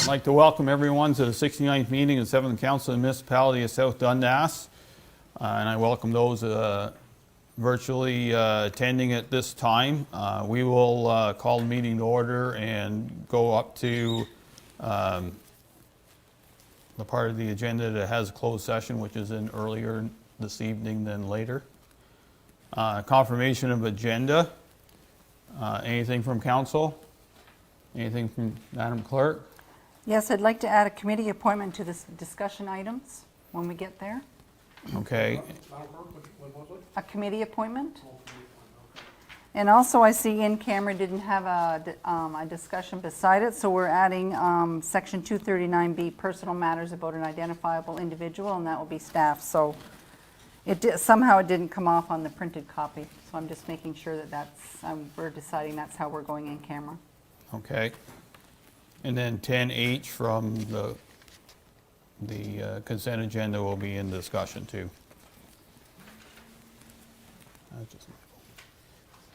I'd like to welcome everyone to the 69th meeting of the 7th Council of the Municipality of South Dundas. And I welcome those virtually attending at this time. We will call the meeting to order and go up to the part of the agenda that has a closed session, which is in earlier this evening than later. Confirmation of agenda. Anything from council? Anything from Madam Clerk? Yes, I'd like to add a committee appointment to this discussion items when we get there. Okay. A committee appointment. And also I see in camera didn't have a discussion beside it, so we're adding section 239B, personal matters about an identifiable individual, and that will be staff. So somehow it didn't come off on the printed copy, so I'm just making sure that we're deciding that's how we're going in camera. Okay. And then 10H from the consent agenda will be in discussion too.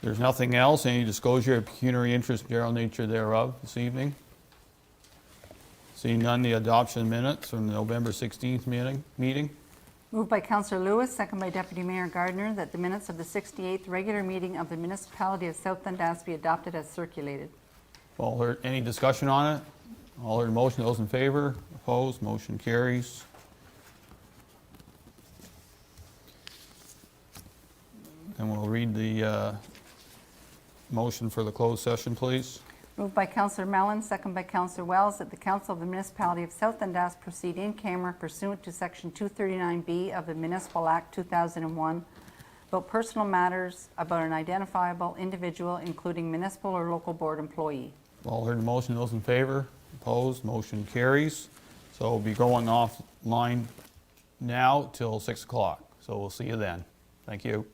There's nothing else. Any disclosure of pecuniary interest, general nature thereof this evening? Seeing none, the adoption minutes from the November 16th meeting. Moved by Councillor Lewis, second by Deputy Mayor Gardner, that the minutes of the 68th regular meeting of the Municipality of South Dundas be adopted as circulated. All heard, any discussion on it? All heard the motion. Those in favor? Opposed? Motion carries. And we'll read the motion for the closed session, please. Moved by Councillor Mellon, second by Councillor Wells, that the Council of the Municipality of South Dundas proceed in camera pursuant to Section 239B of the Municipal Act 2001 about personal matters about an identifiable individual, including municipal or local board employee. All heard the motion. Those in favor? Opposed? Motion carries. So we'll be going offline now till 6 o'clock. So we'll see you then. Thank you.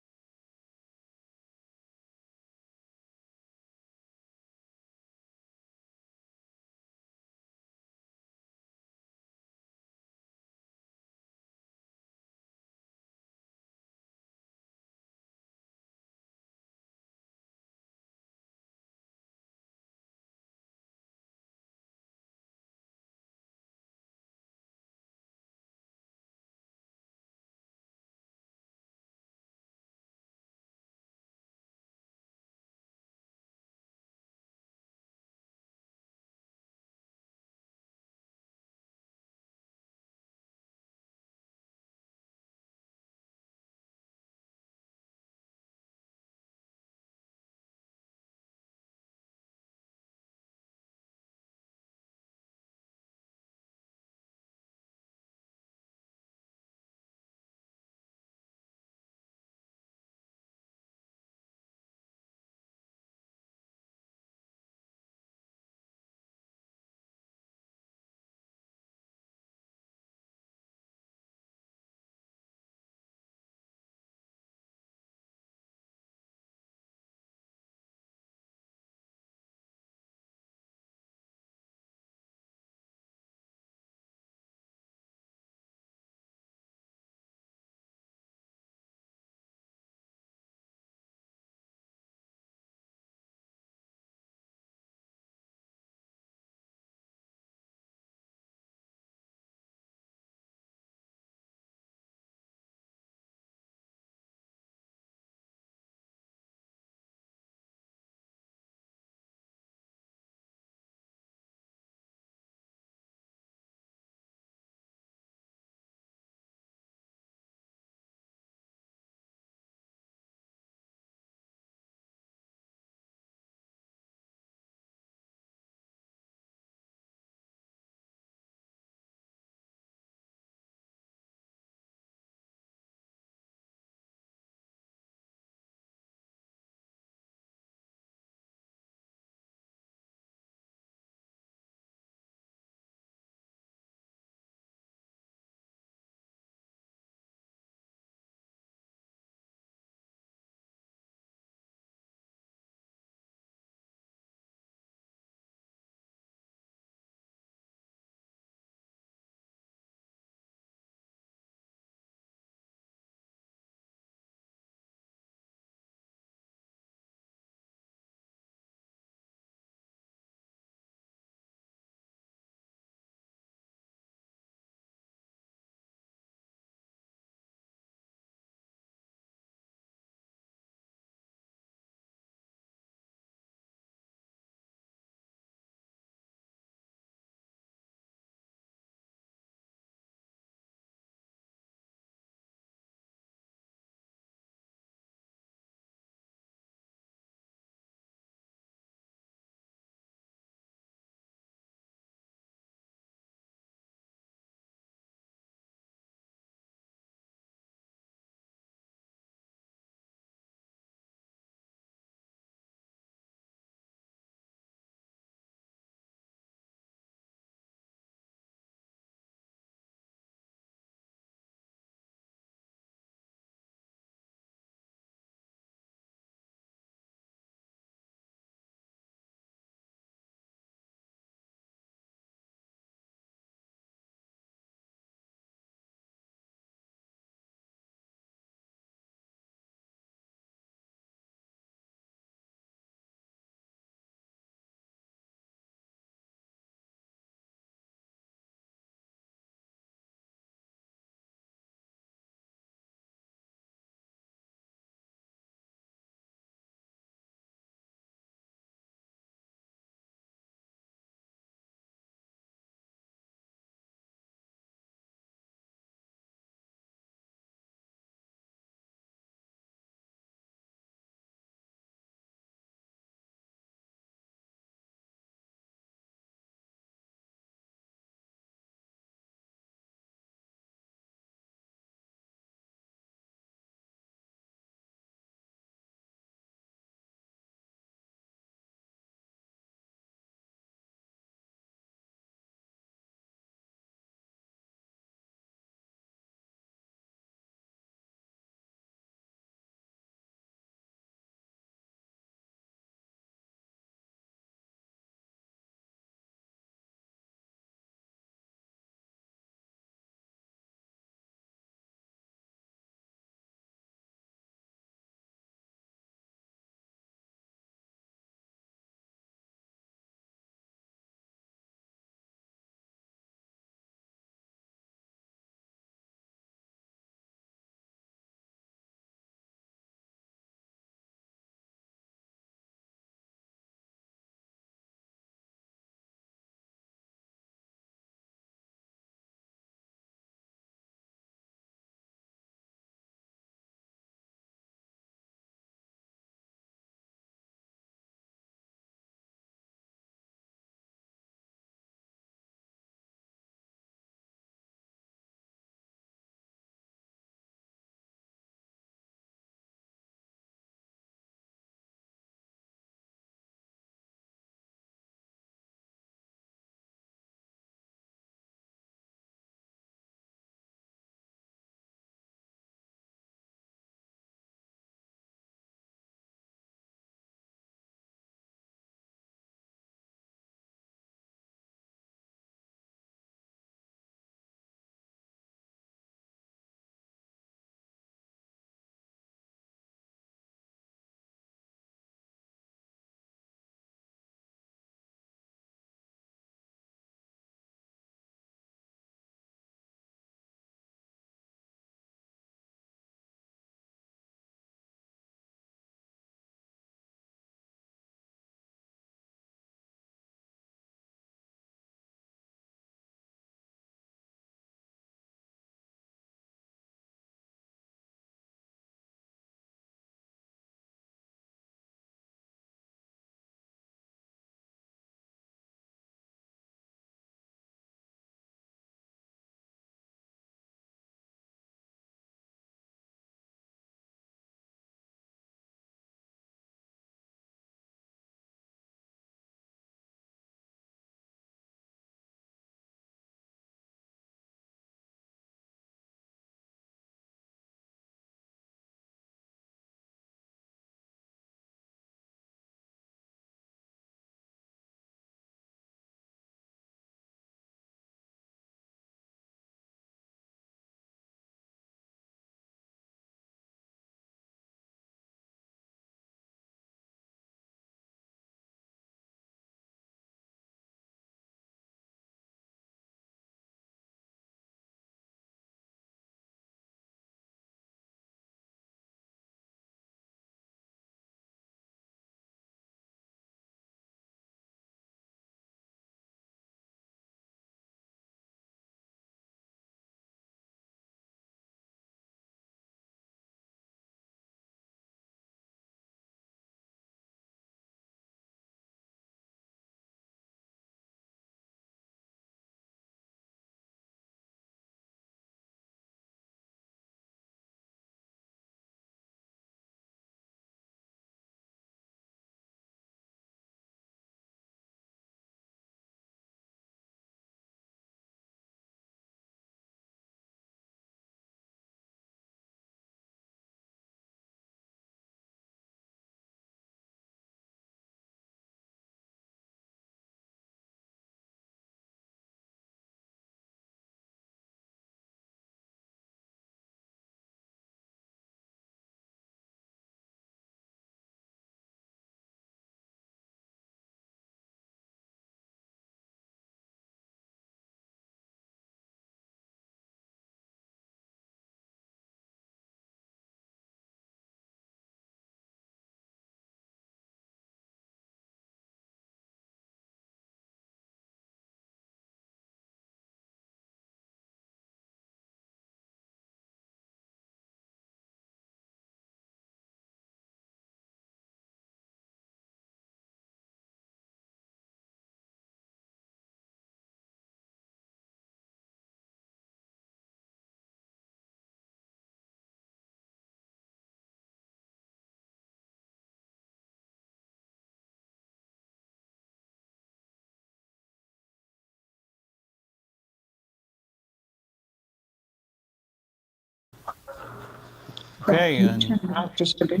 Okay, and Just a bit.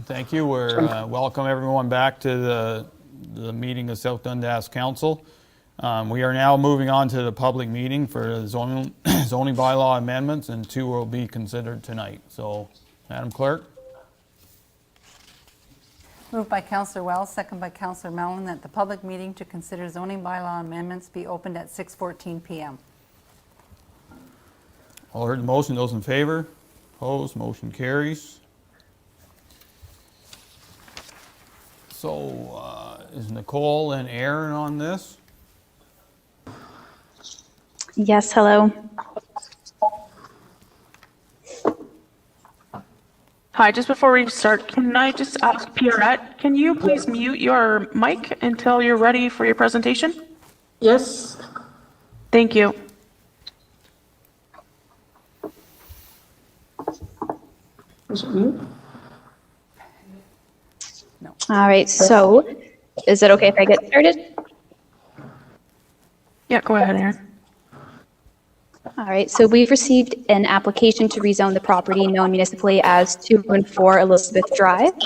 thank you. We're welcome everyone back to the meeting of South Dundas Council. We are now moving on to the public meeting for the zoning bylaw amendments, and 2 will be considered tonight. So, Madam Clerk? Moved by Councillor Wells, second by Councillor Mellon, that the public meeting to consider zoning bylaw amendments be opened at 6:14 PM. All heard the motion. Those in favor? Opposed? Motion carries. So, is Nicole and Aaron on this? Yes, hello. Hi, just before we start, can I just ask Pierrette, can you please mute your mic until you're ready for your presentation? Yes. Thank you. Is it you? All right, so is it okay if I get started? Yeah, go ahead, Aaron. All right, so we've received an application to rezone the property known municipally as 2 and 4 Elizabeth Drive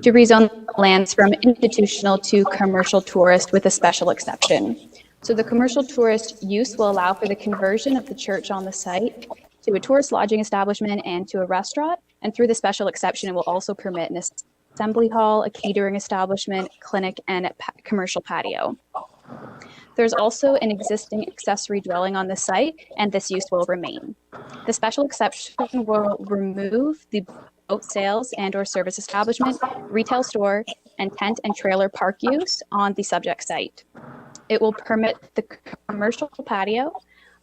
to rezone lands from institutional to commercial tourist with a special exception. So the commercial tourist use will allow for the conversion of the church on the site to a tourist lodging establishment and to a restaurant. And through the special exception, it will also permit an assembly hall, a catering establishment, clinic, and a commercial patio. There's also an existing accessory dwelling on the site, and this use will remain. The special exception will remove the boat sales and/or service establishment, retail store, and tent and trailer park use on the subject site. It will permit the commercial patio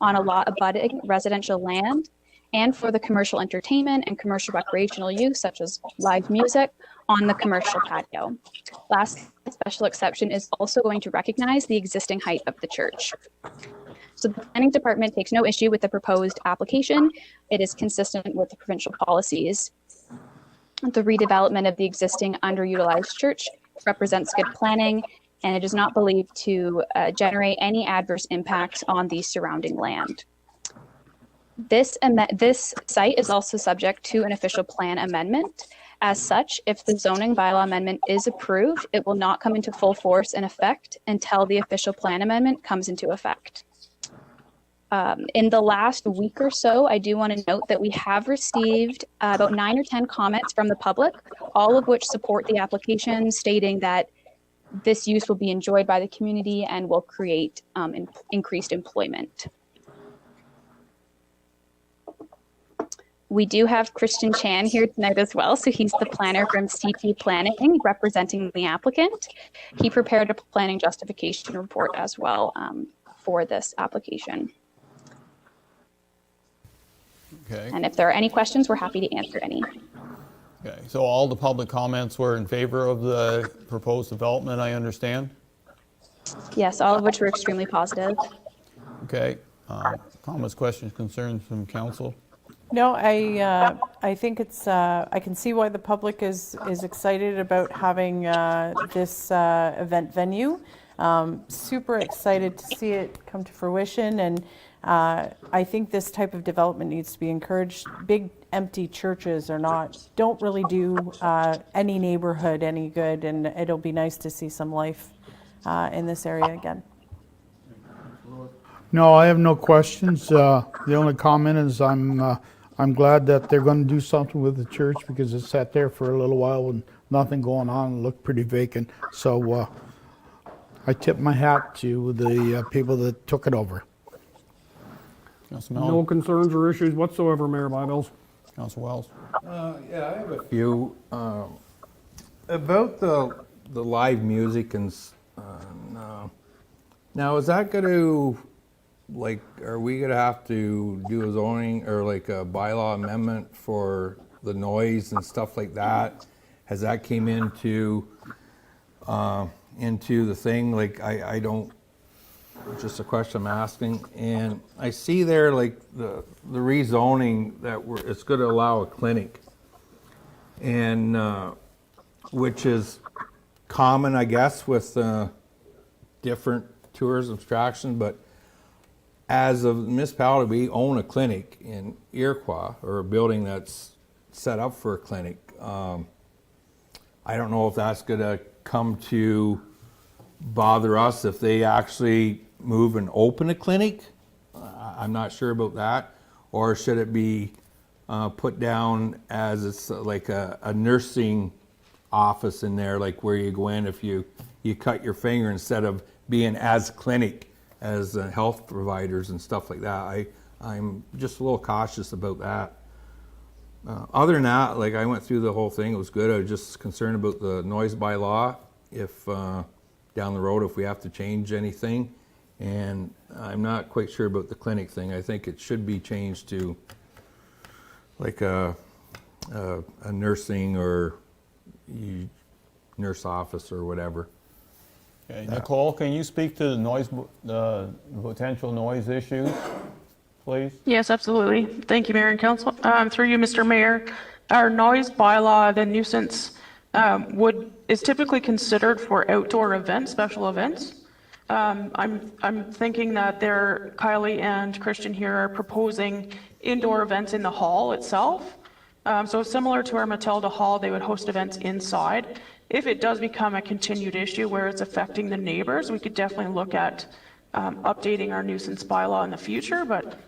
on a lot abutting residential land, and for the commercial entertainment and commercial recreational use, such as live music, on the commercial patio. Last special exception is also going to recognize the existing height of the church. So the planning department takes no issue with the proposed application. It is consistent with the provincial policies. The redevelopment of the existing underutilized church represents good planning, and it is not believed to generate any adverse impacts on the surrounding land. This site is also subject to an official plan amendment. As such, if the zoning bylaw amendment is approved, it will not come into full force and effect until the official plan amendment comes into effect. In the last week or so, I do want to note that we have received about 9 or 10 comments from the public, all of which support the application, stating that this use will be enjoyed by the community and will create increased employment. We do have Christian Chan here tonight as well, so he's the planner from CT Planning representing the applicant. He prepared a planning justification report as well for this application. Okay. And if there are any questions, we're happy to answer any. Okay, so all the public comments were in favor of the proposed development, I understand? Yes, all of which were extremely positive. Okay, comments, questions, concerns from council? No, I think it's, I can see why the public is excited about having this event venue. Super excited to see it come to fruition, and I think this type of development needs to be encouraged. Big empty churches don't really do any neighborhood any good, and it'll be nice to see some life in this area again. No, I have no questions. The only comment is I'm glad that they're going to do something with the church, because it sat there for a little while with nothing going on and looked pretty vacant. So I tip my hat to the people that took it over. Councilor No Mellon? concerns or issues whatsoever, Mayor Bybills. Councilor Wells? Yeah, I have a few. About the live music and now is that going to, like, are we going to have to do a zoning or like a bylaw amendment for the noise and stuff like that? Has that came into the thing? Like, I don't, just a question I'm asking. And I see there, like, the rezoning that it's going to allow a clinic, and which is common, I guess, with different tourism attractions. But as a municipality, we own a clinic in Iroquois, or a building that's set up for a clinic. I don't know if that's gonna come to bother us if they actually move and open a clinic. I'm not sure about that. Or should it be put down as it's like a nursing office in there, like where you go in if you cut your finger, instead of being as clinic as health providers and stuff like that. I'm just a little cautious about that. Other than that, like I went through the whole thing, it was good. I was just concerned about the noise bylaw, if down the road, if we have to change anything. And I'm not quite sure about the clinic thing. I think it should be changed to like a nursing or nurse office or whatever. Okay, Nicole, can you speak to the potential noise issues, please? Yes, absolutely. Thank you, Mayor and Council. Through you, Mr. Mayor, our noise bylaw, the nuisance, is typically considered for outdoor events, special events. I'm thinking that Kylie and Christian here are proposing indoor events in the hall itself. So similar to our Matilda Hall, they would host events inside. If it does become a continued issue where it's affecting the neighbors, we could definitely look at updating our nuisance bylaw in the future, but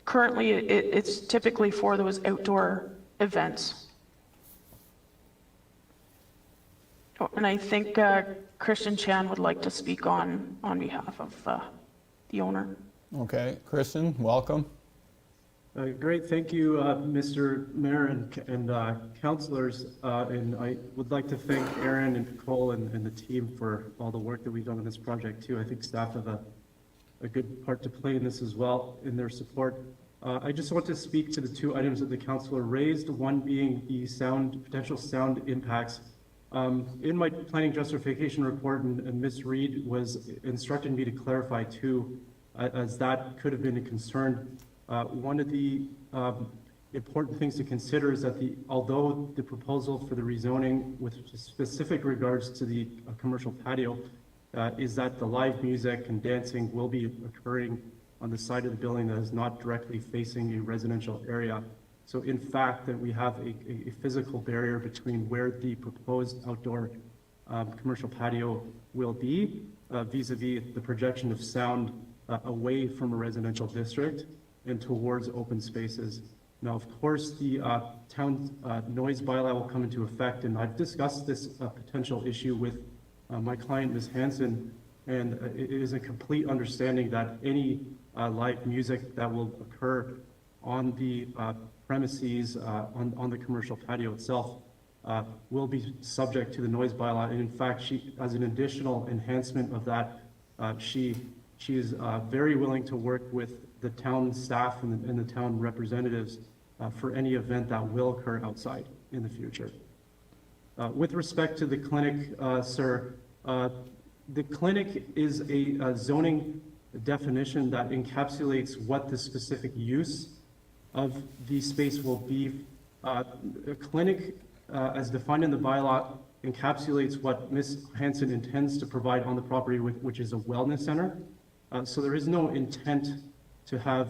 currently it's typically for those outdoor events. Oh, and I think Christian Chan would like to speak on behalf of the owner. Okay, Kristen, welcome. Great, thank you, Mr. Mayor and councilors. And I would like to thank Aaron and Nicole and the team for all the work that we've done on this project too. I think staff have a good part to play in this as well, in their support. I just want to speak to the two items that the councilor raised, one being the potential sound impacts. In my planning justification report, and Ms. Reed was instructed me to clarify too, as that could have been a concern. One of the important things to consider is that although the proposal for the rezoning with specific regards to the commercial patio is that the live music and dancing will be occurring on the side of the building that is not directly facing a residential area. So in fact, that we have a physical barrier between where the proposed outdoor commercial patio will be vis-a-vis the projection of sound away from a residential district and towards open spaces. Now, of course, the town noise bylaw will come into effect, and I've discussed this potential issue with my client, Ms. Hanson, and it is a complete understanding that any live music that will occur on the premises on the commercial patio itself will be subject to the noise bylaw. And in fact, as an additional enhancement of that, she is very willing to work with the town staff and the town representatives for any event that will occur outside in the future. With respect to the clinic, sir, the clinic is a zoning definition that encapsulates what the specific use of the space will be. A clinic, as defined in the bylaw, encapsulates what Ms. Hanson intends to provide on the property, which is a wellness center. So there is no intent to have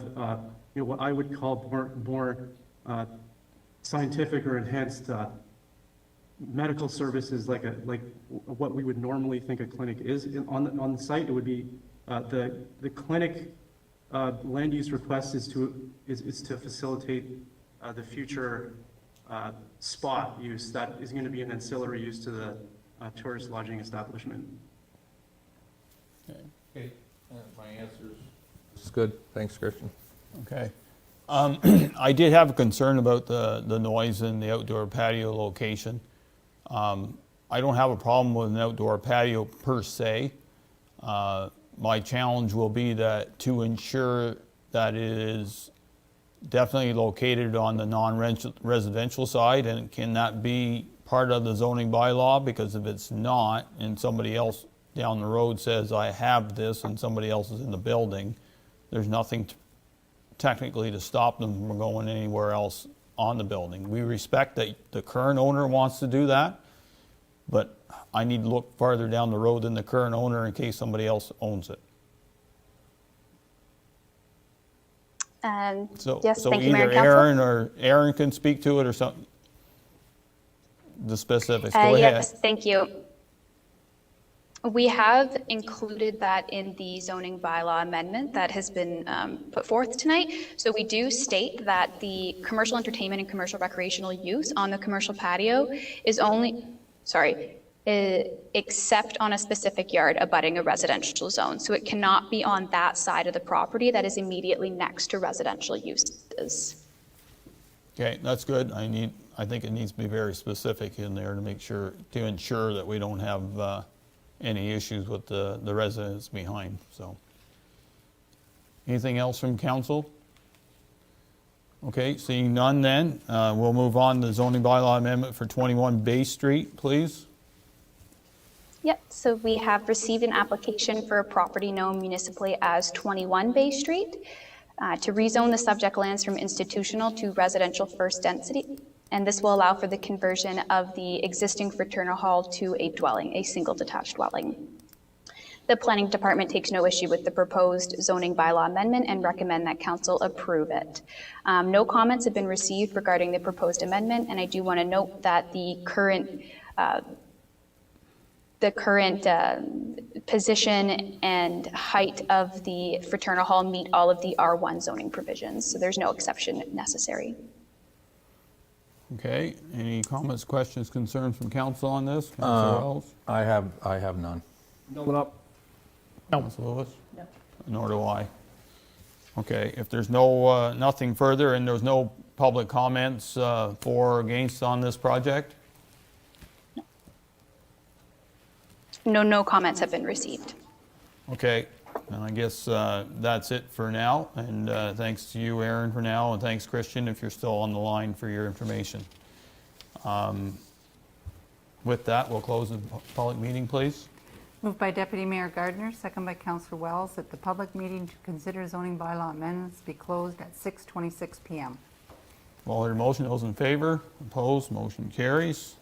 what I would call more scientific or enhanced medical services, like what we would normally think a clinic is on the site. It would be the clinic land use request is to facilitate the future spot use that is going to be an ancillary use to the tourist lodging establishment. Okay, my answer is good. Thanks, Christian. Okay. I did have a concern about the noise in the outdoor patio location. I don't have a problem with an outdoor patio per se. My challenge will be that to ensure that it is definitely located on the non-residential side, and can that be part of the zoning bylaw? Because if it's not, and somebody else down the road says, I have this, and somebody else is in the building, there's nothing technically to stop them from going anywhere else on the building. We respect that the current owner wants to do that, but I need to look farther down the road than the current owner in case somebody else owns it. And So, yes, so thank you, Mayor either and Council. Aaron can speak to it or something. The specifics, go ahead. Yes, thank you. We have included that in the zoning bylaw amendment that has been put forth tonight. So we do state that the commercial entertainment and commercial recreational use on the commercial patio is only, except on a specific yard abutting a residential zone. So it cannot be on that side of the property that is immediately next to residential uses. Okay, that's good. I think it needs to be very specific in there to make sure, to ensure that we don't have any issues with the residents behind, so. Anything else from council? Okay, seeing none then, we'll move on to the zoning bylaw amendment for 21 Bay Street, please. Yep, so we have received an application for a property known municipally as 21 Bay Street to rezone the subject lands from institutional to residential first density. And this will allow for the conversion of the existing fraternal hall to a dwelling, a single detached dwelling. The planning department takes no issue with the proposed zoning bylaw amendment and recommend that council approve it. No comments have been received regarding the proposed amendment, and I do want to note that the current position and height of the fraternal hall meet all of the R1 zoning provisions, so there's no exception necessary. Okay, any comments, questions, concerns from council on this? Councilor Wells? I have none. Open up. Councilor Lewis? No. Nor do I. Okay, if there's no, nothing further and there's no public comments for or against on this project? No comments have been received. Okay, and I guess that's it for now. And thanks to you, Aaron, for now, and thanks, Christian, if you're still on the line for your information. With that, we'll close the public meeting, please. Moved by Deputy Mayor Gardner, second by Councillor Wells, that the public meeting to consider zoning bylaw amendments be closed at 6:26 p.m. All heard motion, those in favor, opposed, motion carries.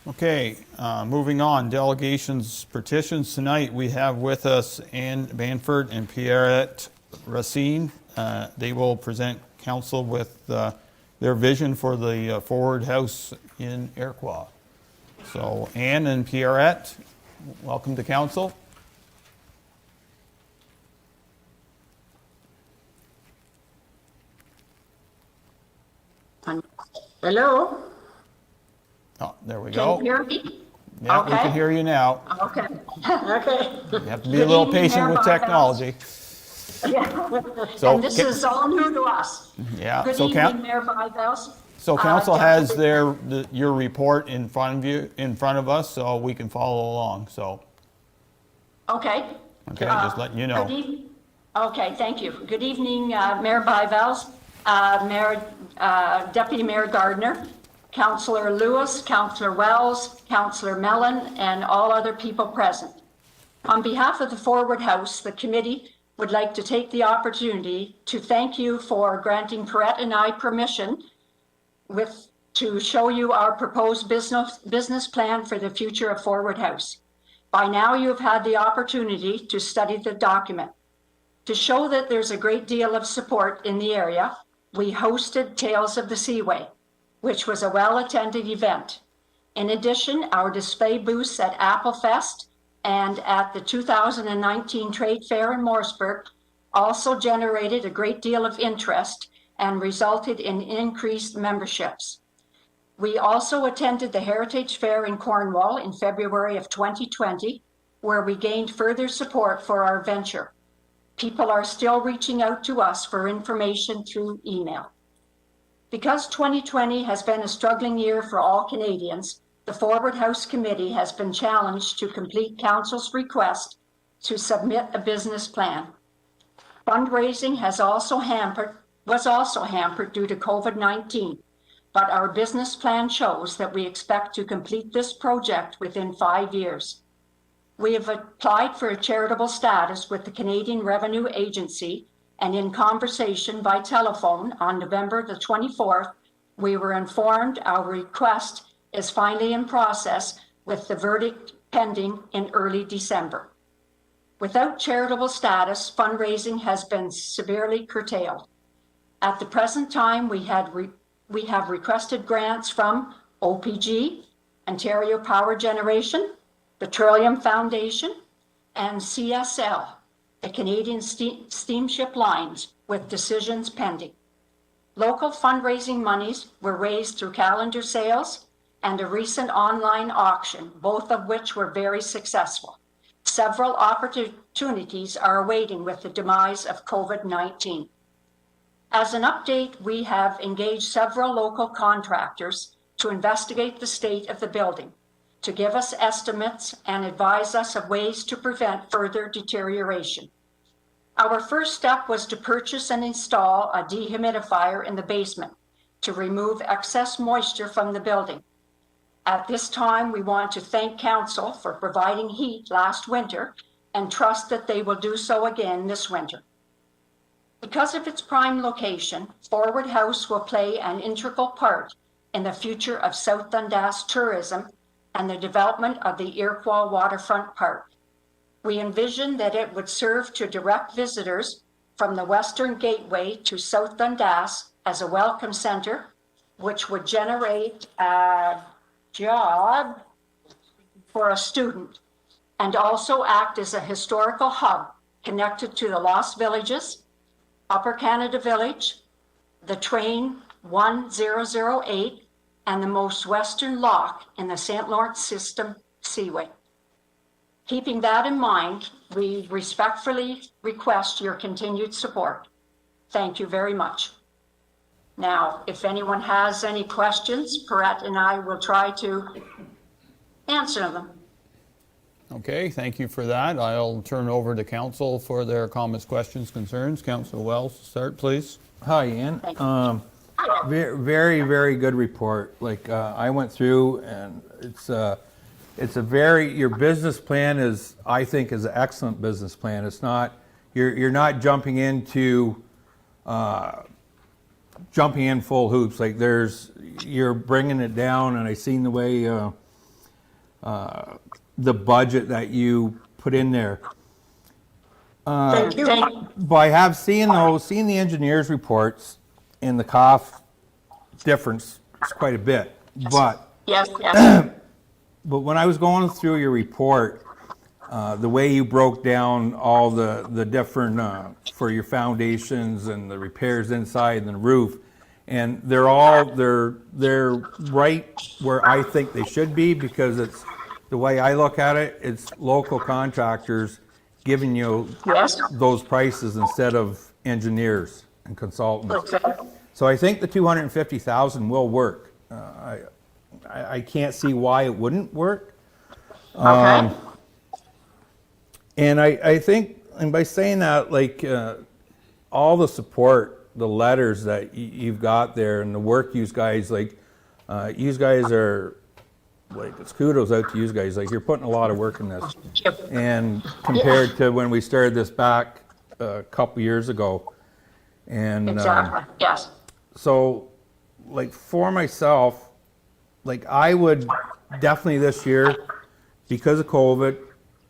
Okay, moving on, delegations, petitions. Tonight we have with us Ann Banford and Pierrette Racine. They will present council with their vision for the Forward House in Iroquois. So Ann and Pierrette, welcome to council. Hello? Oh, there we Can go. you hear me? Yeah, we Okay. can hear you now. Okay. Okay. You have to be a little patient with technology. So, And this is all new to us. yeah, Good so evening, Mayor Byvells. so council has your report in front of us, so we can follow along, so, Okay. okay, just letting you know. Okay, thank you. Good evening, Mayor Byvells, Deputy Mayor Gardner, Councillor Lewis, Councillor Wells, Councillor Mellon, and all other people present. On behalf of the Forward House, the committee would like to take the opportunity to thank you for granting Pierrette and I permission to show you our proposed business plan for the future of Forward House. By now, you have had the opportunity to study the document. To show that there's a great deal of support in the area, we hosted Tales of the Seaway, which was a well-attended event. In addition, our display booths at Applefest and at the 2019 Trade Fair in Morrisburg also generated a great deal of interest and resulted in increased memberships. We also attended the Heritage Fair in Cornwall in February of 2020, where we gained further support for our venture. People are still reaching out to us for information through email. Because 2020 has been a struggling year for all Canadians, the Forward House Committee has been challenged to complete Council's request to submit a business plan. Fundraising was also hampered due to COVID-19, but our business plan shows that we expect to complete this project within 5 years. We have applied for a charitable status with the Canadian Revenue Agency, and in conversation by telephone on November the 24th, we were informed our request is finally in process with the verdict pending in early December. Without charitable status, fundraising has been severely curtailed. At the present time, we have requested grants from OPG, Ontario Power Generation, the Trillium Foundation, and CSL, the Canadian Steamship Lines, with decisions pending. Local fundraising monies were raised through calendar sales and a recent online auction, both of which were very successful. Several opportunities are awaiting with the demise of COVID-19. As an update, we have engaged several local contractors to investigate the state of the building, to give us estimates and advise us of ways to prevent further deterioration. Our first step was to purchase and install a dehumidifier in the basement to remove excess moisture from the building. At this time, we want to thank Council for providing heat last winter and trust that they will do so again this winter. Because of its prime location, Forward House will play an integral part in the future of South Dundas tourism and the development of the Iroquois Waterfront Park. We envision that it would serve to direct visitors from the Western Gateway to South Dundas as a welcome center, which would generate a job for a student and also act as a historical hub connected to the Lost Villages, Upper Canada Village, the train 1008, and the most western lock in the St. Lawrence System Seaway. Keeping that in mind, we respectfully request your continued support. Thank you very much. Now, if anyone has any questions, Perrette and I will try to answer them. Okay, thank you for that. I'll turn over to council for their comments, questions, concerns. Councillor Wells, start, please. Hi, Ian. Thank you. Very, very good report. Like, I went through and it's a very, your business plan is, I think, is an excellent business plan. It's not, you're not jumping in full hoops. Like you're bringing it down, and I seen the way the budget that you put in there. Thank you. By seeing the engineers' reports and the cost difference is quite a bit, but Yes. but when I was going through your report, the way you broke down all the different for your foundations and the repairs inside and the roof, and they're right where I think they should be, because it's the way I look at it. It's local contractors giving you Yes. those prices instead of engineers and consultants. Okay. So I think the 250,000 will work. I can't see why it wouldn't work. Okay. And I think, and by saying that, like all the support, the letters that you've got there, and the work you guys, like, you guys are, like, it's kudos out to you guys. Like, you're putting a lot of work in this. And compared to when we started this back a couple years ago. And Exactly. Yes. so, like, for myself, like, I would definitely this year, because of COVID,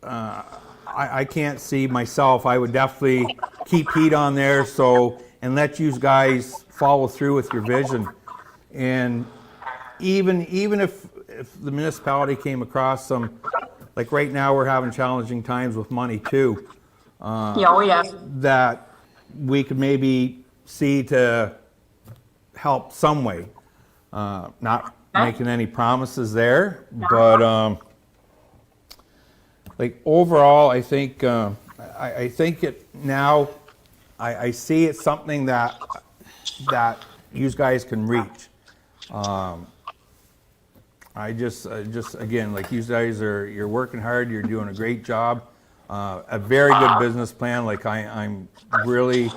I can't see myself. I would definitely keep heat on there, and let you guys follow through with your vision. And even if the municipality came across some, like right now we're having challenging times with money too, Yes. that we could maybe see to help some way. Not making any promises there, but like overall, I think I think it now. I see it's something that you guys can reach. I just again, like, you guys you're working hard. You're doing a great job. A very good business plan. Like, I'm really.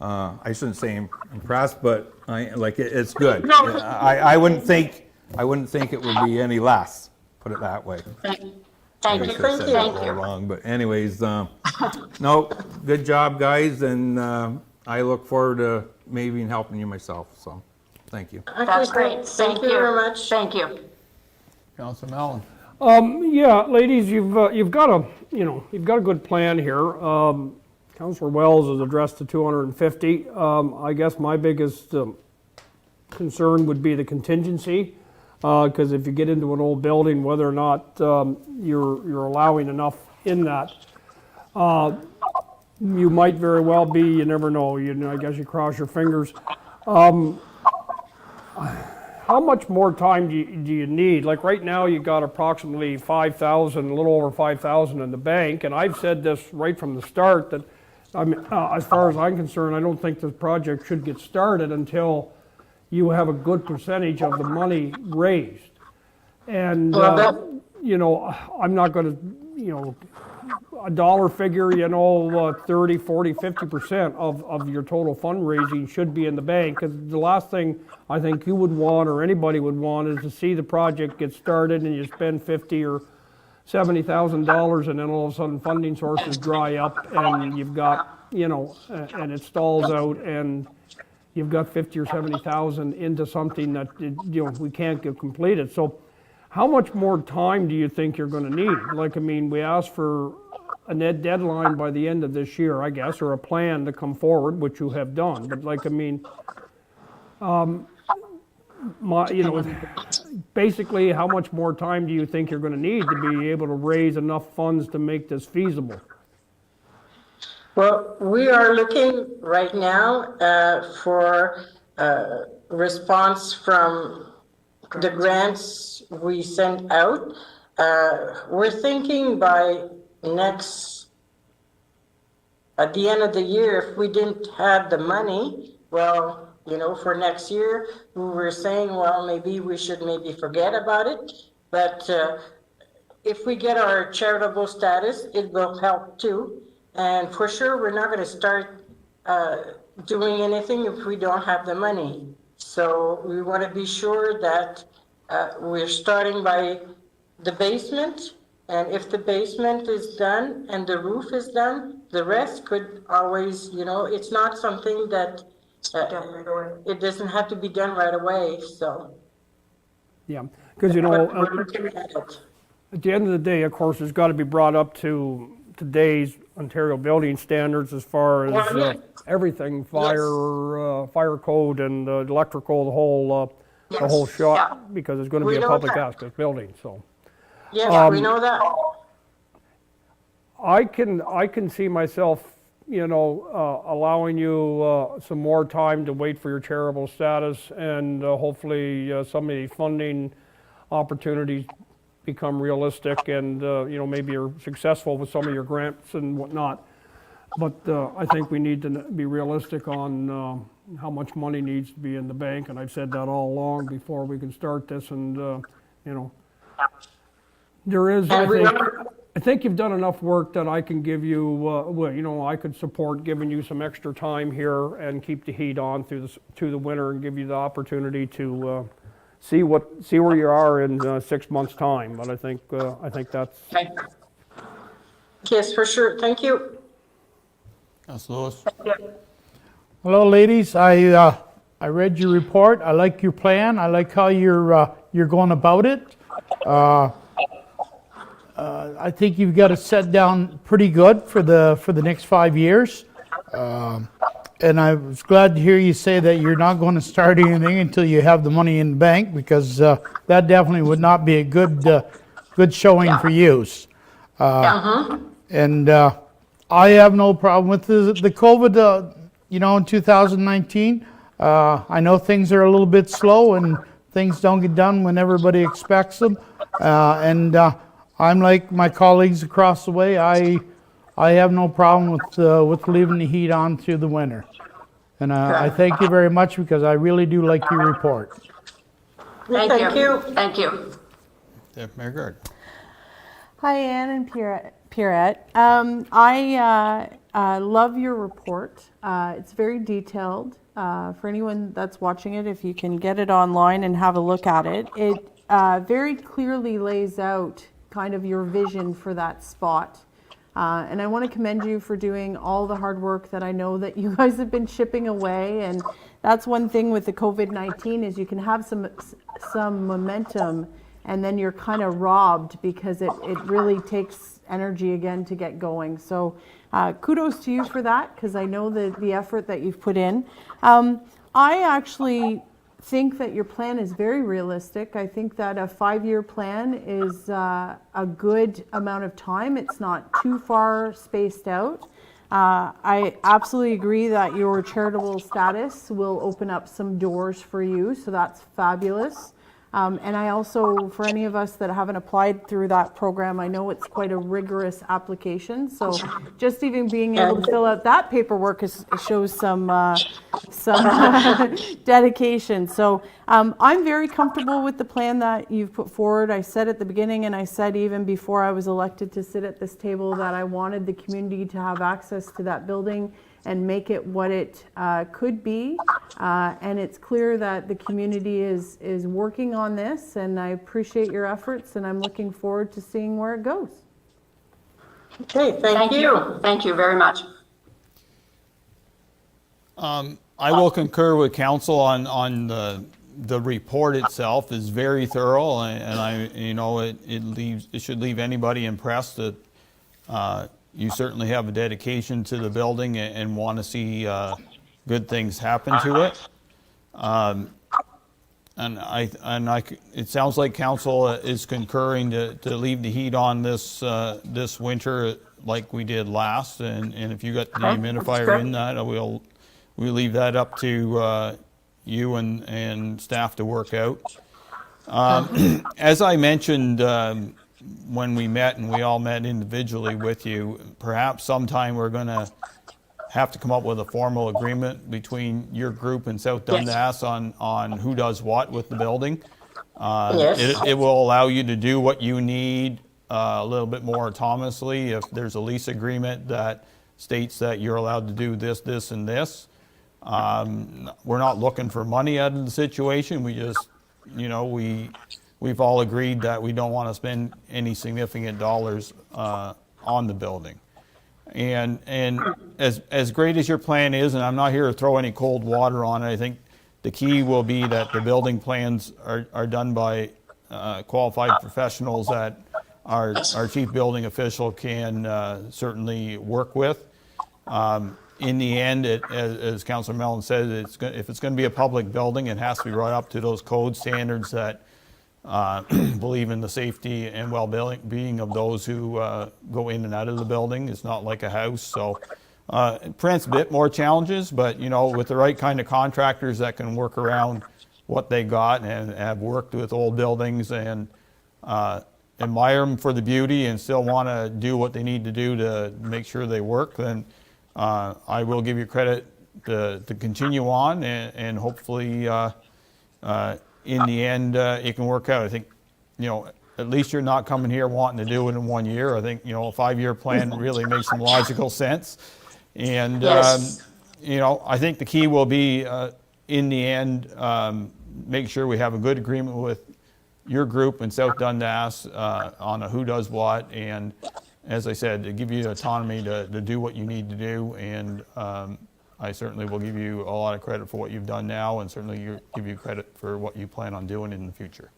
I shouldn't say impressed, but it's good. I wouldn't think it would be any less. Put it that way. Thank you. I said that a little wrong, but anyways, no, good job, guys, and I look forward to maybe helping you myself. So, thank you. That's great. Thank you very much. Thank you. Councillor Mellon. Yeah, ladies, you've got a good plan here. Councillor Wells has addressed the 250. I guess my biggest concern would be the contingency, because if you get into an old building, whether or not you're allowing enough in that, you might very well be. You never know. I guess you cross your fingers. How much more time do you need? Like right now, you got approximately 5,000, a little over 5,000 in the bank, and I've said this right from the start that, as far as I'm concerned, I don't think this project should get started until you have a good percentage of the money raised. And I'm not going to, a dollar figure, 30, 40, 50% of your total fundraising should be in the bank. Because the last thing I think you would want, or anybody would want, is to see the project get started and you spend $50,000 or $70,000 and then all of a sudden funding sources dry up and you've got, and it stalls out and you've got 50 or 70,000 into something that, we can't get completed. So how much more time do you think you're going to need? We asked for a net deadline by the end of this year, I guess, or a plan to come forward, which you have done. But basically, how much more time do you think you're going to need to be able to raise enough funds to make this feasible? Well, we are looking right now for response from the grants we sent out. We're thinking by at the end of the year, if we didn't have the money, well, for next year, we were saying, well, maybe we should forget about it. But if we get our charitable status, it will help too. And for sure, we're not going to start doing anything if we don't have the money. So we want to be sure that we're starting by the basement. And if the basement is done and the roof is done, the rest could always, it's not something that it doesn't have to be done right away. So, yeah, because, at the end of the day, of course, it's got to be brought up to today's Ontario building standards as far as everything, fire code and electrical, the whole shot, because it's going to be a public access building. So. Yes, we know that. I can see myself, allowing you some more time to wait for your charitable status, and hopefully some of the funding opportunities become realistic, and maybe you're successful with some of your grants and whatnot. But I think we need to be realistic on how much money needs to be in the bank, and I've said that all along before we can start this, and there is, I think you've done enough work that I can give you, I could support giving you some extra time here and keep the heat on through the winter and give you the opportunity to see where you are in 6 months' time. But I think that's. Yes, for sure. Thank you. Councillor Lewis. Hello, ladies. I read your report. I like your plan. I like how you're going about it. I think you've got it set down pretty good for the next 5 years. And I was glad to hear you say that you're not going to start anything until you have the money in the bank, because that definitely would not be a good showing for you. And I have no problem with the COVID, in 2019. I know things are a little bit slow and things don't get done when everybody expects them. And I'm like my colleagues across the way. I have no problem with leaving the heat on through the winter. And I thank you very much, because I really do like your report. Thank you. Thank you. Mayor Gard. Hi, Anne and Pierrette. I love your report. It's very detailed. For anyone that's watching it, if you can get it online and have a look at it, it very clearly lays out kind of your vision for that spot. And I want to commend you for doing all the hard work that I know that you guys have been chipping away. And that's one thing with the COVID-19 is you can have some momentum and then you're kind of robbed because it really takes energy again to get going. So kudos to you for that, because I know the effort that you've put in. I actually think that your plan is very realistic. I think that a 5-year plan is a good amount of time. It's not too far spaced out. I absolutely agree that your charitable status will open up some doors for you, so that's fabulous. And I also, for any of us that haven't applied through that program, I know it's quite a rigorous application. So just even being able to fill out that paperwork shows some dedication. So I'm very comfortable with the plan that you've put forward. I said at the beginning, and I said even before I was elected to sit at this table, that I wanted the community to have access to that building and make it what it could be. And it's clear that the community is working on this, and I appreciate your efforts, and I'm looking forward to seeing where it goes. Okay, thank you. Thank you very much. I will concur with council on the report itself is very thorough, and it should leave anybody impressed that you certainly have a dedication to the building and want to see good things happen to it. It sounds like council is concurring to leave the heat on this winter like we did last, and if you got the humidifier in that, we'll leave that up to you and staff to work out. As I mentioned when we met, and we all met individually with you, perhaps sometime we're going to have to come up with a formal agreement between your group and South Dundas on who does what with the building. Yes. It will allow you to do what you need a little bit more autonomously. If there's a lease agreement that states that you're allowed to do this, this, and this. We're not looking for money out of the situation. We just, we've all agreed that we don't want to spend any significant dollars on the building. And as great as your plan is, and I'm not here to throw any cold water on it, I think the key will be that the building plans are done by qualified professionals that our chief building official can certainly work with. In the end, as Councillor Mellon said, if it's going to be a public building, it has to be right up to those code standards that believe in the safety and well-being of those who go in and out of the building. It's not like a house, so it presents a bit more challenges, but with the right kind of contractors that can work around what they got and have worked with old buildings and admire them for the beauty and still want to do what they need to do to make sure they work, then I will give you credit to continue on, and hopefully in the end it can work out. I think, at least you're not coming here wanting to do it in 1 year. I think, a 5-year plan really makes some logical sense. And, Yes. I think the key will be, in the end, make sure we have a good agreement with your group in South Dundas on who does what. And as I said, to give you autonomy to do what you need to do. And I certainly will give you a lot of credit for what you've done now, and certainly give you credit for what you plan on doing in the future.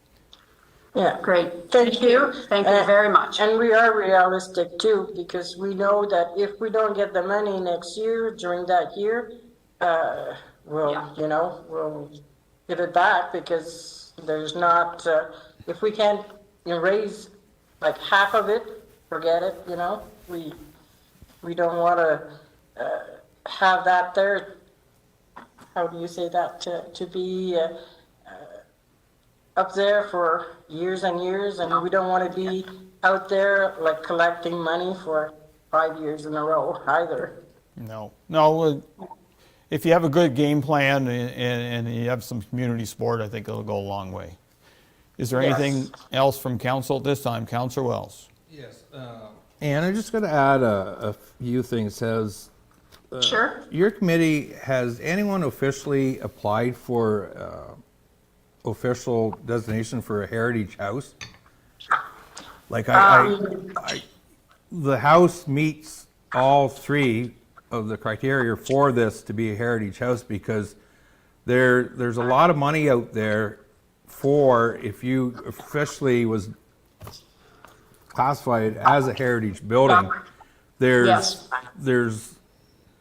Yeah. Great. Thank you. Thank you very much. And we are realistic too, because we know that if we don't get the money next year, during that year, we'll get it back, because there's not, if we can't raise like half of it, forget it, we don't want to have that there, how do you say that, to be up there for years and years, and we don't want to be out there like collecting money for 5 years in a row either. No. If you have a good game plan and you have some community support, I think it'll go a long way. Is there anything else from council at this time? Councillor Wells. Yes. And I'm just going to add a few things. Sure. Your committee, has anyone officially applied for official designation for a heritage house? Like the house meets all three of the criteria for this to be a heritage house, because there's a lot of money out there for if you officially was classified as a heritage building, Yes. there's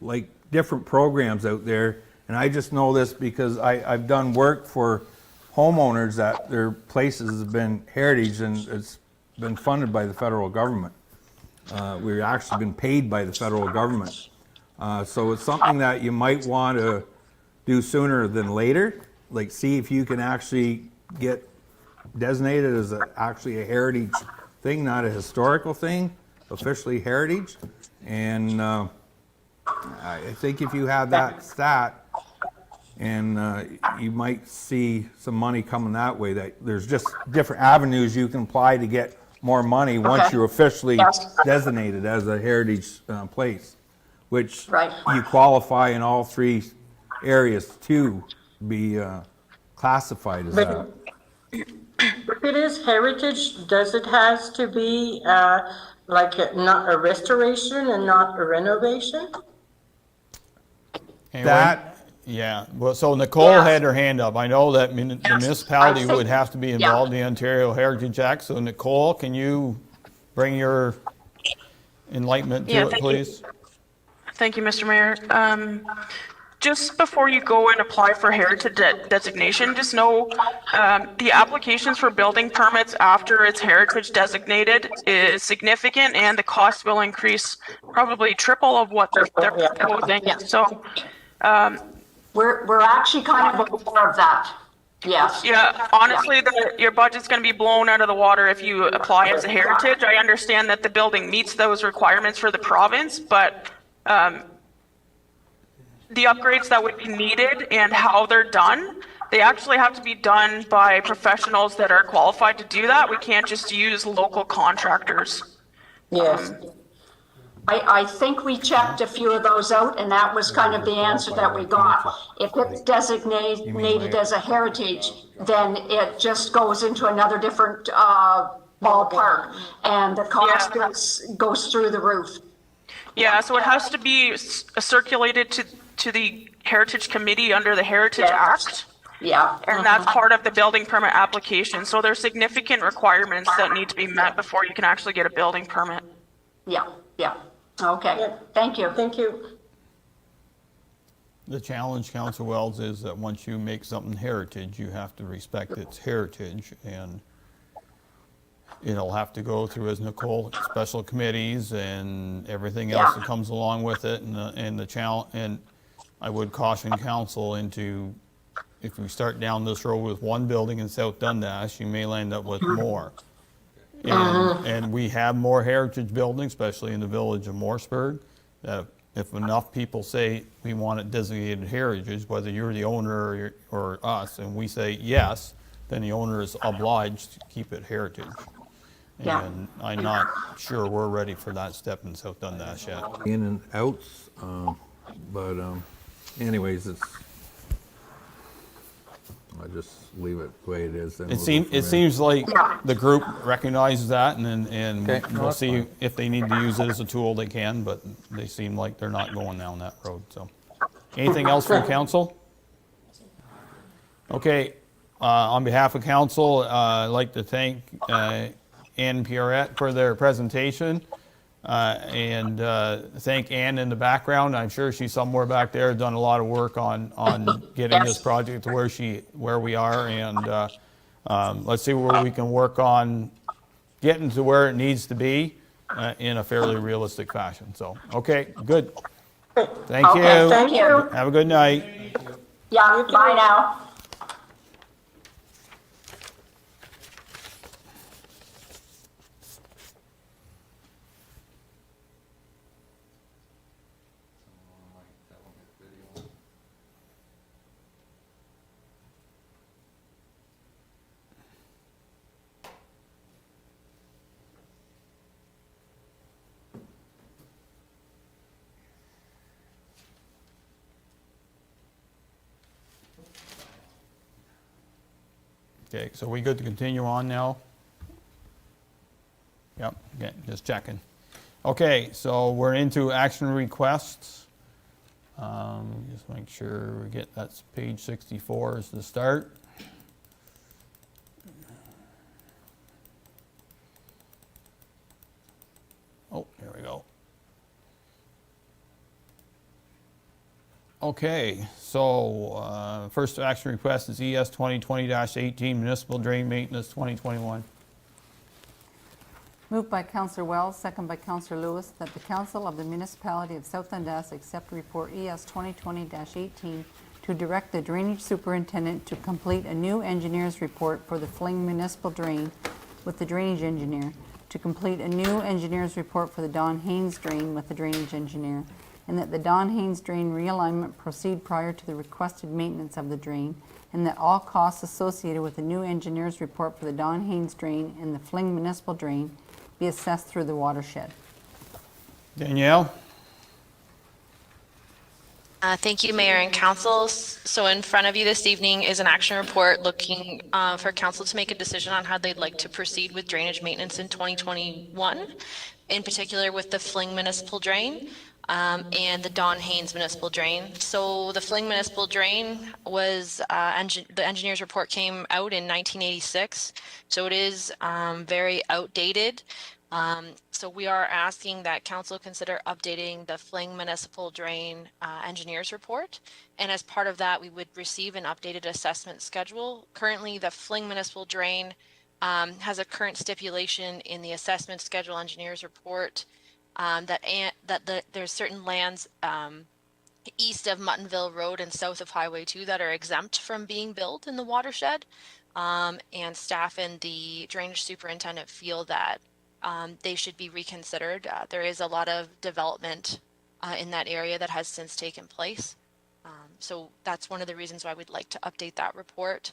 like different programs out there, and I just know this because I've done work for homeowners that their places have been heritage and it's been funded by the federal government. We've actually been paid by the federal government. So it's something that you might want to do sooner than later, like see if you can actually get designated as actually a heritage thing, not a historical thing, officially heritage. And I think if you have that stat, and you might see some money coming that way, that there's just different avenues you can apply to get more money once Okay. you're officially Yes. designated as a heritage place, which Right. you qualify in all three areas to be classified as But- that. If it is heritage, does it has to be not a restoration and not a renovation? Anyway, That- Yeah, well, so Nicole Yes. had her hand up. I know that the municipality I think- would have to be yeah. involved in the Ontario Heritage Act. So Nicole, can you bring your enlightenment to Yeah, it, thank you. please? Thank you, Mr. Mayor. Just before you go and apply for heritage designation, just know the applications for building permits after it's heritage designated is significant, and the cost will increase probably triple of what they're Yeah. proposing. Yeah. So, We're actually kind of aware of that. Yes. yeah, honestly, your budget's going to be blown out of the water if you apply as a heritage. I understand that the building meets those requirements for the province, but the upgrades that would be needed and how they're done, they actually have to be done by professionals that are qualified to do that. We can't just use local contractors. Yes. I think we checked a few of those out, and that was kind of the answer that we got. If it's designated as a heritage, then it just goes into another different ballpark, and the cost goes through the roof. Yeah, so it has to be circulated to the Heritage Committee under the Heritage Yeah. Act. Yeah. And that's part of the building permit application. So there's significant requirements that need to be met before you can actually get a building permit. Yeah, yeah. Okay, thank you. Thank you. The challenge, Council Wells, is that once you make something heritage, you have to respect its heritage, and it'll have to go through, as Nicole, special committees and everything else that comes along with it, and the challenge. And I would caution council into, if we start down this road with one building in South Dundas, you may end up with more. And we have more heritage buildings, especially in the village of Morrisburg, that if enough people say we want it designated heritage, whether you're the owner or us, and we say yes, then the owner is obliged to keep it heritage. Yeah. And I'm not sure we're ready for that step in South Dundas yet. In and outs, but anyways, I just leave it the way it is. Then It we'll go from there. seems like Yeah. the group recognizes that, and Okay, no, we'll that's see fine. if they need to use it as a tool, they can, but they seem like they're not going down that road, so. Anything else from council? Okay, on behalf of council, I'd like to thank Ann Pierrette for their presentation, and thank Ann in the background. I'm sure she's somewhere back there, done a lot of work on getting this project to where we are, and let's see where we can work on getting to where it needs to be in a fairly realistic fashion. So, okay, good. Thank you. Okay, thank you. Have a good night. Yeah, bye now. Okay, so we good to continue on now? Yep, okay, just checking. Okay, so we're into action requests. Just make sure we get, that's page 64 is the start. Okay, so first action request is ES 2020-18 Municipal Drain Maintenance 2021. Moved by Councillor Wells, second by Councillor Lewis, that the Council of the Municipality of South Dundas accept report ES 2020-18 to direct the drainage superintendent to complete a new engineer's report for the Fling Municipal Drain with the drainage engineer, to complete a new engineer's report for the Don Haynes Drain with the drainage engineer, and that the Don Haynes Drain realignment proceed prior to the requested maintenance of the drain, and that all costs associated with the new engineer's report for the Don Haynes Drain and the Fling Municipal Drain be assessed through the watershed. Danielle? Thank you, Mayor and Council. So in front of you this evening is an action report looking for Council to make a decision on how they'd like to proceed with drainage maintenance in 2021, in particular with the Fling Municipal Drain and the Don Haynes Municipal Drain. So the Fling Municipal Drain was, the engineer's report came out in 1986, so it is very outdated. So we are asking that Council consider updating the Fling Municipal Drain engineer's report. And as part of that, we would receive an updated assessment schedule. Currently, the Fling Municipal Drain has a current stipulation in the assessment schedule engineer's report there's certain lands east of Muttonville Road and south of Highway 2 that are exempt from being built in the watershed. And staff and the drainage superintendent feel that they should be reconsidered. There is a lot of development in that area that has since taken place. So that's one of the reasons why we'd like to update that report.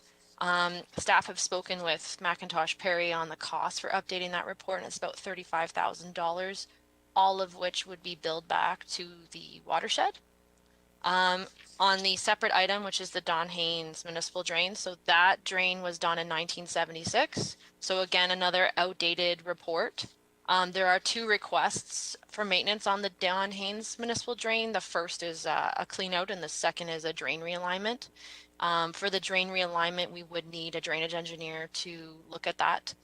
Staff have spoken with McIntosh Perry on the cost for updating that report, and it's about $35,000, all of which would be billed back to the watershed. On the separate item, which is the Don Haynes Municipal Drain, so that drain was done in 1976. So again, another outdated report. There are two requests for maintenance on the Don Haynes Municipal Drain. The first is a clean out and the second is a drain realignment. For the drain realignment, we would need a drainage engineer to look at that.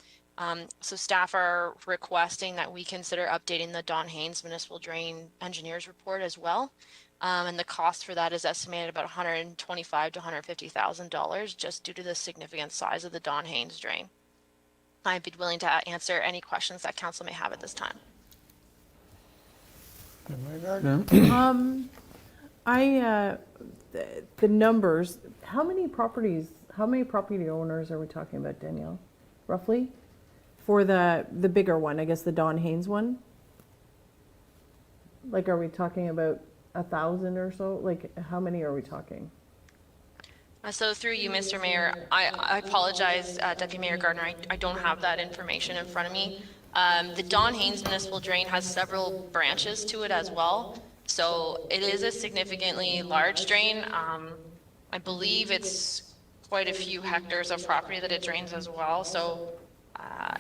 So staff are requesting that we consider updating the Don Haynes Municipal Drain engineer's report as well. And the cost for that is estimated about $125,000 to $150,000 just due to the significant size of the Don Haynes Drain. I'd be willing to answer any questions that council may have at this time. The numbers, how many property owners are we talking about, Danielle, roughly? For the bigger one, I guess the Don Haynes one? Like, are we talking about 1,000 or so? Like, how many are we talking? So through you, Mr. Mayor, I apologize, Deputy Mayor Gardner, I don't have that information in front of me. The Don Haynes Municipal Drain has several branches to it as well. So it is a significantly large drain. I believe it's quite a few hectares of property that it drains as well. So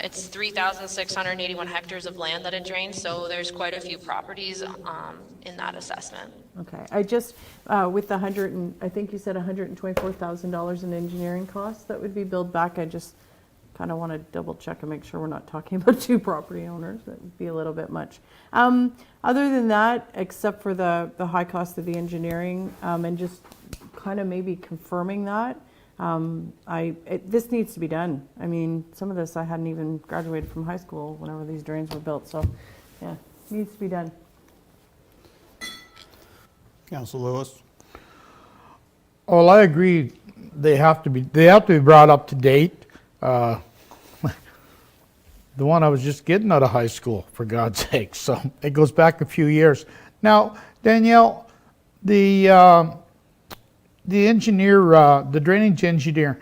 it's 3,681 hectares of land that it drains. So there's quite a few properties in that assessment. Okay, I just, with the I think you said $124,000 in engineering costs that would be billed back, I just kind of want to double check and make sure we're not talking about two property owners. That would be a little bit much. Other than that, except for the high cost of the engineering, and just kind of maybe confirming that, this needs to be done. I mean, some of this I hadn't even graduated from high school whenever these drains were built, so yeah, it needs to be done. Council Lewis? Well, I agree. They have to be brought up to date. The one I was just getting out of high school, for God's sake. So it goes back a few years. Now, Danielle, the engineer, the drainage engineer,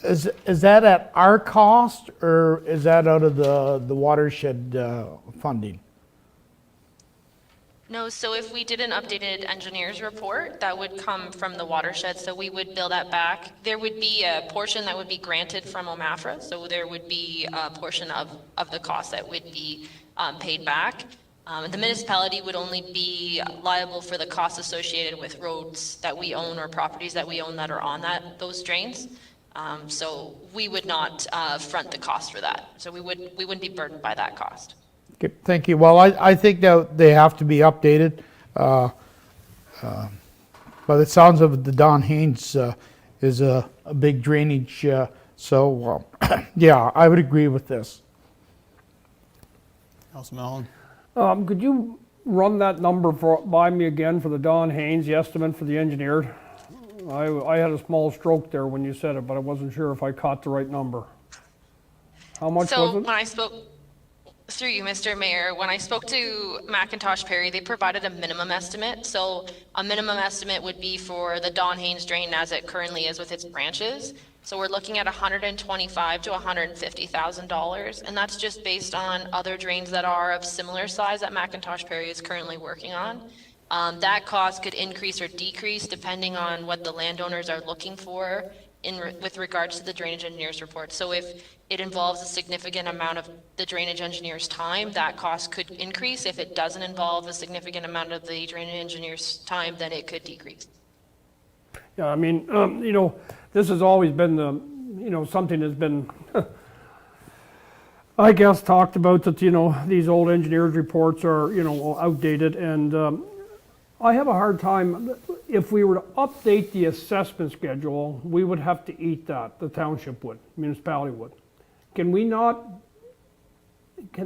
is that at our cost or is that out of the watershed funding? No, so if we did an updated engineer's report, that would come from the watershed, so we would bill that back. There would be a portion that would be granted from OMAFRA, so there would be a portion of the cost that would be paid back. The municipality would only be liable for the costs associated with roads that we own or properties that we own that are on those drains. So we would not front the cost for that. So we wouldn't be burdened by that cost. Okay, thank you. Well, I think that they have to be updated. by the sounds of it, the Don Haynes is a big drainage, so yeah, I would agree with this. Councilor Mellon? Could you run that number by me again for the Don Haynes, the estimate for the engineer? I had a small stroke there when you said it, but I wasn't sure if I caught the right number. How much So was when it? I spoke, through you, Mr. Mayor, when I spoke to Macintosh Perry, they provided a minimum estimate. So a minimum estimate would be for the Don Haynes drain as it currently is with its branches. So we're looking at $125,000 to $150,000, and that's just based on other drains that are of similar size that Macintosh Perry is currently working on. That cost could increase or decrease depending on what the landowners are looking for with regards to the drainage engineer's report. So if it involves a significant amount of the drainage engineer's time, that cost could increase. If it doesn't involve a significant amount of the drainage engineer's time, then it could decrease. Yeah, I mean, this has always been something that's been, I guess, talked about that, these old engineers' reports are, outdated, and I have a hard time, if we were to update the assessment schedule, we would have to eat that, the township would, municipality would. Can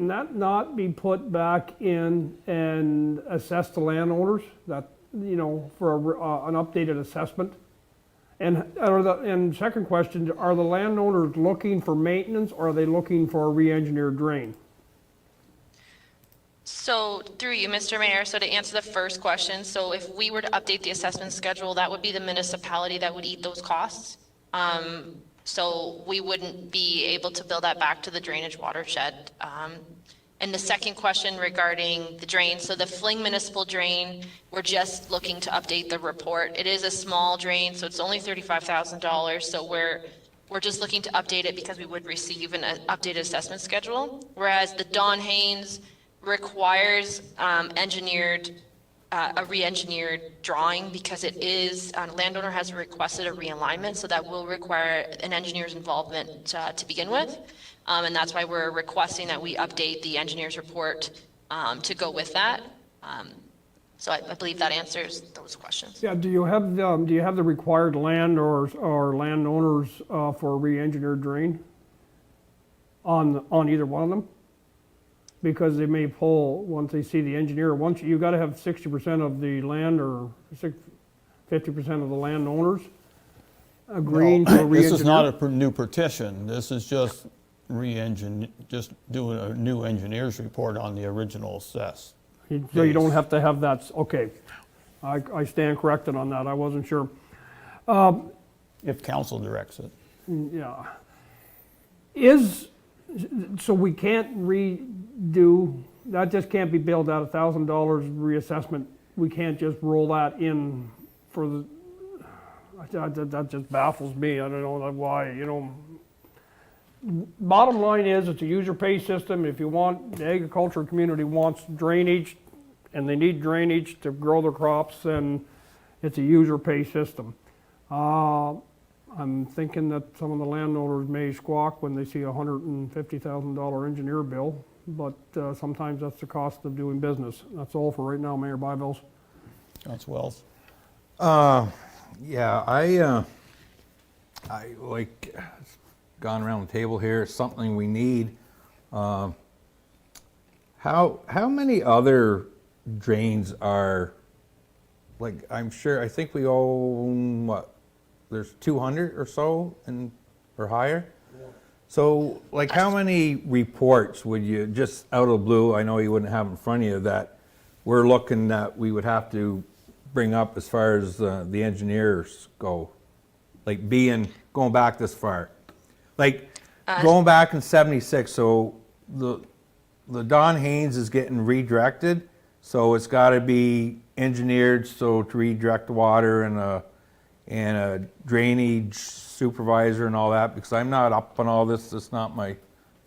that not be put back in and assess the landowners, that, for an updated assessment? And second question, are the landowners looking for maintenance, or are they looking for a re-engineered drain? So through you, Mr. Mayor, so to answer the first question, so if we were to update the assessment schedule, that would be the municipality that would eat those costs. So we wouldn't be able to bill that back to the drainage watershed. And the second question regarding the drain, so the Fling Municipal Drain, we're just looking to update the report. It is a small drain, so it's only $35,000. So we're just looking to update it because we would receive an updated assessment schedule. Whereas the Don Haynes requires a re-engineered drawing because it is, landowner has requested a realignment, so that will require an engineer's involvement to begin with. And that's why we're requesting that we update the engineer's report to go with that. So I believe that answers those questions. Yeah, do you have the required land or landowners for a re-engineered drain on either one of them? Because they may pull, once they see the engineer, you gotta have 60% of the land or 50% of the landowners agreeing to re-engineer. This is not a new petition. This is just just doing a new engineer's report on the original assess. So you don't have to have that, okay. I stand corrected on that, I wasn't sure. If council directs it. Yeah. So we can't redo, that just can't be billed out, $1,000 reassessment. We can't just roll that in for the, that just baffles me. I don't know why, Bottom line is, it's a user pay system. If you want, the agricultural community wants drainage, and they need drainage to grow their crops, then it's a user pay system. I'm thinking that some of the landowners may squawk when they see a $150,000 engineer bill, but sometimes that's the cost of doing business. That's all for right now, Mayor Byvells. Councilor Wells? Yeah, I like, gone around the table here, it's something we need. How many other drains are, like, I think we own, what, there's 200 or so or higher? Yeah. So, like, how many reports would you, just out of the blue, I know you wouldn't have in front of you, that we're looking that we would have to bring up as far as the engineers go? Like, going back this far? Like, going back in 76, so the Don Haynes is getting redirected, so it's got to be engineered, so to redirect the water and a drainage supervisor and all that, because I'm not up on all this. It's not my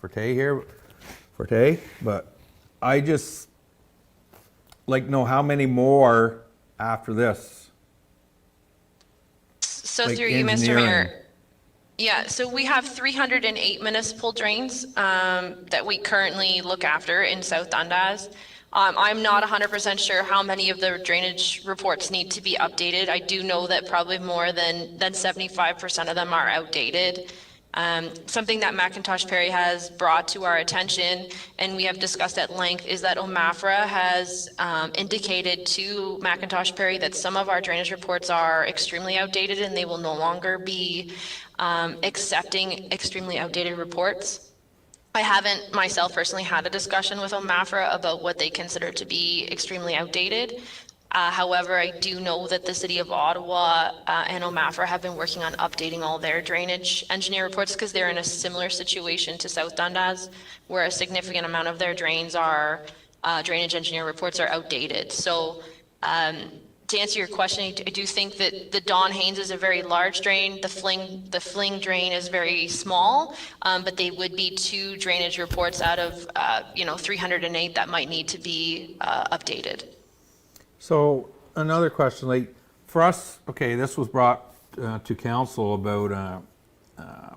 forte, but I just like know how many more after this. So like through you, Mr. engineering. Mayor. Yeah, so we have 308 municipal drains that we currently look after in South Dundas. I'm not 100% sure how many of the drainage reports need to be updated. I do know that probably more than 75% of them are outdated. Something that McIntosh Perry has brought to our attention, and we have discussed at length, is that OMAFRA has indicated to McIntosh Perry that some of our drainage reports are extremely outdated and they will no longer be accepting extremely outdated reports. I haven't myself personally had a discussion with OMAFRA about what they consider to be extremely outdated. However, I do know that the City of Ottawa and OMAFRA have been working on updating all their drainage engineer reports because they're in a similar situation to South Dundas, where a significant amount of their drains are, drainage engineer reports are outdated. So to answer your question, I do think that the Don Haynes is a very large drain. The Fling drain is very small, but they would be 2 drainage reports out of 308 that might need to be updated. So another question, like for us, okay, this was brought to council about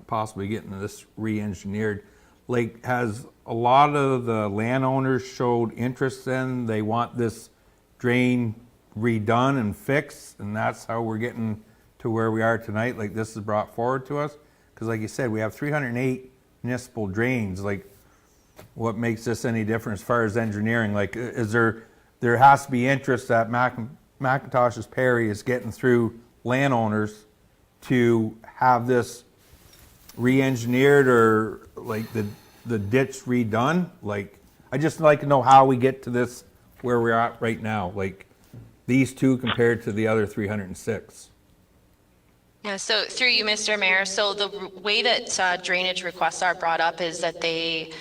possibly getting this re-engineered. Like, has a lot of the landowners showed interest in, they want this drain redone and fixed, and that's how we're getting to where we are tonight? Like, this is brought forward to us? Because like you said, we have 308 municipal drains. Like, what makes this any different as far as engineering? Like, is there has to be interest that McIntosh's Perry is getting through landowners to have this re-engineered, or like the ditch redone? Like, I just like to know how we get to this where we're at right now, like these 2 compared to the other 306. Yeah, so through you, Mr. Mayor, so the way that drainage requests are brought up is that they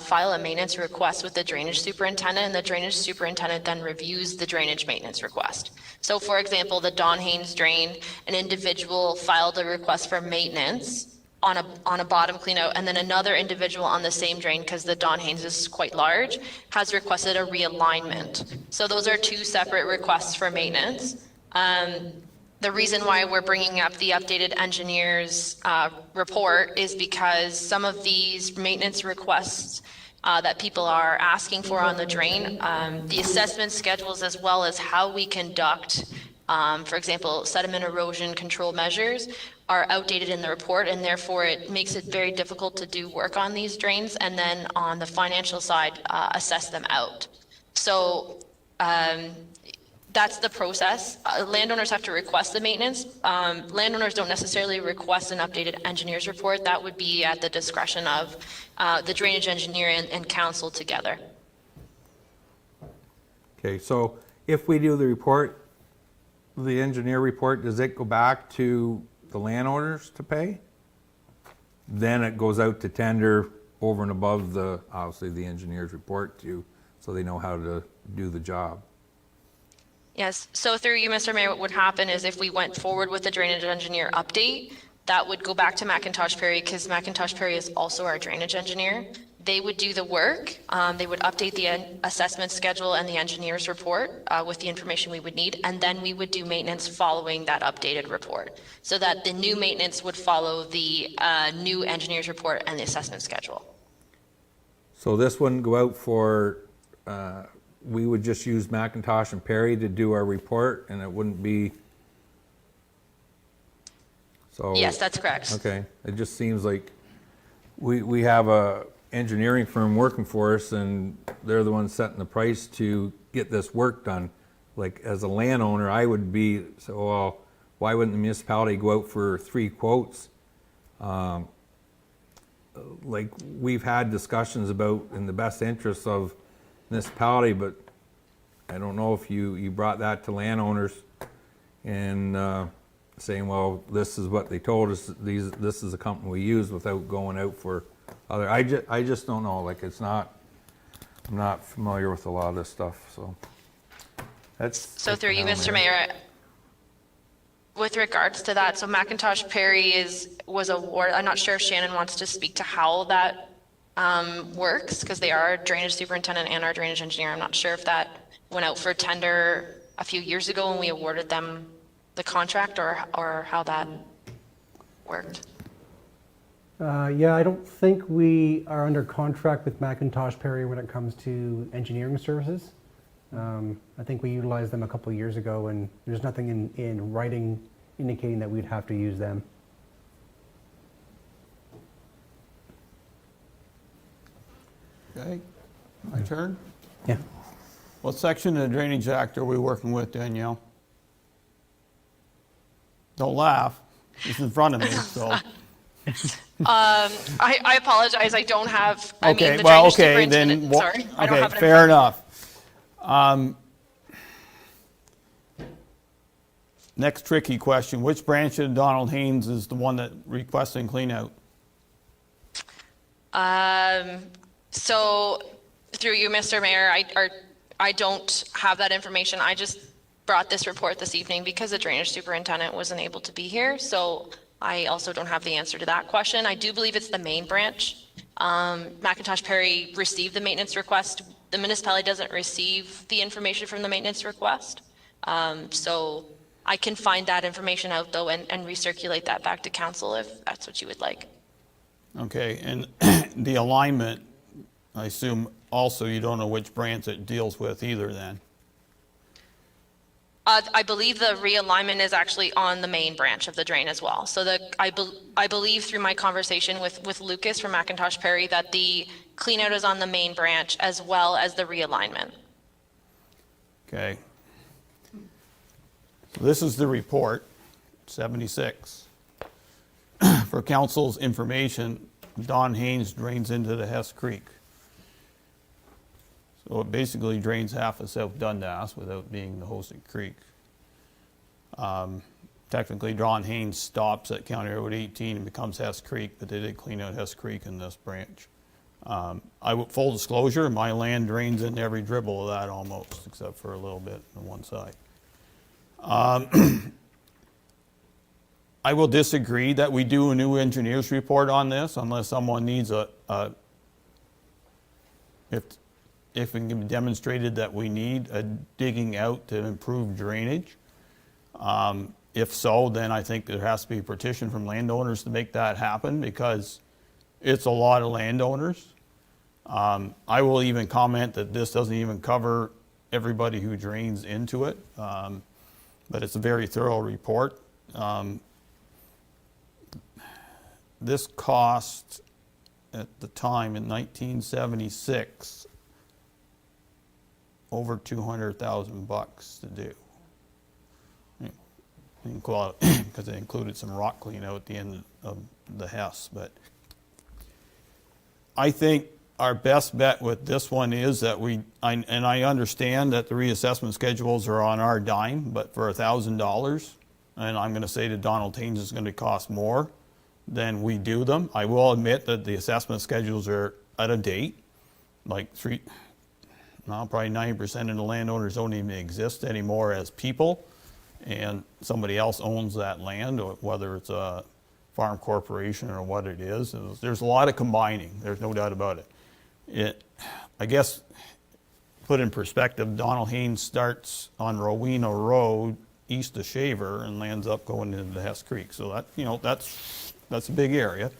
file a maintenance request with the drainage superintendent, and the drainage superintendent then reviews the drainage maintenance request. So for example, the Don Haynes drain, an individual filed a request for maintenance on a bottom clean out, and then another individual on the same drain, because the Don Haynes is quite large, has requested a realignment. So those are 2 separate requests for maintenance. The reason why we're bringing up the updated engineer's report is because some of these maintenance requests that people are asking for on the drain, the assessment schedules, as well as how we conduct, for example, sediment erosion control measures, are outdated in the report, and therefore it makes it very difficult to do work on these drains and then on the financial side assess them out. So that's the process. Landowners have to request the maintenance. Landowners don't necessarily request an updated engineer's report. That would be at the discretion of the drainage engineer and council together. Okay, so if we do the report, the engineer report, does it go back to the landowners to pay? Then it goes out to tender over and above the, obviously, the engineer's report to, so they know how to do the job. Yes, so through you, Mr. Mayor, what would happen is if we went forward with the drainage engineer update, that would go back to McIntosh Perry, because McIntosh Perry is also our drainage engineer. They would do the work. They would update the assessment schedule and the engineer's report with the information we would need, and then we would do maintenance following that updated report, so that the new maintenance would follow the new engineer's report and the assessment schedule. So this wouldn't go out for, we would just use McIntosh and Perry to do our report, and it wouldn't be, so. Yes, that's correct. Okay, it just seems like we have a engineering firm working for us, and they're the ones setting the price to get this work done. Like, as a landowner, I would be, so, well, why wouldn't the municipality go out for 3 quotes? Like, we've had discussions about in the best interest of municipality, but I don't know if you brought that to landowners and saying, well, this is what they told us, this is the company we use, without going out for other, I just don't know, like, it's not, I'm not familiar with a lot of this stuff, so. That's. So through you, Mr. Mayor, with regards to that, so McIntosh Perry was awarded, I'm not sure if Shannon wants to speak to how that works, because they are our drainage superintendent and our drainage engineer. I'm not sure if that went out for tender a few years ago when we awarded them the contract, or how that worked. Yeah, I don't think we are under contract with McIntosh Perry when it comes to engineering services. I think we utilized them a couple of years ago, and there's nothing in writing indicating that we'd have to use them. Okay, my turn? Yeah. What section of the Drainage Act are we working with, Danielle? Don't laugh, it's in front of me, so. I apologize, I don't have, I mean, Okay, the well, drainage okay, superintendent, then, sorry. I don't okay, have it in fair front of me. enough. Next tricky question, which branch of Donald Haynes is the one that requesting clean out? So through you, Mr. Mayor, I don't have that information. I just brought this report this evening because the drainage superintendent wasn't able to be here. So I also don't have the answer to that question. I do believe it's the main branch. McIntosh Perry received the maintenance request. The municipality doesn't receive the information from the maintenance request. So I can find that information out though and recirculate that back to council if that's what you would like. Okay, and the alignment, I assume also you don't know which branch it deals with either then? I believe the realignment is actually on the main branch of the drain as well. So I believe through my conversation with Lucas from McIntosh Perry that the clean out is on the main branch as well as the realignment. Okay. So this is the report, 76. For council's information, Don Haynes drains into the Hess Creek. So it basically drains half of South Dundas without being the hosted creek. Technically, Don Haynes stops at County Road 18 and becomes Hess Creek, but they did clean out Hess Creek in this branch. Full disclosure, my land drains into every dribble of that almost, except for a little bit on one side. I will disagree that we do a new engineer's report on this unless someone needs if it can be demonstrated that we need a digging out to improve drainage. If so, then I think there has to be a petition from landowners to make that happen because it's a lot of landowners. I will even comment that this doesn't even cover everybody who drains into it, but it's a very thorough report. This cost at the time in 1976 over $200,000 to do. Because it included some rock clean out at the end of the Hess. But I think our best bet with this one is that I understand that the reassessment schedules are on our dime, but for $1,000, and I'm going to say that Donald Haynes is going to cost more than we do them. I will admit that the assessment schedules are out of date. Probably 90% of the landowners don't even exist anymore as people, and somebody else owns that land, or whether it's a farm corporation or what it is. There's a lot of combining. There's no doubt about it. I guess, put in perspective, Donald Haynes starts on Rowena Road east of Shaver and lands up going into the Hess Creek. So that's a big area.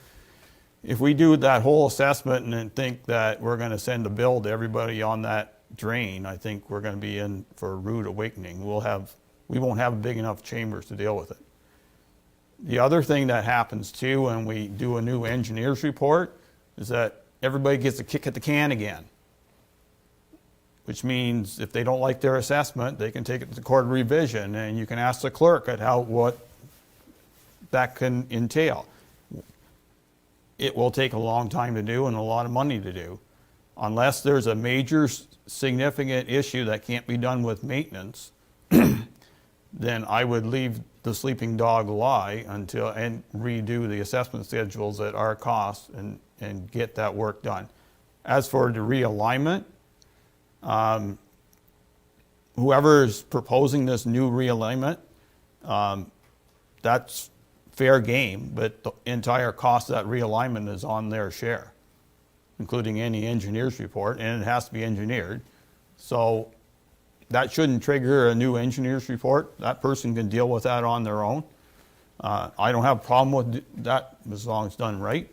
If we do that whole assessment and then think that we're going to send a bill to everybody on that drain, I think we're going to be in for a rude awakening. We won't have big enough chambers to deal with it. The other thing that happens too when we do a new engineer's report is that everybody gets a kick at the can again, which means if they don't like their assessment, they can take it to the court of revision, and you can ask the clerk at what that can entail. It will take a long time to do and a lot of money to do. Unless there's a major significant issue that can't be done with maintenance, then I would leave the sleeping dog lie and redo the assessment schedules at our cost and get that work done. As for the realignment, whoever is proposing this new realignment, that's fair game, but the entire cost of that realignment is on their share, including any engineer's report, and it has to be engineered. So that shouldn't trigger a new engineer's report. That person can deal with that on their own. I don't have a problem with that as long as it's done right.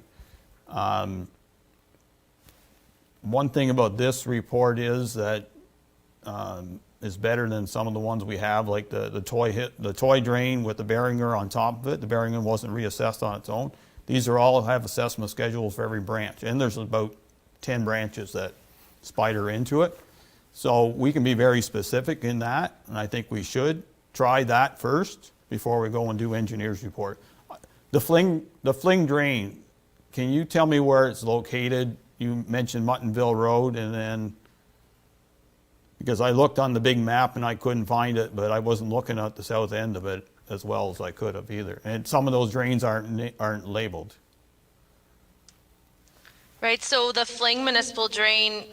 One thing about this report is that is better than some of the ones we have, like the toy drain with the Beringer on top of it. The Beringer wasn't reassessed on its own. These are all have assessment schedules for every branch, and there's about 10 branches that spider into it. So we can be very specific in that, and I think we should try that first before we go and do engineer's report. The fling drain, can you tell me where it's located? You mentioned Muttonville Road, and then, because I looked on the big map and I couldn't find it, but I wasn't looking at the south end of it as well as I could have either. And some of those drains aren't labeled. Right, so the Fling Municipal Drain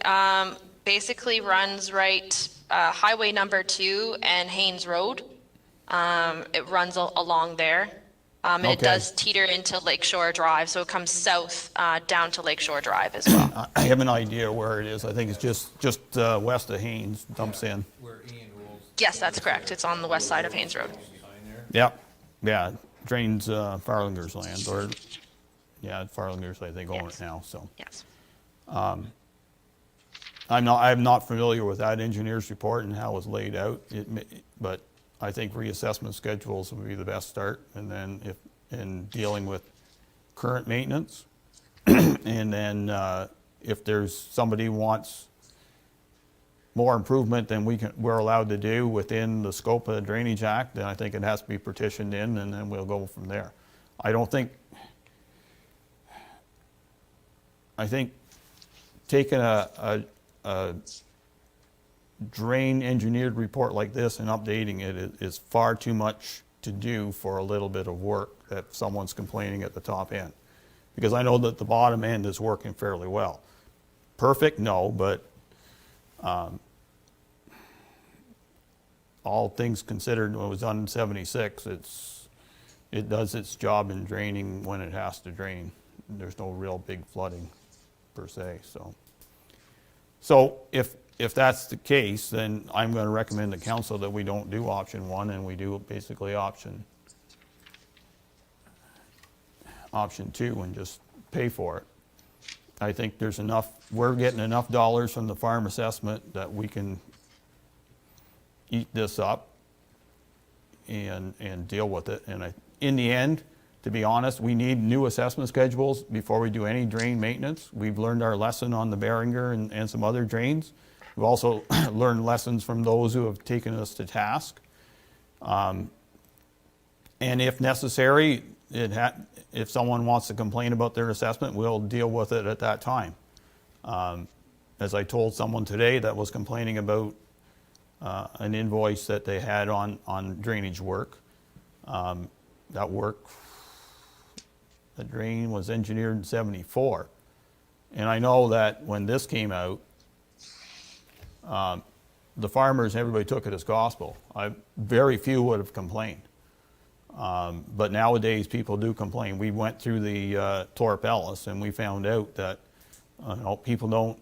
basically runs right Highway number 2 and Haynes Road. It runs along there. And it Okay. does teeter into Lakeshore Drive, so it comes south down to Lakeshore Drive as well. I have an idea where it is. I think it's just west of Haynes, dumps in. Yes, that's correct. It's on the west side of Haynes Road. Yep, yeah, drains Farlinger's land, or, yeah, Farlinger's, I think, own it now, so. Yes. I'm not familiar with that engineer's report and how it's laid out, but I think reassessment schedules would be the best start, and then in dealing with current maintenance, and then if there's somebody who wants more improvement than we're allowed to do within the scope of the Drainage Act, then I think it has to be petitioned in, and then we'll go from there. I think taking a drain engineered report like this and updating it is far too much to do for a little bit of work that someone's complaining at the top end. Because I know that the bottom end is working fairly well. Perfect, no, but all things considered, when it was done in '76, it does its job in draining when it has to drain. There's no real big flooding per se, so if that's the case, then I'm going to recommend to council that we don't do option 1 and we do basically option 2 and just pay for it. I think there's enough, we're getting enough dollars from the farm assessment that we can eat this up and deal with it. And in the end, to be honest, we need new assessment schedules before we do any drain maintenance. We've learned our lesson on the Beringer and some other drains. We've also learned lessons from those who have taken us to task. And if necessary, if someone wants to complain about their assessment, we'll deal with it at that time. As I told someone today that was complaining about an invoice that they had on drainage work. That work, the drain was engineered in '74. And I know that when this came out, the farmers, everybody took it as gospel. Very few would have complained. But nowadays, people do complain. We went through the Torp Ellis and we found out that people don't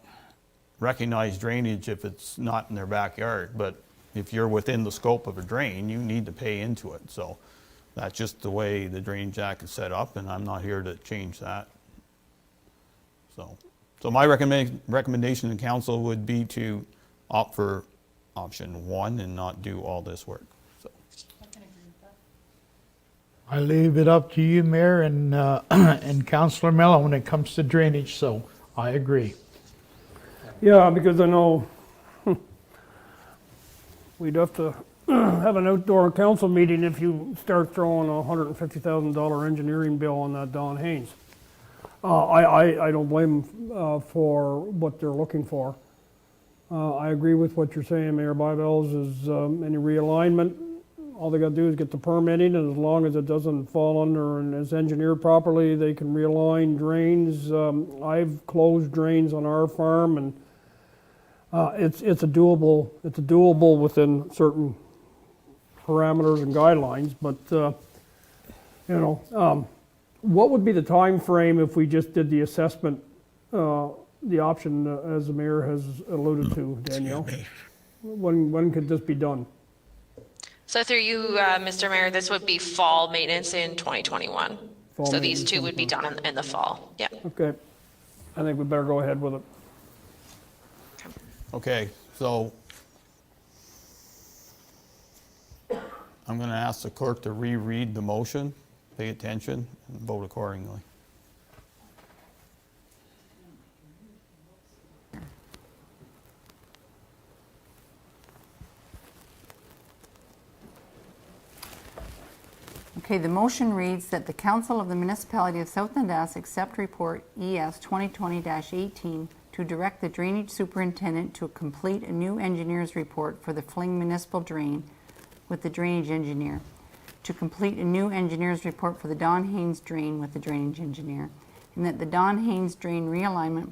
recognize drainage if it's not in their backyard. But if you're within the scope of a drain, you need to pay into it. So that's just the way the Drainage Act is set up, and I'm not here to change that. So my recommendation to council would be to opt for option 1 and not do all this work. So. I leave it up to you, Mayor, and Councillor Mellon when it comes to drainage, so I agree. Yeah, because I know we'd have to have an outdoor council meeting if you start throwing a $150,000 engineering bill on that Don Haynes. I don't blame them for what they're looking for. I agree with what you're saying, Mayor Bybels, is any realignment, all they got to do is get the permitting, and as long as it doesn't fall under and is engineered properly, they can realign drains. I've closed drains on our farm, and it's a doable within certain parameters and guidelines. But what would be the time frame if we just did the assessment, the option as the mayor has alluded to, Danielle? When could this be done? So through you, Mr. Mayor, this would be fall maintenance in 2021. So these two would be done in the fall. Yeah. Okay. I think we better go ahead with it. Okay, so I'm going to ask the clerk to reread the motion, pay attention, and vote accordingly. Okay, the motion reads that the Council of the Municipality of South Dundas accept report ES 2020-18 to direct the drainage superintendent to complete a new engineer's report for the Fling Municipal Drain with the drainage engineer, to complete a new engineer's report for the Don Haynes Drain with the drainage engineer, and that the Don Haynes Drain realignment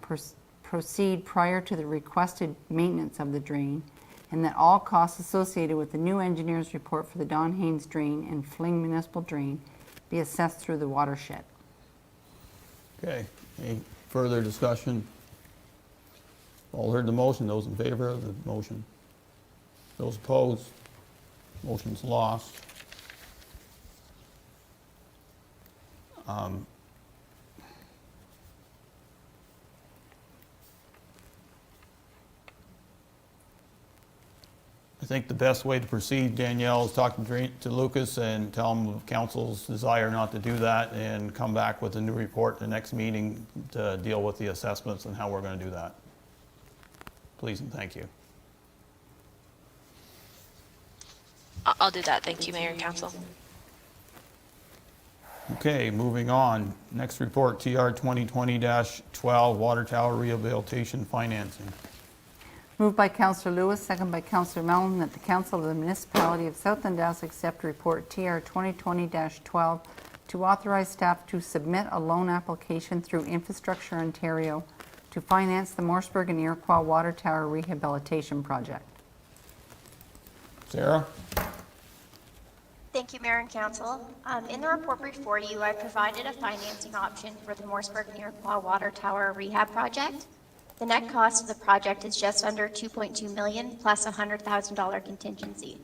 proceed prior to the requested maintenance of the drain, and that all costs associated with the new engineer's report for the Don Haynes Drain and Fling Municipal Drain be assessed through the watershed. Okay, any further discussion? All heard the motion. Those in favor of the motion? Those opposed? Motion's lost. I think the best way to proceed, Danielle, is talk to Lucas and tell him of council's desire not to do that and come back with a new report at the next meeting to deal with the assessments and how we're going to do that. Please and thank you. I'll do that. Thank you, Mayor and Council. Okay, moving on. Next report, TR 2020-12, Water Tower Rehabilitation Financing. Moved by Councillor Lewis, second by Councillor Mellon, that the Council of the Municipality of South Dundas accept report TR 2020-12 to authorize staff to submit a loan application through Infrastructure Ontario to finance the Morseburg and Iroquois Water Tower Rehabilitation Project. Sarah? Thank you, Mayor and Council. In the report before you, I provided a financing option for the Morseburg and Iroquois Water Tower Rehab Project. The net cost of the project is just under $2.2 million plus a $100,000 contingency.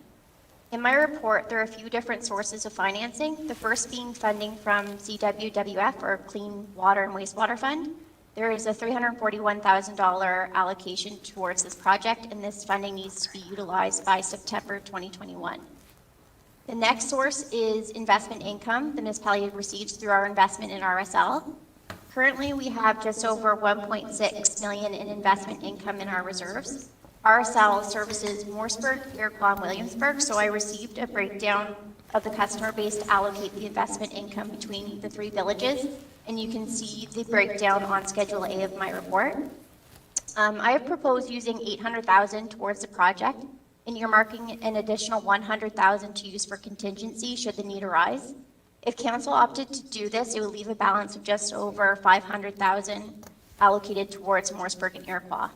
In my report, there are a few different sources of financing, the first being funding from CWWF, or Clean Water and Wastewater Fund. There is a $341,000 allocation towards this project, and this funding needs to be utilized by September 2021. The next source is investment income the municipality receives through our investment in RSL. Currently, we have just over $1.6 million in investment income in our reserves. RSL services Morseburg, Iroquois, and Williamsburg, so I received a breakdown of the customer base to allocate the investment income between the three villages, and you can see the breakdown on Schedule A of my report. I have proposed using $800,000 towards the project and earmarking an additional $100,000 to use for contingency should the need arise. If council opted to do this, it would leave a balance of just over $500,000 allocated towards Morseburg and Iroquois.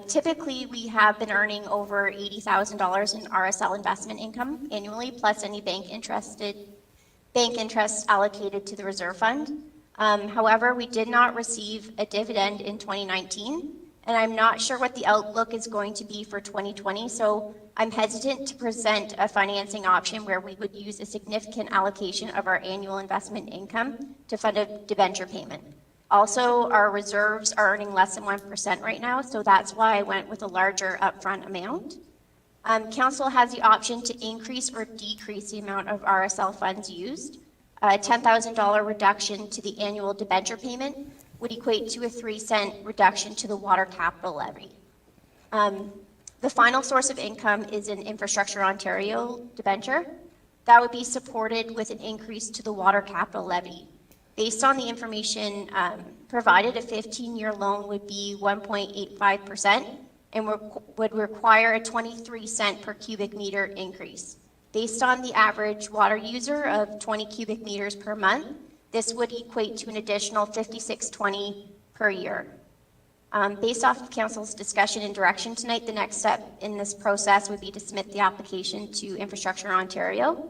Typically, we have been earning over $80,000 in RSL investment income annually, plus any bank interest allocated to the reserve fund. However, we did not receive a dividend in 2019, and I'm not sure what the outlook is going to be for 2020, so I'm hesitant to present a financing option where we would use a significant allocation of our annual investment income to fund a debenture payment. Also, our reserves are earning less than 1% right now, so that's why I went with a larger upfront amount. Council has the option to increase or decrease the amount of RSL funds used. A $10,000 reduction to the annual debenture payment would equate to a 3-cent reduction to the water capital levy. The final source of income is an Infrastructure Ontario debenture. That would be supported with an increase to the water capital levy. Based on the information provided, a 15-year loan would be 1.85% and would require a 23-cent per cubic meter increase. Based on the average water user of 20 cubic meters per month, this would equate to an additional $56.20 per year. Based off of council's discussion and direction tonight, the next step in this process would be to submit the application to Infrastructure Ontario,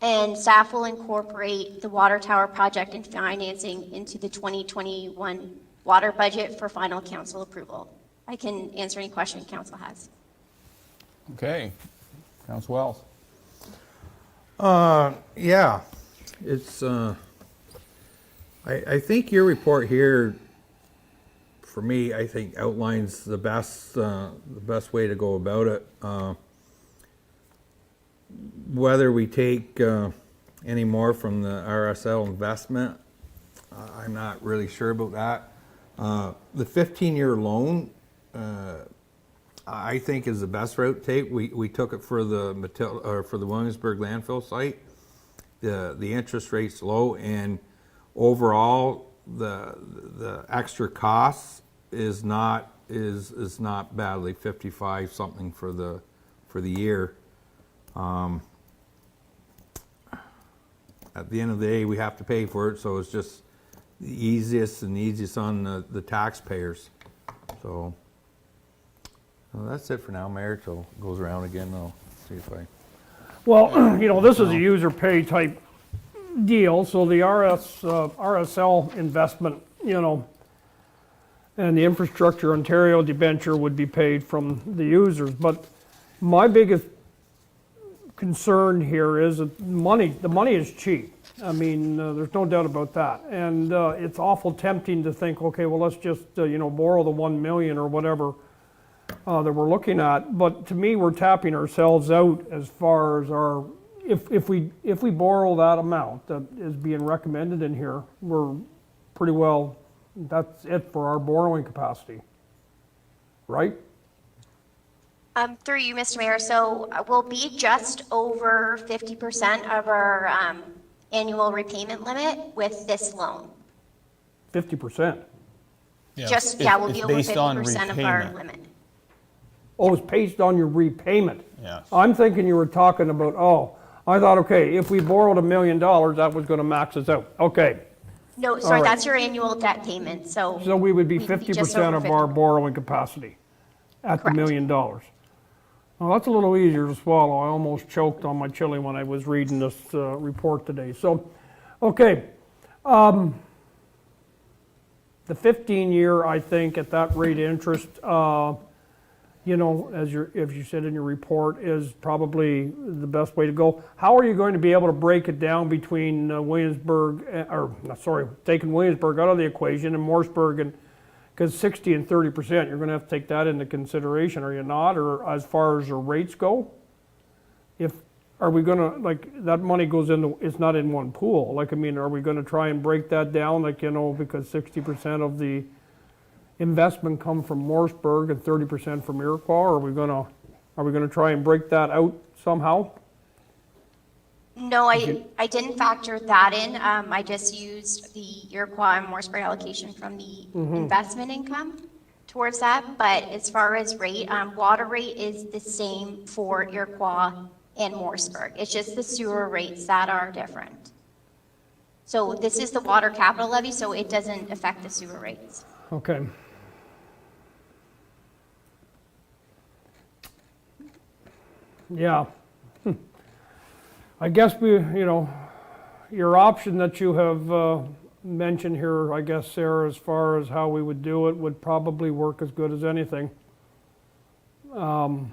and staff will incorporate the water tower project and financing into the 2021 water budget for final council approval. I can answer any question council has. Okay. Councilor Wells. Yeah, it's, I think your report here, for me, I think outlines the best way to go about it. whether we take any more from the RSL investment, I'm not really sure about that. The 15-year loan, I think is the best route to take. We took it for the Williamsburg landfill site. The interest rate's low, and overall the extra costs is not badly 55 something for the year. At the end of the day, we have to pay for it, so it's just the easiest on the taxpayers. So well, that's it for now, Mayor. Till it goes around again, I'll see if I. Well, you know, this is a user pay type deal, so the RSL investment, you know, and the Infrastructure Ontario debenture would be paid from the users. But my biggest concern here is that the money is cheap. I mean, there's no doubt about that. And it's awful tempting to think, okay, well, let's just, you know, borrow the 1 million or whatever that we're looking at. But to me, we're tapping ourselves out as far as our, if we borrow that amount that is being recommended in here, we're pretty well, that's it for our borrowing capacity, right? Through you, Mr. Mayor, so we'll be just over 50% of our annual repayment limit with this loan. 50%? Just, yeah, we'll be over 50% of our limit. Oh, it's based on your repayment? Yes. I'm thinking you were talking about, oh, I thought, okay, if we borrowed $1 million, that was gonna max us out. Okay. No, All sorry, right. that's your annual debt payment, so. So we would be we'd just 50% over of 50. our borrowing capacity at the $1 Correct. million. Well, that's a little easier to swallow. I almost choked on my chili when I was reading this report today. So, okay. The 15-year, I think, at that rate of interest, you know, as you said in your report, is probably the best way to go. How are you going to be able to break it down between taking Williamsburg out of the equation and Morrisburg, and because 60 and 30%, you're going to have to take that into consideration, are you not? Or as far as the rates go, are we going to, like, that money goes into, it's not in one pool. Like, I mean, are we going to try and break that down, like, you know, because 60% of the investment come from Morrisburg and 30% from Iroquois? Or are we going to try and break that out somehow? No, I didn't factor that in. I just used the Iroquois and Morrisburg allocation from the investment income towards that. But as far as rate, water rate is the same for Iroquois and Morrisburg. It's just the sewer rates that are different. So this is the water capital levy, so it doesn't affect the sewer rates. Okay. Yeah. I guess your option that you have mentioned here, I guess, Sarah, as far as how we would do it, would probably work as good as anything. I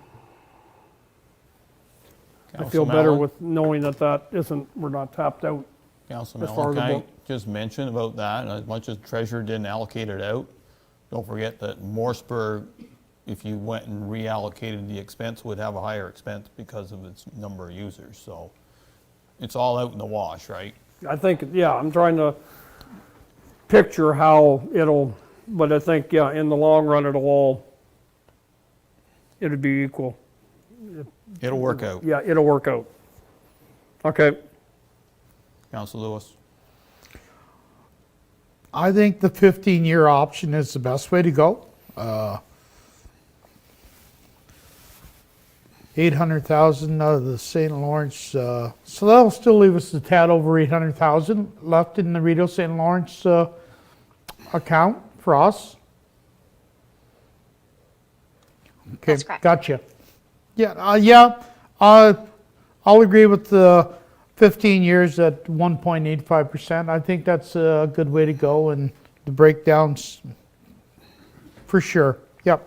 feel better Mellon? with knowing that we're not tapped out. Councilman as far Mellon, as can the I just mention about that? As much as Treasurer didn't allocate it out, don't forget that Morrisburg, if you went and reallocated the expense, would have a higher expense because of its number of users. So it's all out in the wash, right? I think, yeah, I'm trying to picture how but I think, yeah, in the long run, it'd be equal. It'll work out. Yeah, it'll work out. Okay. Council Lewis? I think the 15-year option is the best way to go. 800,000 out of the St. Lawrence, so that'll still leave us a tad over 800,000 left in the Rideau St. Lawrence account for us. Okay, That's correct. gotcha. Yeah, I'll agree with the 15 years at 1.85%. I think that's a good way to go, and the breakdowns for sure. Yep.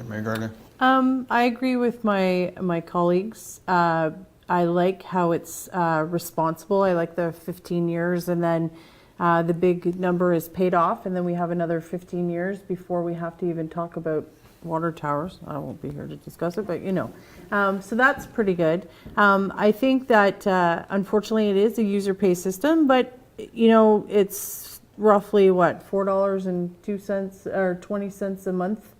Mayor Gardner? I agree with my colleagues. I like how it's responsible. I like the 15 years, and then the big number is paid off, and then we have another 15 years before we have to even talk about water towers. I won't be here to discuss it, but you know. So that's pretty good. I think that unfortunately it is a user pay system, but you know, it's roughly what, $4.02 or 20 cents a month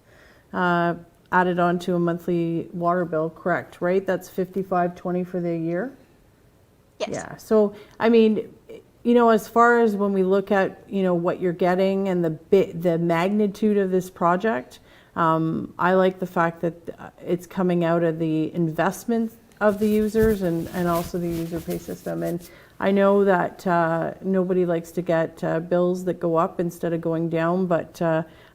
added on to a monthly water bill, correct, right? That's $55.20 for the year? Yes. Yeah, so, I mean, you know, as far as when we look at, you know, what you're getting and the magnitude of this project, I like the fact that it's coming out of the investment of the users and also the user pay system. And I know that nobody likes to get bills that go up instead of going down, but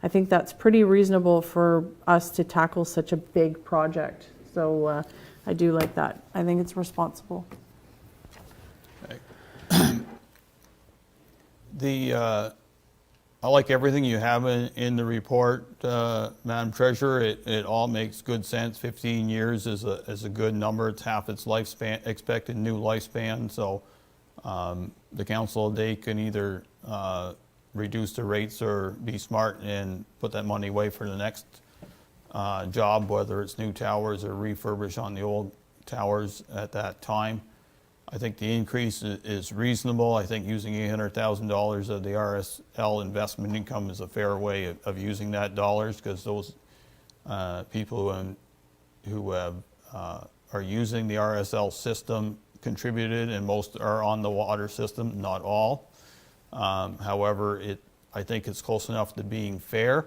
I think that's pretty reasonable for us to tackle such a big project. So I do like that. I think it's responsible. I like everything you have in the report, Madam Treasurer. It all makes good sense. 15 years is a good number. It's half its lifespan, expected new lifespan. So the council, they can either reduce the rates or be smart and put that money away for the next job, whether it's new towers or refurbish on the old towers at that time. I think the increase is reasonable. I think using $800,000 of the RSL investment income is a fair way of using that dollars, because those people who are using the RSL system contributed, and most are on the water system, not all. However, I think it's close enough to being fair.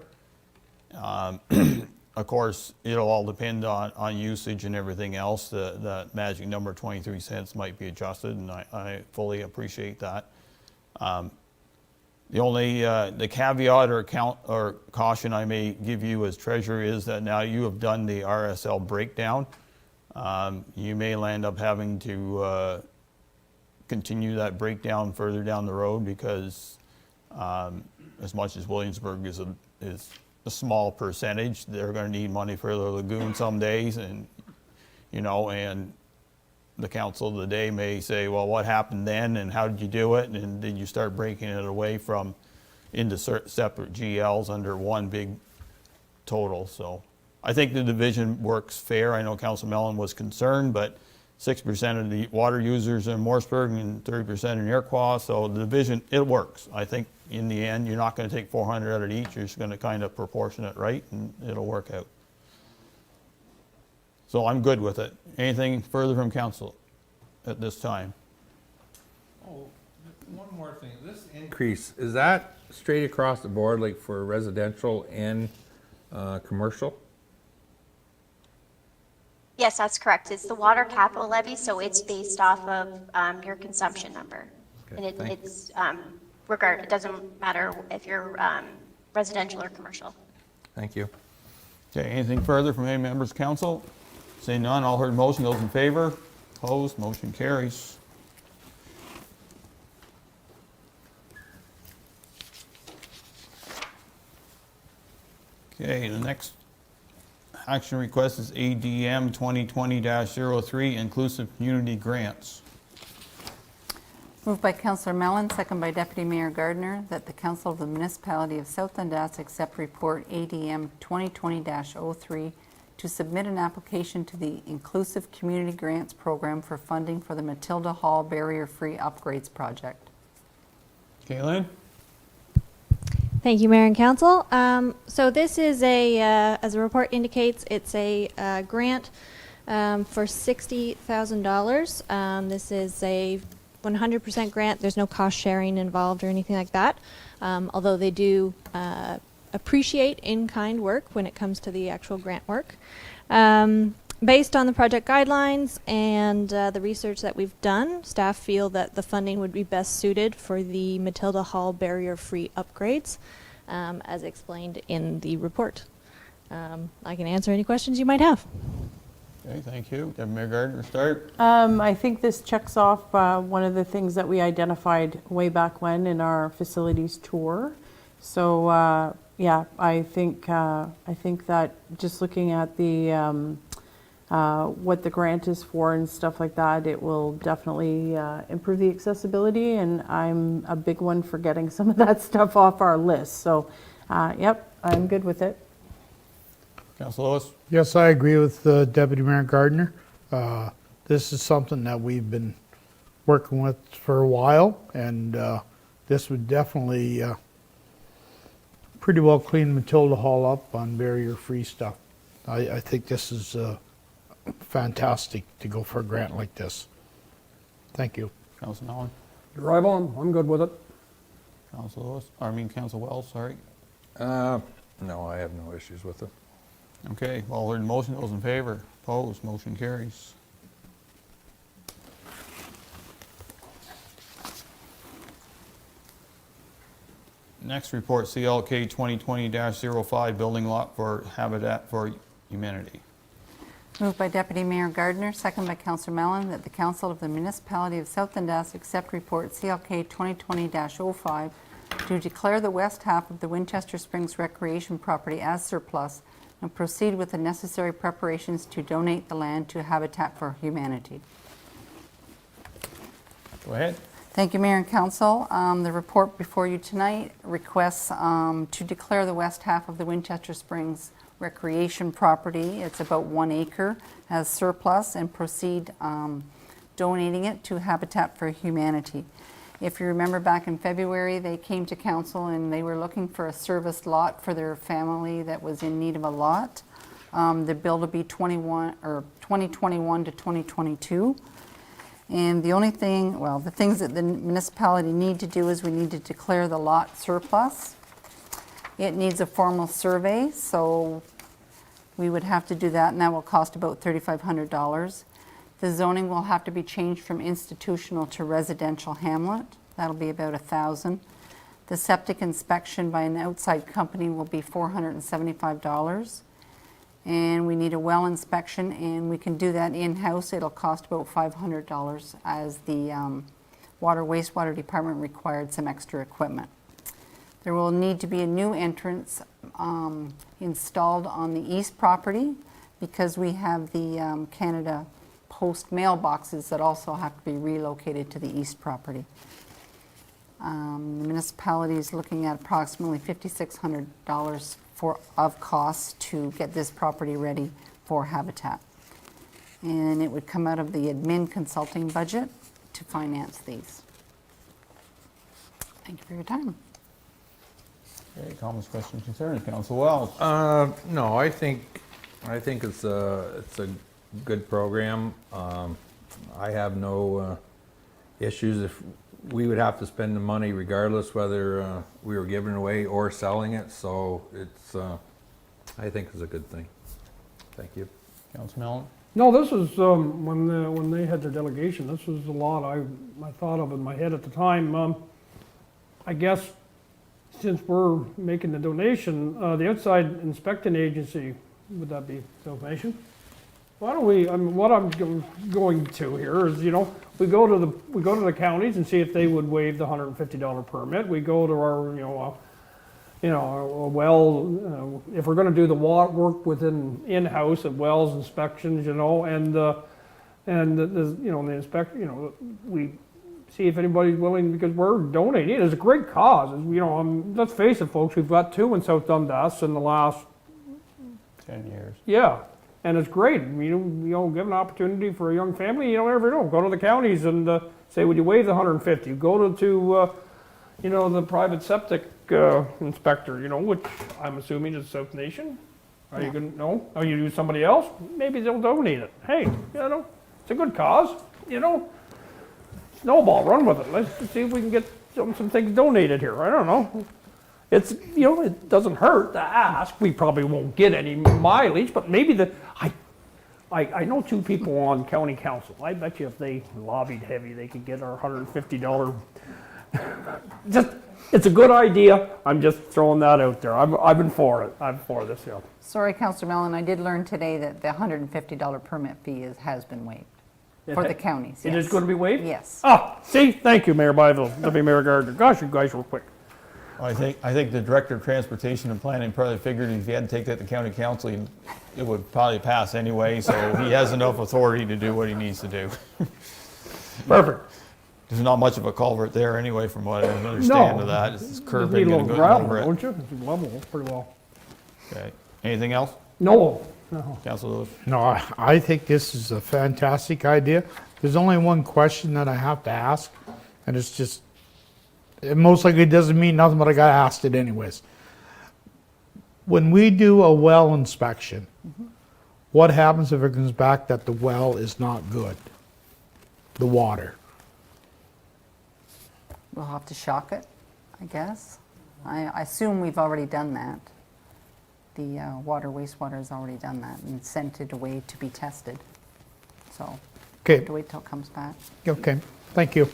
Of course, it'll all depend on usage and everything else. The magic number 23 cents might be adjusted, and I fully appreciate that. The only the caveat or caution I may give you as treasurer is that now you have done the RSL breakdown. You may land up having to continue that breakdown further down the road, because as much as Williamsburg is a small percentage, they're going to need money for the lagoon some days, and you know, and the council of the day may say, well, what happened then, and how did you do it, and did you start breaking it away from into separate GLs under one big total? So I think the division works fair. I know Councilor Mellon was concerned, but 6% of the water users in Morrisburg and 30% in Iroquois, so the division, it works. I think in the end, you're not going to take 400 out of each. You're just going to kind of proportion it right, and it'll work out. So I'm good with it. Anything further from council at this time? Oh, one more thing. This increase, is that straight across the board, like for residential and commercial? Yes, that's correct. It's the water capital levy, so it's based off of your consumption number. Okay, And it's it doesn't matter if you're residential or commercial. Thank you. Okay, anything further from any members of council? Seeing none, all heard motion. Those in favor? Opposed? Motion carries. Okay, the next action request is ADM 2020-03, Inclusive Community Grants. Moved by Councillor Mellon, second by Deputy Mayor Gardner, that the Council of the Municipality of South Dundas accept report ADM 2020-03 to submit an application to the Inclusive Community Grants Program for funding for the Matilda Hall Barrier-Free Upgrades Project. Kaylin? Thank you, Mayor and Council. So this is as the report indicates, it's a grant for $60,000. This is a 100% grant. There's no cost sharing involved or anything like that. Although they do appreciate in-kind work when it comes to the actual grant work. Based on the project guidelines and the research that we've done, staff feel that the funding would be best suited for the Matilda Hall barrier-free upgrades, as explained in the report. I can answer any questions you might have. Okay, thank you. Deputy Mayor Gardner, start. I think this checks off one of the things that we identified way back when in our facilities tour. So yeah, I think that just looking at the what the grant is for and stuff like that, it will definitely improve the accessibility, and I'm a big one for getting some of that stuff off our list. So yep, I'm good with it. Councilor Lewis? Yes, I agree with Deputy Mayor Gardner. This is something that we've been working with for a while, and this would definitely pretty well clean Matilda Hall up on barrier-free stuff. I think this is fantastic to go for a grant like this. Thank you. Councilor Nolan? Drive on, I'm good with it. Councilor Lewis? Councilor Wells, sorry. No, I have no issues with it. Okay, all heard the motion, those in favor? Opposed, motion carries. Next report, CLK 2020-05, building lot for Habitat for Humanity. Moved by Deputy Mayor Gardner, second by Councillor Mellon, that the Council of the Municipality of South Dundas accept report CLK 2020-05 to declare the west half of the Winchester Springs Recreation property as surplus and proceed with the necessary preparations to donate the land to Habitat for Humanity. Go ahead. Thank you, Mayor and Council. The report before you tonight requests to declare the west half of the Winchester Springs Recreation property, it's about 1 acre, as surplus and proceed donating it to Habitat for Humanity. If you remember back in February, they came to council and they were looking for a serviced lot for their family that was in need of a lot. The bill will be 2021 to 2022. And the only thing, well, the things that the municipality need to do is we need to declare the lot surplus. It needs a formal survey, so we would have to do that, and that will cost about $3,500. The zoning will have to be changed from institutional to residential hamlet. That'll be about $1,000. The septic inspection by an outside company will be $475. And we need a well inspection, and we can do that in-house. It'll cost about $500 as the wastewater department required some extra equipment. There will need to be a new entrance installed on the east property because we have the Canada Post mailboxes that also have to be relocated to the east property. The municipality is looking at approximately $5,600 of costs to get this property ready for Habitat. And it would come out of the admin consulting budget to finance these. Thank you for your time. Okay, comments, questions, concerns, Councilor Wells? No, I think it's a good program. I have no issues. If we would have to spend the money regardless whether we were giving it away or selling it, so it's I think it's a good thing. Thank you. Councilor Mellon? No, this is, when they had their delegation, this was a lot I thought of in my head at the time. I guess since we're making the donation, the outside inspecting agency, would that be South Nation? Why don't we, what I'm going to here is, we go to the counties and see if they would waive the $150 permit. We go to our, well, if we're going to do the work within in-house at wells inspections, the inspect, we see if anybody's willing, because we're donating. It's a great cause. Let's face it, folks, we've got 2 in South Dundas in the last 10 years. Yeah. And it's great, give an opportunity for a young family, you never know. Go to the counties and say, would you waive the 150? Go to the private septic inspector, which I'm assuming is South Nation. Are you going to, no? Are you use somebody else? Maybe they'll donate it. Hey, it's a good cause, Snowball, run with it. Let's see if we can get some things donated here. I don't know. It's, it doesn't hurt to ask. We probably won't get any mileage, but maybe I know 2 people on county council. I bet you if they lobbied heavy, they could get our $150. It's a good idea. I'm just throwing that out there. I've been for it. I'm for this, yeah. Sorry, Councillor Mellon, I did learn today that the $150 permit fee has been waived for the counties. It is going to be waived? Yes. Ah, see, thank you, Mayor Byville, Deputy Mayor Gardner. Gosh, you guys were quick. I think the Director of Transportation and Planning probably figured if he had to take that to county council, it would probably pass anyway, so he has enough authority to do what he needs to do. Perfect. There's not much of a culvert there anyway, from what I understand of that. It's You curbing need a and little going gravel, over it. don't you? It's level pretty well. Okay. Anything else? No. Councilor Lewis? No, I think this is a fantastic idea. There's only one question that I have to ask, and it's just, it most likely doesn't mean nothing, but I gotta ask it anyways. When we do a well inspection, what happens if it comes back that the well is not good? The water? We'll have to shock it, I guess. I assume we've already done that. The wastewater has already done that and sent it away to be tested. So, Okay. have to wait till it comes back. Okay, thank you.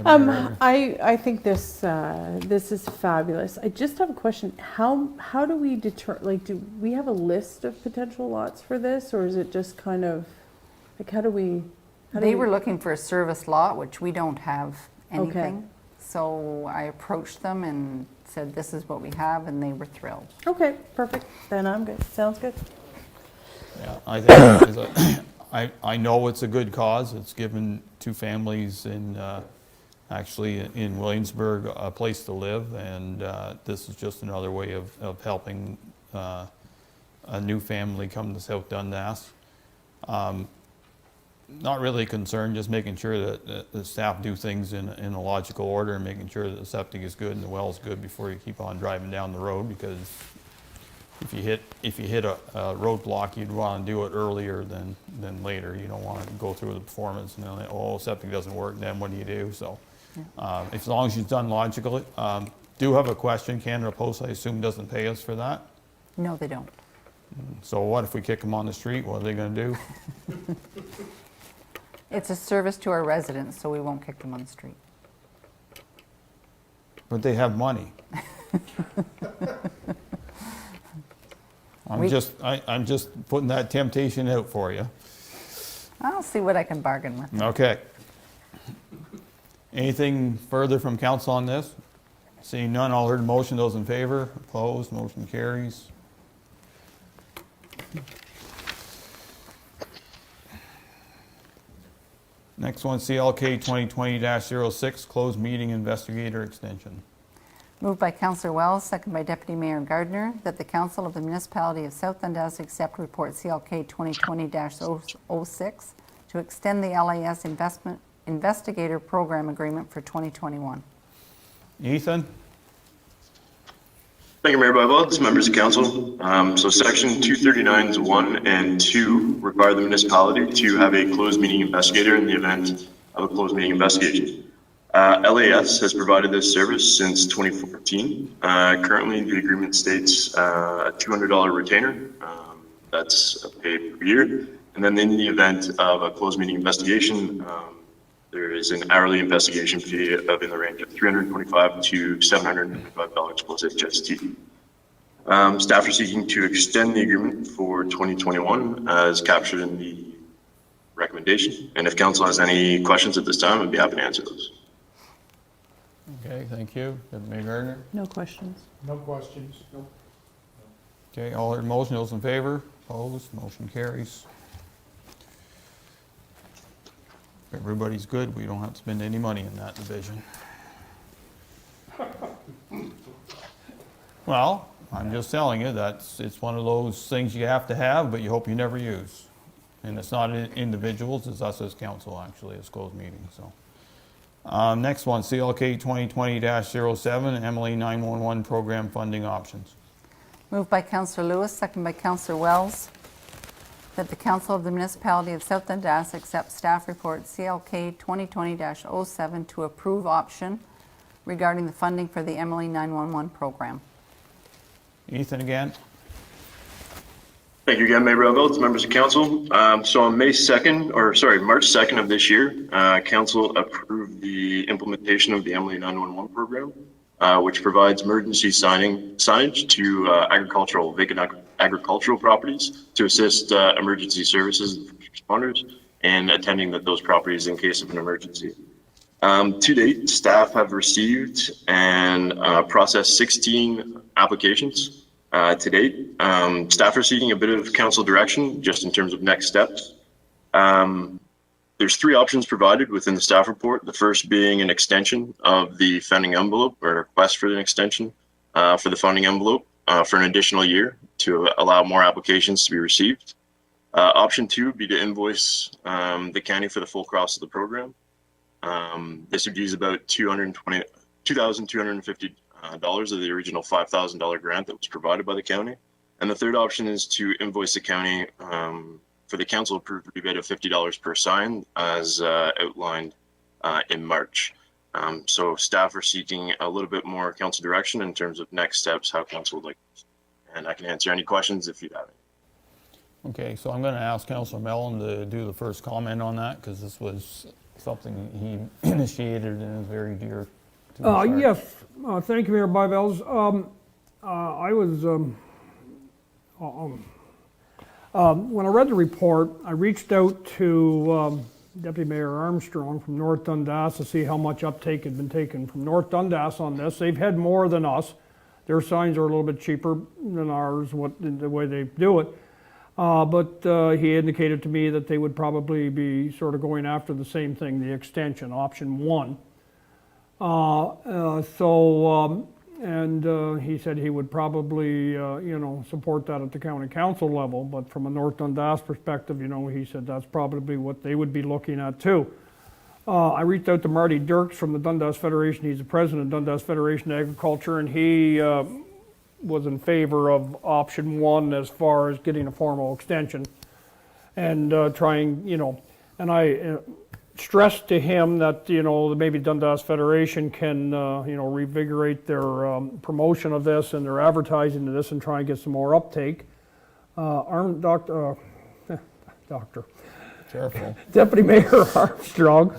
I think this is fabulous. I just have a question. How do we do we have a list of potential lots for this, or is it just kind of like They were looking for a service lot, which we don't have anything. So I approached them and said, this is what we have, and they were thrilled. Okay, perfect. Then I'm good. Sounds good. Yeah, I think I know it's a good cause. It's given two families in actually in Williamsburg a place to live, and this is just another way of helping a new family come to South Dundas. Not really concerned, just making sure that the staff do things in a logical order and making sure that the septic is good and the well is good before you keep on driving down the road, because if you hit a roadblock, you'd want to do it earlier than later. You don't want to go through the performance and then, oh, septic doesn't work, then what do you do? So as long as it's done logically. Do have a question. Canada Post, I assume, doesn't pay us for that? No, they don't. So what if we kick them on the street? What are they going to do? It's a service to our residents, so we won't kick them on the street. But they have money. I'm just putting that temptation out for you. I'll see what I can bargain with. Okay. Anything further from council on this? Seeing none, all heard the motion. Those in favor? Opposed? Motion carries. Next one, CLK 2020-06, closed meeting investigator extension. Moved by Councillor Wells, second by Deputy Mayor Gardner, that the Council of the Municipality of South Dundas accept report CLK 2020-06 to extend the LAS Investigator Program Agreement for 2021. Ethan? Thank you, Mayor Bybels, members of council. So section 239's 1 and 2 require the municipality to have a closed meeting investigator in the event of a closed meeting investigation. LAS has provided this service since 2014. Currently, the agreement states a $200 retainer. That's paid per year. And then in the event of a closed meeting investigation, there is an hourly investigation fee of in the range of $325 to $725 plus HST. Staff are seeking to extend the agreement for 2021 as captured in the recommendation. And if council has any questions at this time, I'd be happy to answer those. Okay, thank you. Deputy Mayor Gardner? No questions. No questions. Nope. Okay, all heard the motion. Those in favor? Opposed? Motion carries. If everybody's good, we don't have to spend any money in that division. Well, I'm just telling you, it's one of those things you have to have, but you hope you never use. And it's not individuals, it's us as council, actually, it's closed meeting, so. Next one, CLK 2020-07, Emily 911 program funding options. Moved by Councillor Lewis, second by Councillor Wells, that the Council of the Municipality of South Dundas accept staff report CLK 2020-07 to approve option regarding the funding for the Emily 911 program. Ethan again. Thank you again, Mayor Bybels, members of council. So on March 2nd of this year, council approved the implementation of the Emily 911 program, which provides emergency signage to vacant agricultural properties to assist emergency services and first responders in attending those properties in case of an emergency. To date, staff have received and processed 16 applications. To date, staff are seeking a bit of council direction just in terms of next steps. There's 3 options provided within the staff report. The first being an extension of the funding envelope or request for an extension for the funding envelope for an additional year to allow more applications to be received. Option 2 would be to invoice the county for the full cost of the program. This would use about $2,250 of the original $5,000 grant that was provided by the county. And the third option is to invoice the county for the council approved rebate of $50 per sign as outlined in March. So staff are seeking a little bit more council direction in terms of next steps, how council would like this. And I can answer any questions if you have any. Okay, so I'm going to ask Councillor Mellon to do the first comment on that, because this was something he initiated and is very dear to his heart. Yes, thank you, Mayor Byvelds. I was, when I read the report, I reached out to Deputy Mayor Armstrong from North Dundas to see how much uptake had been taken from North Dundas on this. They've had more than us. Their signs are a little bit cheaper than ours, the way they do it. But he indicated to me that they would probably be sort of going after the same thing, the extension, option 1. He said he would probably, support that at the county council level. But from a North Dundas perspective, he said that's probably what they would be looking at too. I reached out to Marty Dirks from the Dundas Federation. He's the president of Dundas Federation of Agriculture, and he was in favor of option 1 as far as getting a formal extension and trying, and I stressed to him that, maybe Dundas Federation can, revigorate their promotion of this and their advertising of this and try and get some more uptake. Careful. Deputy Mayor Armstrong,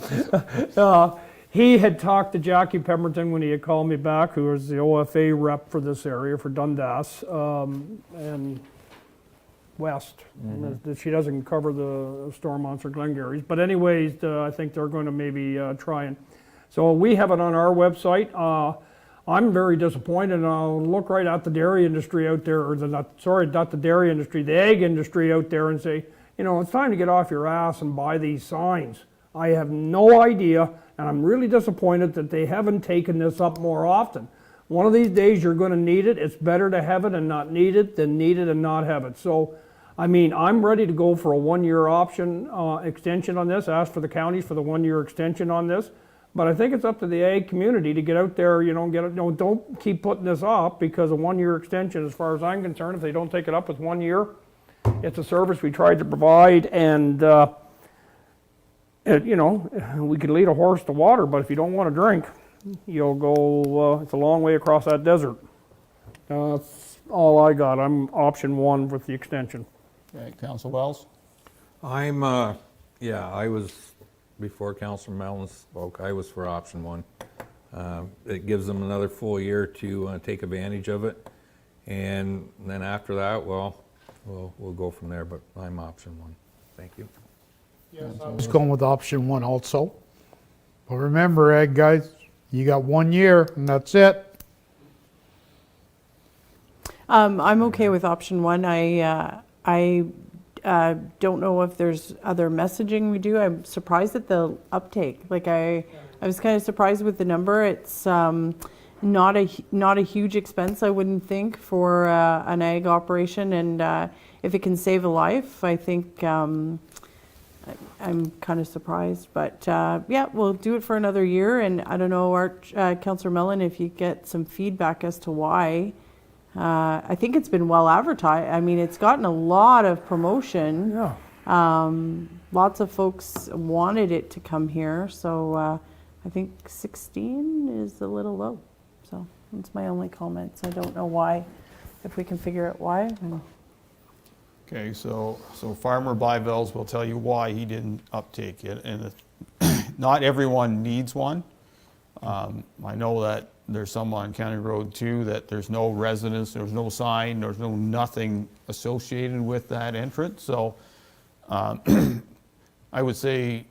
he had talked to Jackie Pemberton when he had called me back, who was the OFA rep for this area, for Dundas and West. She doesn't cover the Stormont or Glengarry's. But anyways, I think they're going to maybe try and... So we have it on our website. I'm very disappointed, and I'll look right at the dairy industry out there, or not the dairy industry, the egg industry out there and say, it's time to get off your ass and buy these signs. I have no idea, and I'm really disappointed that they haven't taken this up more often. One of these days you're going to need it. It's better to have it and not need it than need it and not have it. So, I'm ready to go for a 1-year option extension on this, ask for the counties for the 1-year extension on this. But I think it's up to the ag community to get out there, don't keep putting this off, because a 1-year extension, as far as I'm concerned, if they don't take it up with 1 year, it's a service we tried to provide, and we could lead a horse to water, but if you don't want to drink, you'll go, it's a long way across that desert. That's all I got. I'm option 1 with the extension. Okay, Councillor Wells? I was, before Councillor Mellon spoke, I was for option 1. It gives them another full year to take advantage of it. And then after that, we'll go from there, but I'm option 1. Thank you. I was going with option 1 also. But remember, ag guys, you got 1 year and that's it. I'm okay with option 1. I don't know if there's other messaging we do. I'm surprised at the uptake. I was kind of surprised with the number. It's not a huge expense, I wouldn't think, for an ag operation. And if it can save a life, I think I'm kind of surprised. But we'll do it for another year. And I don't know, Councillor Mellon, if you get some feedback as to why. I think it's been well advertised. It's gotten a lot of promotion. Yeah. Lots of folks wanted it to come here, so I think 16 is a little low. So that's my only comments. I don't know why, if we can figure out why. Okay, so Farmer Byvelds will tell you why he didn't uptake it, and not everyone needs one. I know that there's some on County Road 2 that there's no residence, there's no sign, there's no nothing associated with that entrance. So I would say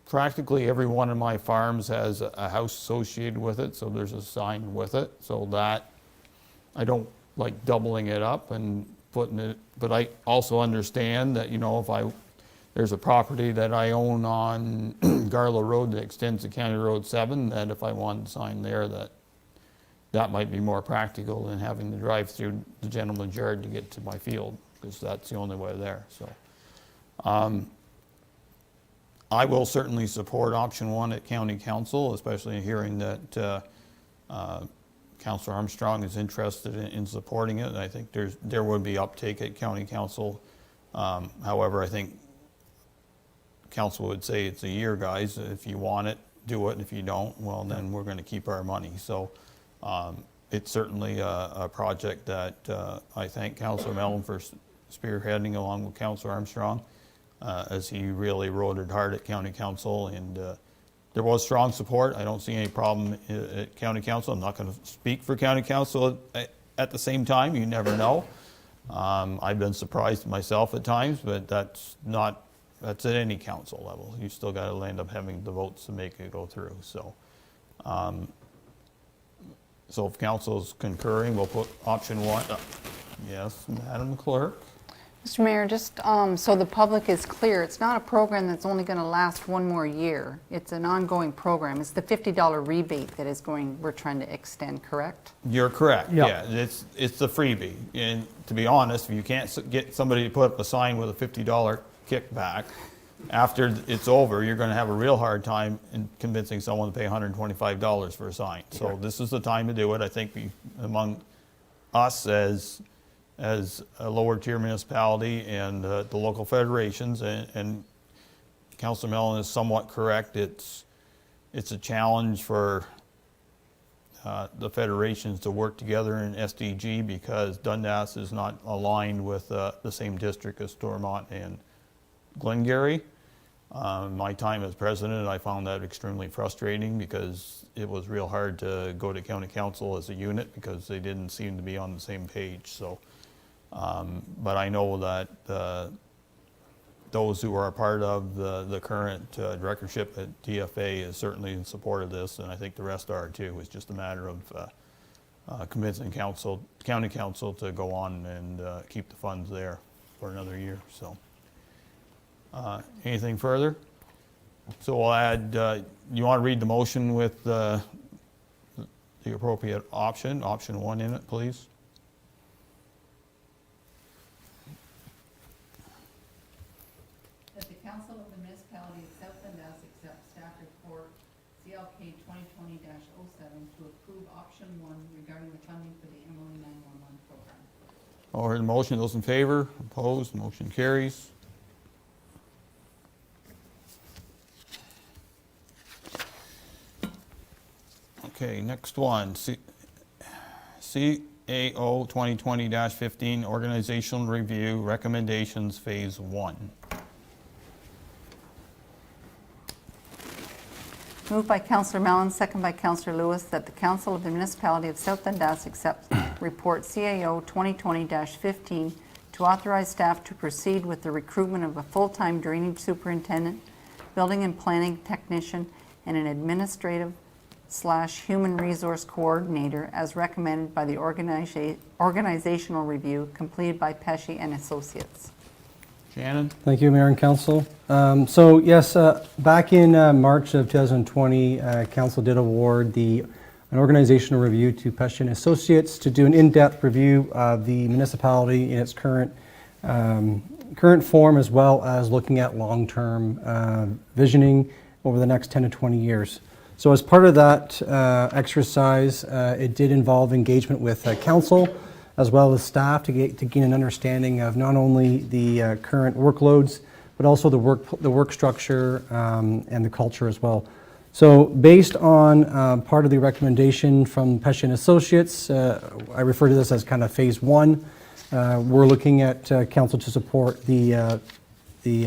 practically every one of my farms has a house associated with it, so there's a sign with it. So that, I don't like doubling it up and putting it, but I also understand that, if there's a property that I own on Garlow Road that extends to County Road 7, that if I wanted a sign there, that that might be more practical than having to drive through the gentleman's yard to get to my field, because that's the only way there, so. I will certainly support option 1 at County Council, especially hearing that Councillor Armstrong is interested in supporting it. And I think there would be uptake at County Council. However, I think Council would say it's a year, guys. If you want it, do it. And if you don't, well, then we're going to keep our money. So it's certainly a project that I thank Councillor Mellon for spearheading along with Councillor Armstrong, as he really rode it hard at County Council, and there was strong support. I don't see any problem at County Council. I'm not going to speak for County Council at the same time. You never know. I've been surprised myself at times, but that's at any council level. You still got to end up having the votes to make it go through. So, so if council's concurring, we'll put option 1. Yes, Madam Clerk. Mr. Mayor, just so the public is clear, it's not a program that's only going to last one more year. It's an ongoing program. It's the $50 rebate that we're trying to extend, correct? You're correct. Yeah. Yeah, it's the freebie. And to be honest, if you can't get somebody to put up a sign with a $50 kickback, after it's over, you're going to have a real hard time in convincing someone to pay $125 for a sign. So this is the time to do it. I think among us as a lower tier municipality and the local federations, and Councillor Mellon is somewhat correct. It's a challenge for the federations to work together in SDG because Dundas is not aligned with the same district as Stormont and Glengarry. My time as president, I found that extremely frustrating because it was real hard to go to County Council as a unit because they didn't seem to be on the same page. So. But I know that those who are a part of the current directorship at DFA is certainly in support of this, and I think the rest are too. It's just a matter of convincing County Council to go on and keep the funds there for another year. So, anything further? So we'll add. You want to read the motion with the appropriate option 1 in it, please? Council of the Municipality of South Dundas accepts staff report CLK 2020-07 to approve option 1 regarding the funding for the Emily 911 program. All heard the motion. Those in favor? Opposed? Motion carries. Okay, next one. CAO 2020-15 Organizational Review Recommendations Phase 1. Moved by Councillor Mellon, second by Councillor Lewis, that the Council of the Municipality of South Dundas accepts report CAO 2020-15 to authorize staff to proceed with the recruitment of a full-time drainage superintendent, building and planning technician, and an administrative/human resource coordinator as recommended by the organizational review completed by Pesce and Associates. Shannon? Thank you, Mayor and Council. So yes, back in March of 2020, Council did award an organizational review to Pesce and Associates to do an in-depth review of the municipality in its current form, as well as looking at long-term visioning over the next 10 to 20 years. So as part of that exercise, it did involve engagement with Council, as well as staff to gain an understanding of not only the current workloads, but also the work structure and the culture as well. So based on part of the recommendation from Pesce and Associates, I refer to this as kind of phase 1. We're looking at Council to support the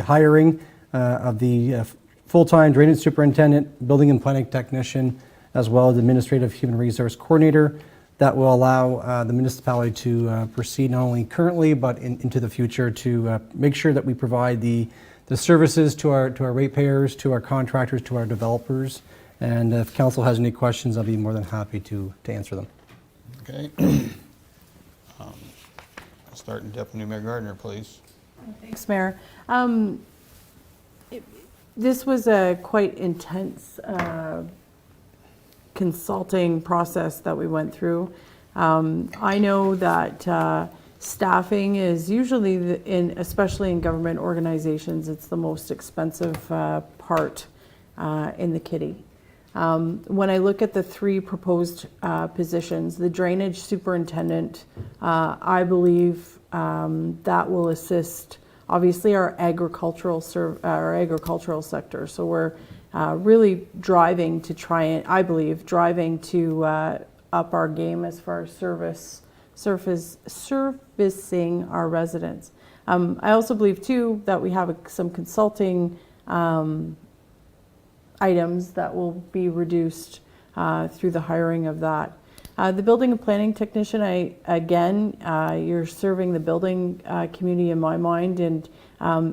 hiring of the full-time drainage superintendent, building and planning technician, as well as administrative human resource coordinator. That will allow the municipality to proceed not only currently but into the future to make sure that we provide the services to our ratepayers, to our contractors, to our developers. And if council has any questions, I'll be more than happy to answer them. Okay. I'll start in Deputy Mayor Gardner, please. Thanks, Mayor. This was a quite intense consulting process that we went through. I know that staffing is usually, especially in government organizations, it's the most expensive part in the kitty. When I look at the 3 proposed positions, the drainage superintendent, I believe that will assist, obviously, our agricultural sector. So we're really driving to try and, I believe, driving to up our game as far as servicing our residents. I also believe, too, that we have some consulting items that will be reduced through the hiring of that. The building and planning technician, you're serving the building community in my mind, and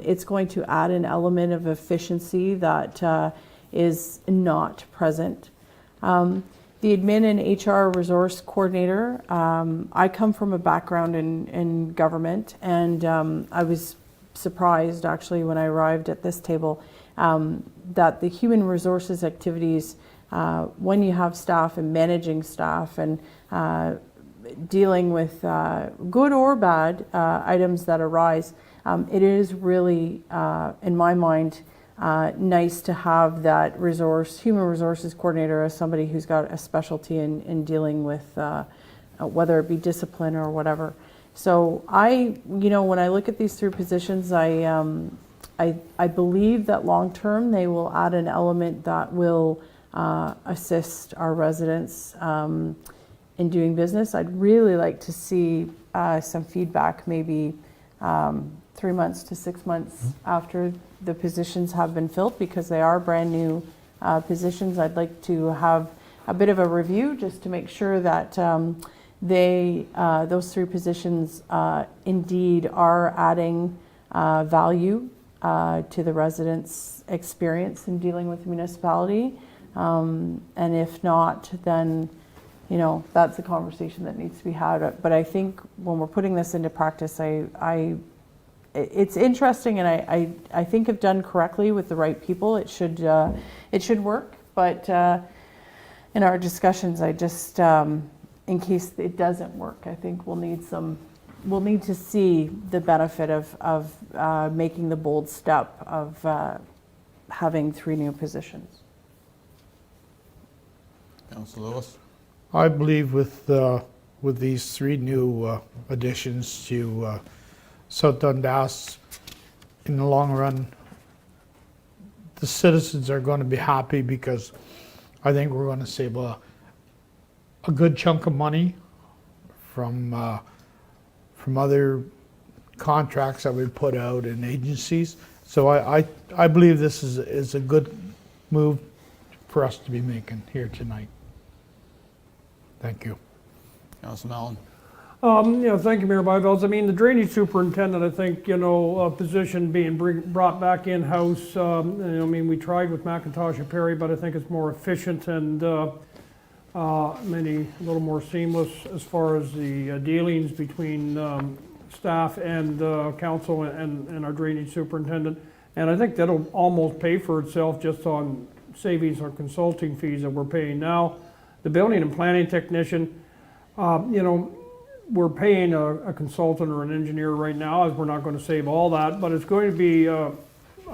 it's going to add an element of efficiency that is not present. The admin and HR resource coordinator, I come from a background in government, and I was surprised actually when I arrived at this table that the human resources activities, when you have staff and managing staff and dealing with good or bad items that arise, it is really, in my mind, nice to have that human resources coordinator as somebody who's got a specialty in dealing with whether it be discipline or whatever. So when I look at these 3 positions, I believe that long term they will add an element that will assist our residents in doing business. I'd really like to see some feedback, maybe 3 months to 6 months after the positions have been filled, because they are brand new positions. I'd like to have a bit of a review just to make sure that those 3 positions indeed are adding value to the residents' experience in dealing with the municipality. And if not, then that's a conversation that needs to be had. But I think when we're putting this into practice, it's interesting, and I think if done correctly with the right people, it should work. But in our discussions, I just in case it doesn't work, I think we'll need to see the benefit of making the bold step of having 3 new positions. Councillor Lewis? I believe with these 3 new additions to South Dundas, in the long run, the citizens are going to be happy, because I think we're going to save a good chunk of money from other contracts that we put out in agencies. So I believe this is a good move for us to be making here tonight. Thank you. Councillor Mellon? Thank you, Mayor Byvelds. I mean, the drainage superintendent, I think, a position being brought back in-house. We tried with McIntosh and Perry, but I think it's more efficient and maybe a little more seamless as far as the dealings between staff and council and our drainage superintendent. And I think that'll almost pay for itself just on savings on consulting fees that we're paying now. The building and planning technician, we're paying a consultant or an engineer right now, as we're not going to save all that, but it's going to be, I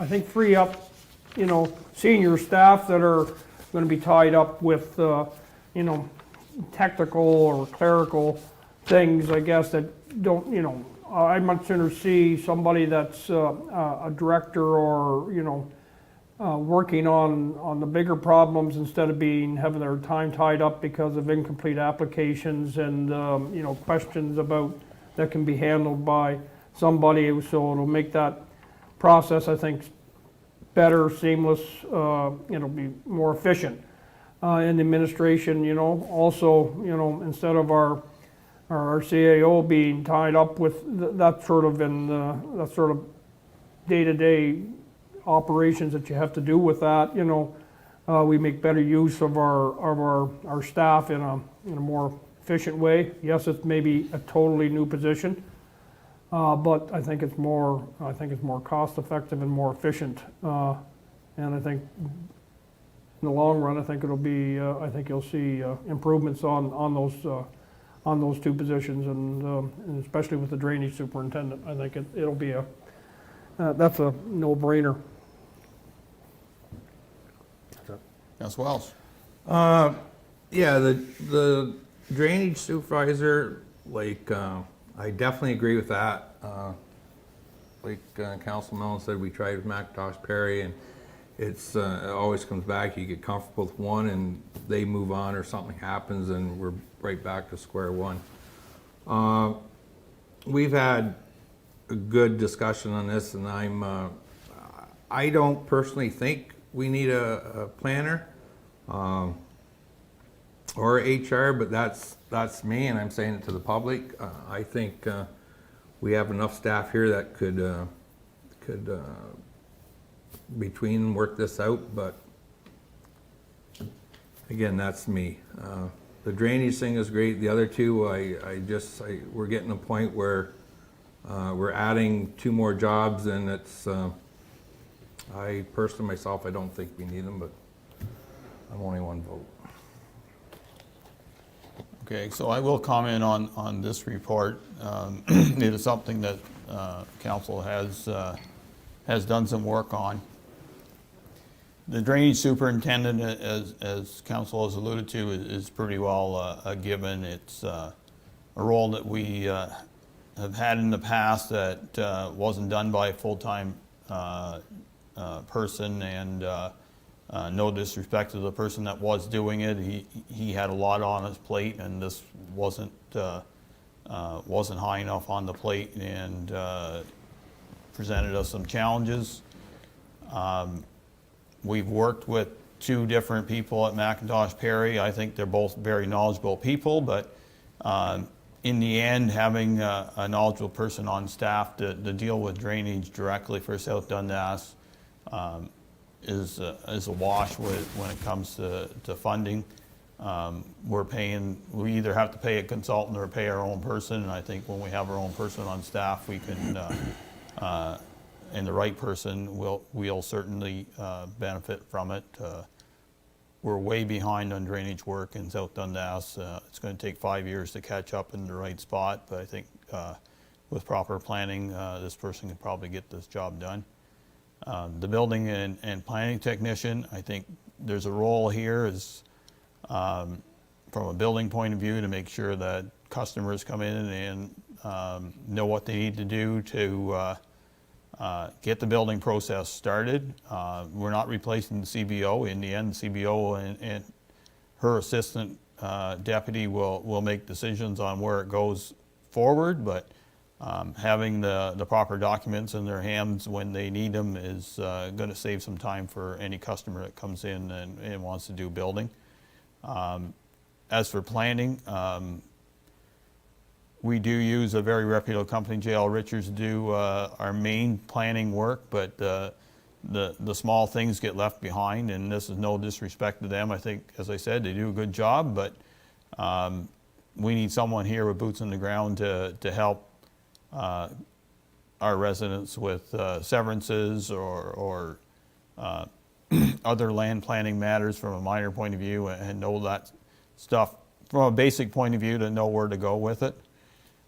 think, free up, senior staff that are going to be tied up with, technical or clerical things, I guess, that don't, I'd much sooner see somebody that's a director or, working on the bigger problems instead of having their time tied up because of incomplete applications and questions that can be handled by somebody. So it'll make that process, I think, better, seamless. It'll be more efficient in the administration. Also, instead of our CAO being tied up with that sort of day-to-day operations that you have to do with that, we make better use of our staff in a more efficient way. Yes, it's maybe a totally new position, but I think it's more cost effective and more efficient. And I think in the long run, I think it'll be, I think you'll see improvements on those two positions, and especially with the drainage superintendent. I think it'll be that's a no-brainer. Councilor Wells. Yeah, the drainage supervisor, like, I definitely agree with that. Like Councilman Mellon said, we tried with McIntosh Perry, and it always comes back, you get comfortable with one and they move on or something happens and we're right back to square one. We've had a good discussion on this, and I don't personally think we need a planner or HR, but that's me, and I'm saying it to the public. I think we have enough staff here that could between them work this out, but again, that's me. The drainage thing is great. The other two, we're getting to a point where we're adding 2 more jobs, and it's, I personally myself, I don't think we need them, but I'm only one vote. Okay, so I will comment on this report. It is something that council has done some work on. The drainage superintendent, as council has alluded to, is pretty well a given. It's a role that we have had in the past that wasn't done by a full-time person, and no disrespect to the person that was doing it. He had a lot on his plate, and this wasn't high enough on the plate, and presented us some challenges. We've worked with 2 different people at McIntosh Perry. I think they're both very knowledgeable people, but in the end, having a knowledgeable person on staff to deal with drainage directly for South Dundas is a wash when it comes to funding. We either have to pay a consultant or pay our own person, and I think when we have our own person on staff, we can, and the right person, we'll certainly benefit from it. We're way behind on drainage work in South Dundas. It's going to take 5 years to catch up in the right spot, but I think with proper planning, this person can probably get this job done. The building and planning technician, I think there's a role here is from a building point of view to make sure that customers come in and know what they need to do to get the building process started. We're not replacing the CBO. In the end, the CBO and her assistant deputy will make decisions on where it goes forward, but having the proper documents in their hands when they need them is going to save some time for any customer that comes in and wants to do building. As for planning, we do use a very reputable company, J.L. Richards, to do our main planning work, but the small things get left behind, and this is no disrespect to them. I think, as I said, they do a good job, but we need someone here with boots on the ground to help our residents with severances or other land planning matters from a minor point of view, and know that stuff from a basic point of view to know where to go with it.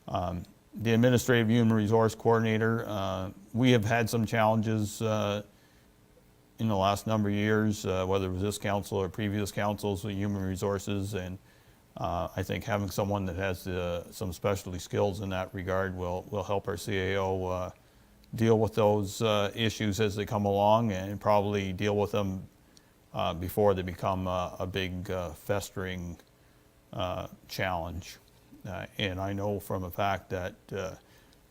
The Administrative Human Resource Coordinator, we have had some challenges in the last number of years, whether it was this council or previous councils with human resources, and I think having someone that has some specialty skills in that regard will help our CAO deal with those issues as they come along, and probably deal with them before they become a big festering challenge. And I know from a fact that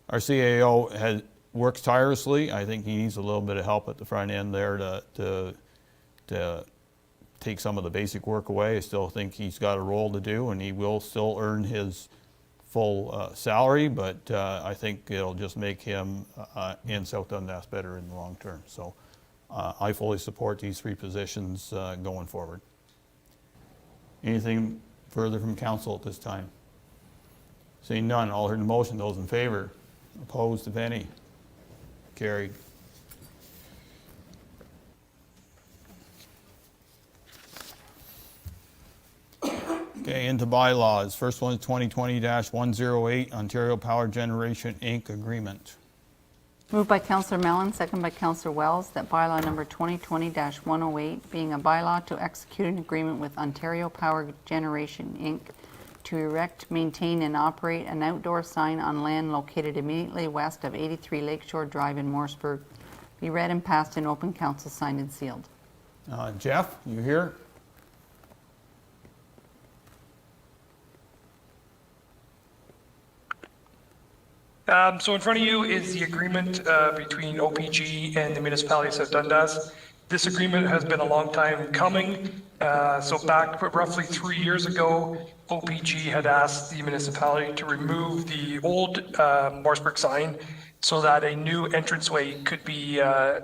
our CAO works tirelessly. I think he needs a little bit of help at the front end there to take some of the basic work away. I still think he's got a role to do, and he will still earn his full salary, but I think it'll just make him and South Dundas better in the long term. So I fully support these 3 positions going forward. Anything further from council at this time? Seeing none, all heard the motion. Those in favor? Opposed, if any? Carried. Okay, into bylaws. First one is 2020-108, Ontario Power Generation, Inc. Agreement. Moved by Councillor Mellon, second by Councillor Wells, that bylaw number 2020-108, being a bylaw to execute an agreement with Ontario Power Generation, Inc. to erect, maintain, and operate an outdoor sign on land located immediately west of 83 Lakeshore Drive in Morrisburg, be read and passed in open council, signed and sealed. Jeff, you here? So in front of you is the agreement between OPG and the municipality of South Dundas. This agreement has been a long time coming. So back roughly 3 years ago, OPG had asked the municipality to remove the old Morrisburg sign so that a new entranceway could be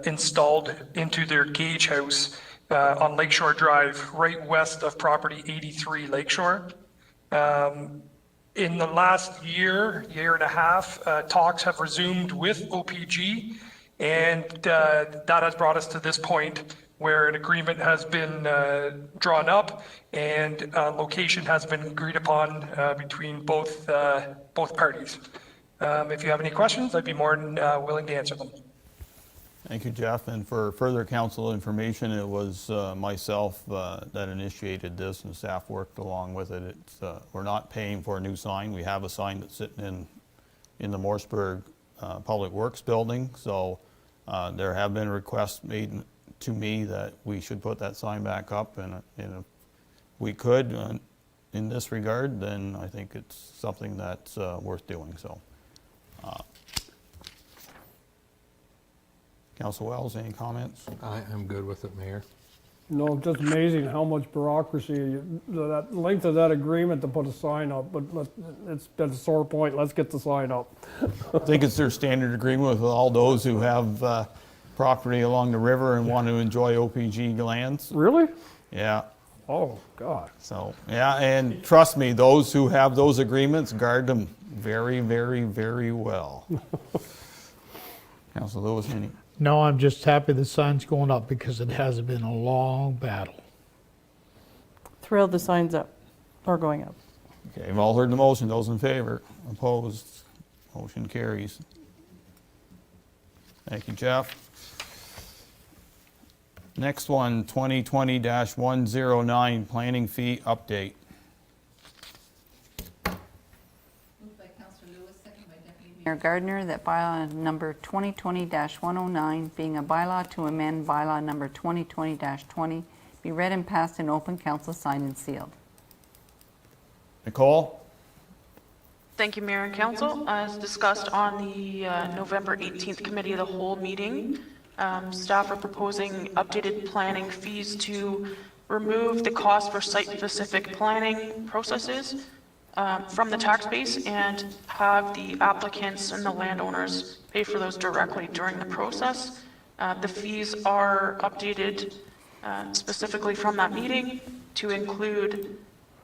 installed into their gauge house on Lakeshore Drive, right west of property 83 Lakeshore. In the last year and a half, talks have resumed with OPG, and that has brought us to this point where an agreement has been drawn up and location has been agreed upon between both parties. If you have any questions, I'd be more than willing to answer them. Thank you, Jeff. And for further council information, it was myself that initiated this, and staff worked along with it. We're not paying for a new sign. We have a sign that's sitting in the Morrisburg Public Works building. So there have been requests made to me that we should put that sign back up, and if we could in this regard, then I think it's something that's worth doing. So. Councilor Wells, any comments? I'm good with it, Mayor. No, just amazing how much bureaucracy, that length of that agreement to put a sign up, but it's been a sore point, let's get the sign up. I think it's their standard agreement with all those who have property along the river and want to enjoy OPG lands. Really? Yeah. Oh, God. So, yeah, and trust me, those who have those agreements guard them very, very, very well. Councilor Lewis, any? No, I'm just happy the sign's going up because it has been a long battle. Thrilled the sign's up, or going up. Okay, you've all heard the motion. Those in favor? Opposed? Motion carries. Thank you, Jeff. Next one, 2020-109, planning fee update. Mayor Gardner, that bylaw number 2020-109, being a bylaw to amend bylaw number 2020-20, be read and passed in open council, signed and sealed. Nicole? Thank you, Mayor and Council. As discussed on the November 18th Committee of the Whole meeting, staff are proposing updated planning fees to remove the cost for site-specific planning processes from the tax base and have the applicants and the landowners pay for those directly during the process. The fees are updated specifically from that meeting to include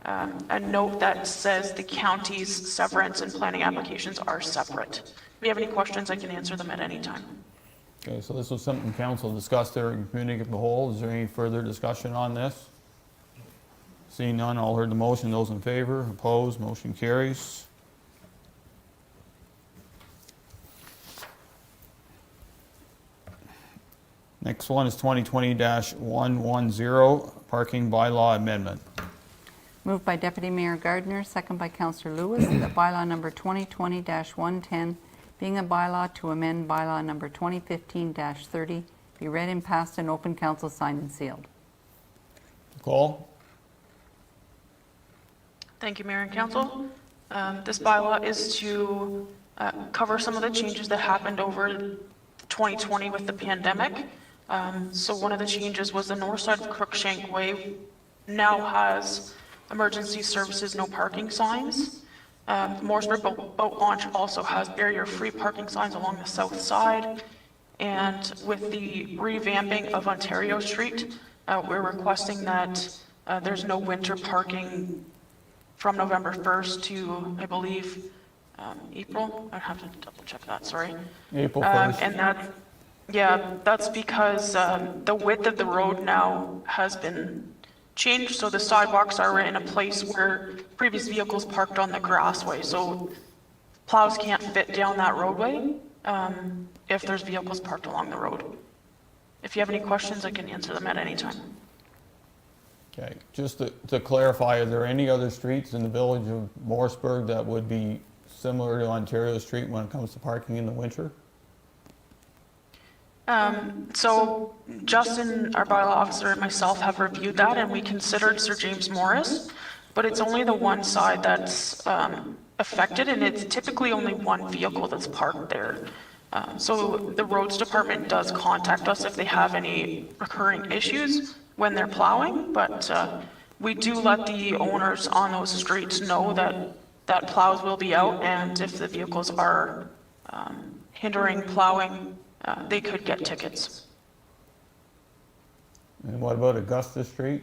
a note that says the county's severance and planning applications are separate. If you have any questions, I can answer them at any time. Okay, so this was something council discussed there in committee of the whole. Is there any further discussion on this? Seeing none, all heard the motion. Those in favor, opposed, motion carries. Next one is 2020-110, parking bylaw amendment. Moved by Deputy Mayor Gardner, second by Councillor Lewis, that bylaw number 2020-110, being a bylaw to amend bylaw number 2015-30, be read and passed in open council, signed and sealed. Nicole? Thank you, Mayor and Council. This bylaw is to cover some of the changes that happened over 2020 with the pandemic. So one of the changes was the north side of Crookshank Way now has emergency services no parking signs. Morrisburg Boat Launch also has barrier-free parking signs along the south side. And with the revamping of Ontario Street, we're requesting that there's no winter parking from November 1st to, I believe, April. I have to double check that, sorry. April 1st. And that's because the width of the road now has been changed, so the sidewalks are in a place where previous vehicles parked on the grassway, so plows can't fit down that roadway if there's vehicles parked along the road. If you have any questions, I can answer them at any time. Okay, just to clarify, are there any other streets in the village of Morrisburg that would be similar to Ontario Street when it comes to parking in the winter? So Justin, our bylaw officer, and myself have reviewed that, and we considered Sir James Morris, but it's only the one side that's affected, and it's typically only one vehicle that's parked there. So the roads department does contact us if they have any recurring issues when they're plowing, but we do let the owners on those streets know that plows will be out, and if the vehicles are hindering plowing, they could get tickets. And what about Augusta Street?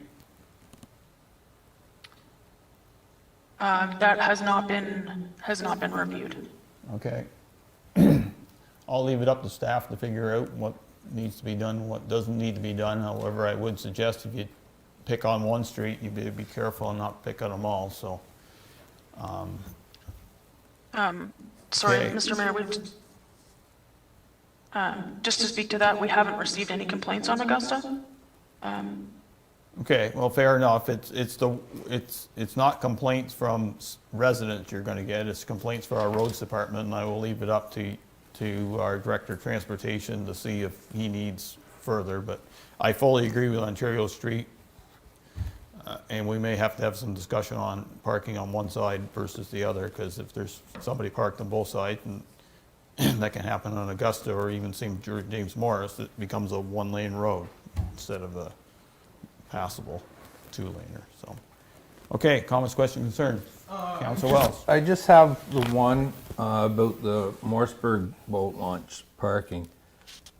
That has not been reviewed. Okay. I'll leave it up to staff to figure out what needs to be done, what doesn't need to be done. However, I would suggest if you pick on one street, you better be careful and not pick on them all, so. Sorry, Okay. Mr. Mayor, just to speak to that, we haven't received any complaints on Augusta. Okay, well, fair enough. It's not complaints from residents you're gonna get, it's complaints for our roads department, and I will leave it up to our Director of Transportation to see if he needs further, but I fully agree with Ontario Street. And we may have to have some discussion on parking on one side versus the other, because if there's somebody parked on both sides, and that can happen on Augusta or even St. James Morris, it becomes a one-lane road instead of a passable two-laner, so. Okay, comments, questions, concerns? Councilor Wells. I just have the one about the Morrisburg boat launch parking.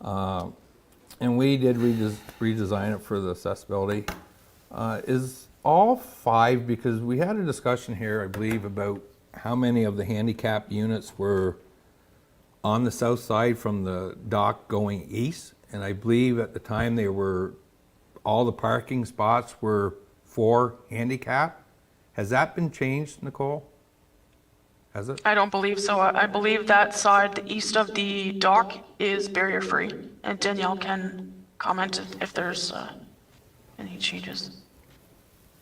And we did redesign it for the accessibility. Is all 5, because we had a discussion here, I believe, about how many of the handicap units were on the south side from the dock going east, and I believe at the time all the parking spots were for handicap. Has that been changed, Nicole? Has it? I don't believe so. I believe that side, the east of the dock, is barrier-free, and Danielle can comment if there's any changes.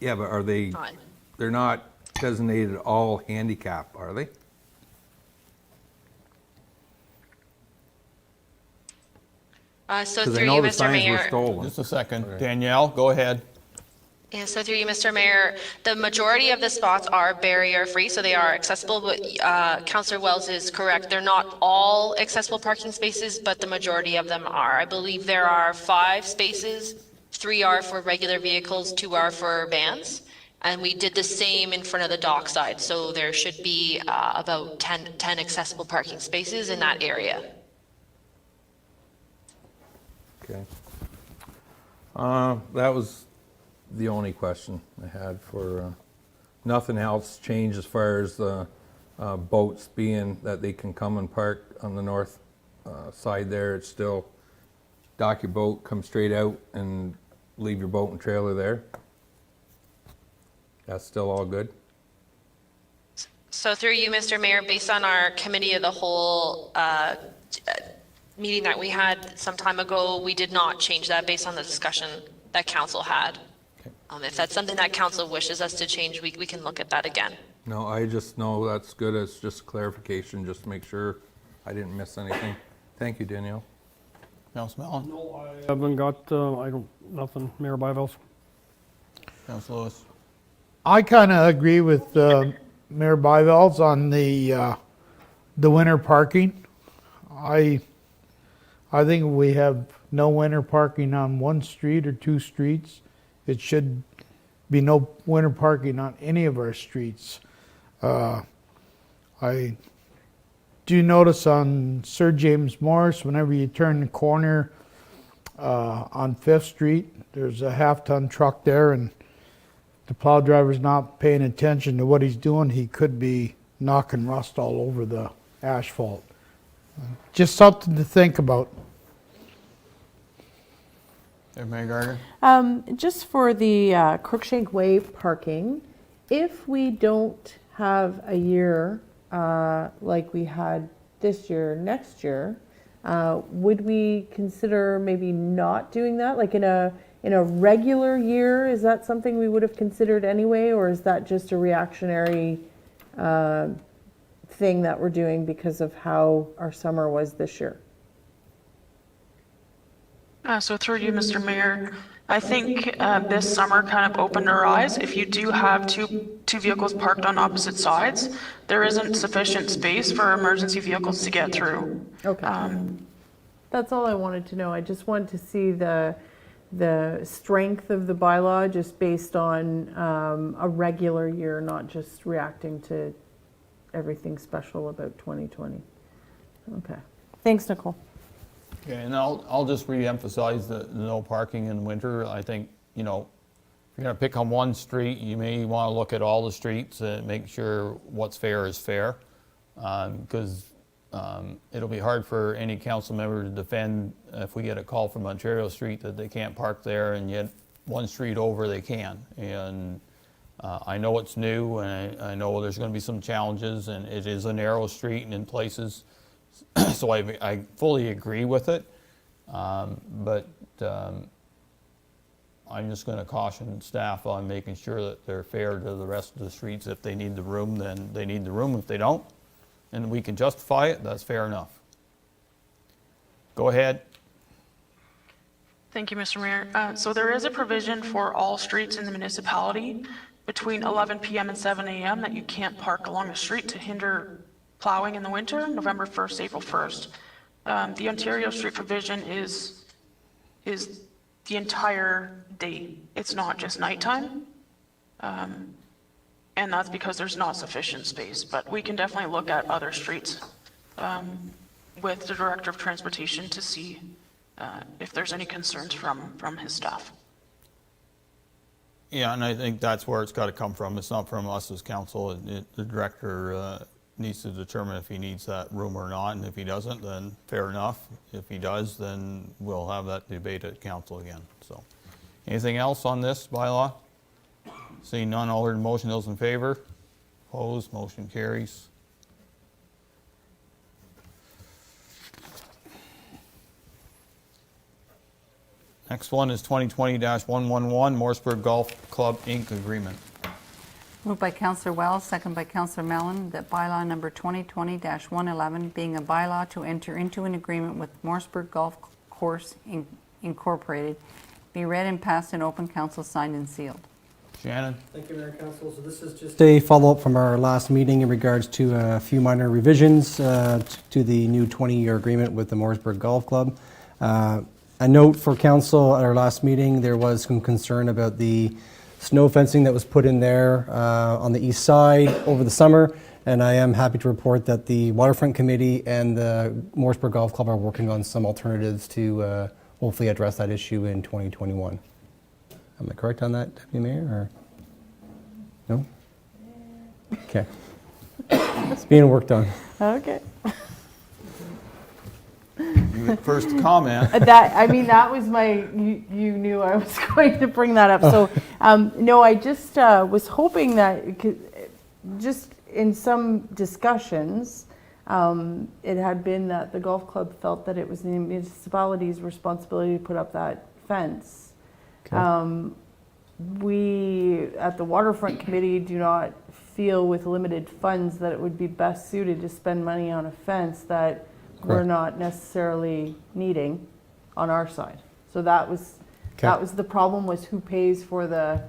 Yeah, but are they, they're not designated all handicap, are they? So 'Cause I through know you, the Mr. signs were Mayor. stolen. Just a second. Danielle, go ahead. Yeah, so through you, Mr. Mayor, the majority of the spots are barrier-free, so they are accessible, but Councillor Wells is correct. They're not all accessible parking spaces, but the majority of them are. I believe there are 5 spaces, 3 are for regular vehicles, 2 are for vans. And we did the same in front of the dock side, so there should be about 10 accessible parking spaces in that area. Okay. That was the only question I had for, nothing else changed as far as the boats being that they can come and park on the north side there. It's still dock your boat, come straight out and leave your boat and trailer there. That's still all good? So through you, Mr. Mayor, based on our committee of the whole meeting that we had some time ago, we did not change that based on the discussion that council had. If that's something that council wishes us to change, we can look at that again. No, I just know that's good. It's just clarification, just to make sure I didn't miss anything. Thank you, Danielle. Councilor Mellon. No, I haven't got, nothing, Mayor Byvells. Councilor Lewis. I kind of agree with Mayor Byvelds on the winter parking. I think we have no winter parking on one street or 2 streets. It should be no winter parking on any of our streets. I do notice on Sir James Morris, whenever you turn the corner on 5th Street, there's a half-ton truck there, and the plow driver's not paying attention to what he's doing. He could be knocking rust all over the asphalt. Just something to think about. Mayor Gardner? Just for the Crookshank Way parking, if we don't have a year like we had this year, next year, would we consider maybe not doing that? Like in a regular year, is that something we would have considered anyway, or is that just a reactionary thing that we're doing because of how our summer was this year? So through you, Mr. Mayor, I think this summer kind of opened our eyes. If you do have two vehicles parked on opposite sides, there isn't sufficient space for emergency vehicles to get through. Okay. That's all I wanted to know. I just wanted to see the strength of the bylaw just based on a regular year, not just reacting to everything special about 2020. Okay. Thanks, Nicole. Okay, and I'll just re-emphasize the no parking in winter. I think, you know, if you're going to pick on one street, you may want to look at all the streets and make sure what's fair is fair, because it'll be hard for any council member to defend if we get a call from Ontario Street that they can't park there, and yet one street over they can. And I know it's new, and I know there's going to be some challenges, and it is a narrow street and in places. So I fully agree with it, but I'm just going to caution staff on making sure that they're fair to the rest of the streets. If they need the room, then they need the room. If they don't, and we can justify it, that's fair enough. Go ahead. Thank you, Mr. Mayor. So there is a provision for all streets in the municipality between 11 p.m. and 7 a.m. that you can't park along the street to hinder plowing in the winter, November 1st, April 1st. The Ontario Street provision is the entire day. It's not just nighttime. And that's because there's not sufficient space. But we can definitely look at other streets with the Director of Transportation to see if there's any concerns from his staff. Yeah, and I think that's where it's got to come from. It's not from us as council. The director needs to determine if he needs that room or not, and if he doesn't, then fair enough. If he does, then we'll have that debate at council again. So, anything else on this bylaw? Seeing none, all heard in motion, those in favor? Opposed, motion carries. Next one is 2020-111, Morrisburg Golf Club, Inc. agreement. Moved by Councillor Wells, second by Councillor Mellon, that bylaw number 2020-111, being a bylaw to enter into an agreement with Morrisburg Golf Course Incorporated, be read and passed in open council, signed and sealed. Shannon? Thank you, Mayor Council. So this is just a follow-up from our last meeting in regards to a few minor revisions to the new 20-year agreement with the Morrisburg Golf Club. A note for council, at our last meeting, there was some concern about the snow fencing that was put in there on the east side over the summer, and I am happy to report that the Waterfront Committee and the Morrisburg Golf Club are working on some alternatives to hopefully address that issue in 2021. Am I correct on that, Deputy Mayor, or no? Okay. It's being worked on. Okay. First comment. That was my, you knew I was going to bring that up. So, no, I just was hoping that, just in some discussions, it had been that the golf club felt that it was the municipality's responsibility to put up that fence. Okay. We, at the Waterfront Committee, do not feel with limited funds that it would be best suited to spend money on a fence that we're not necessarily needing on our side. So that was the problem, was who pays for the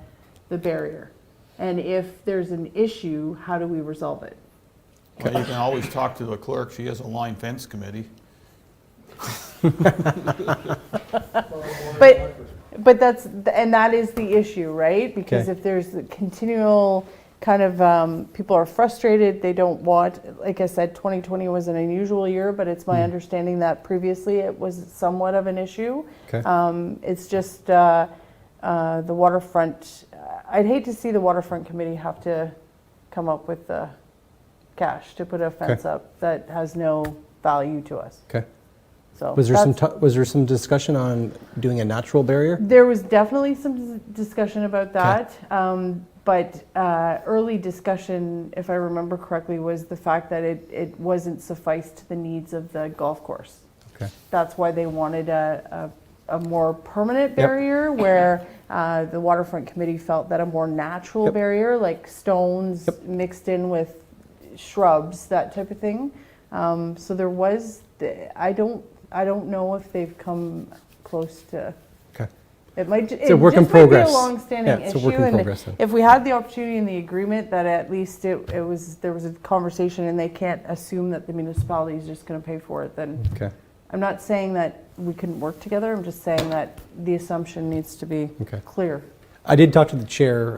barrier. And if there's an issue, how do we resolve it? Well, you can always talk to the clerk. She has a line fence committee. But that is the issue, right? Because if there's a continual kind of, people are frustrated, they don't want, like I said, 2020 was an unusual year, but it's my understanding that previously it was somewhat of an issue. Okay. It's just the waterfront, I'd hate to see the Waterfront Committee have to come up with the cash to put a fence up that has no value to us. Okay. So Was there some, that's- was there some discussion on doing a natural barrier? There was definitely some discussion about that, but early discussion, if I remember correctly, was the fact that it wasn't suffice to the needs of the golf course. Okay. That's why they wanted a more permanent barrier, where the waterfront committee felt that a more natural barrier, like stones mixed in with shrubs, that type of thing. So there was, I don't know if they've come close to. Okay. It might. It's a work in progress. Be a long-standing Yeah, it's a issue, work in and progress then. if we had the opportunity in the agreement that at least there was a conversation, and they can't assume that the municipality is just going to pay for it, then. Okay. I'm not saying that we couldn't work together. I'm just saying that the assumption needs to be clear. I did talk to the chair,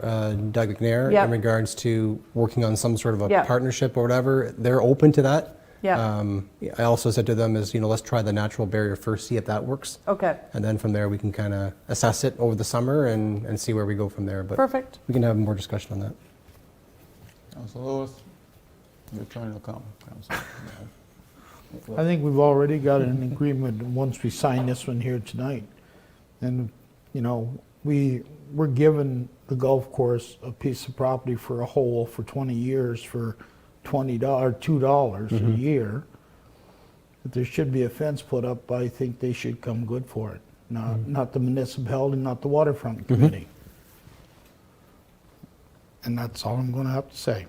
Doug McNair, Yep. in regards to working on some sort of a Yep. partnership or whatever. They're open to that. Yeah. I also said to them is, let's try the natural barrier first, see if that works. Okay. And then from there, we can kind of assess it over the summer and see where we go from there. But Perfect. we can have more discussion on that. Councilor Lewis, your turn to come. Councilor. I think we've already got an agreement once we sign this one here tonight. And, we're giving the golf course a piece of property for a hole for 20 years for $2 a year. If there should be a fence put up, I think they should come good for it. Not the municipality, not the waterfront committee. And that's all I'm going to have to say.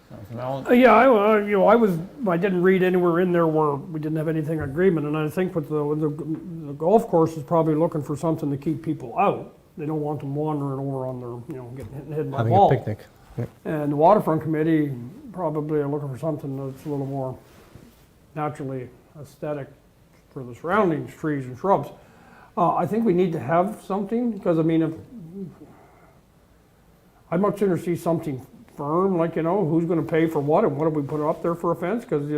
Councilor Mallon? Yeah, I didn't read anywhere in there where we didn't have anything agreement, and I think with the golf course is probably looking for something to keep people out. They don't want them wandering over on their, getting hit by Having balls. a picnic. Yep. And the waterfront committee probably are looking for something that's a little more naturally aesthetic for the surroundings, trees and shrubs. I think we need to have something, because I'd much sooner see something firm, like, who's gonna pay for what, and what do we put up there for a fence? Because,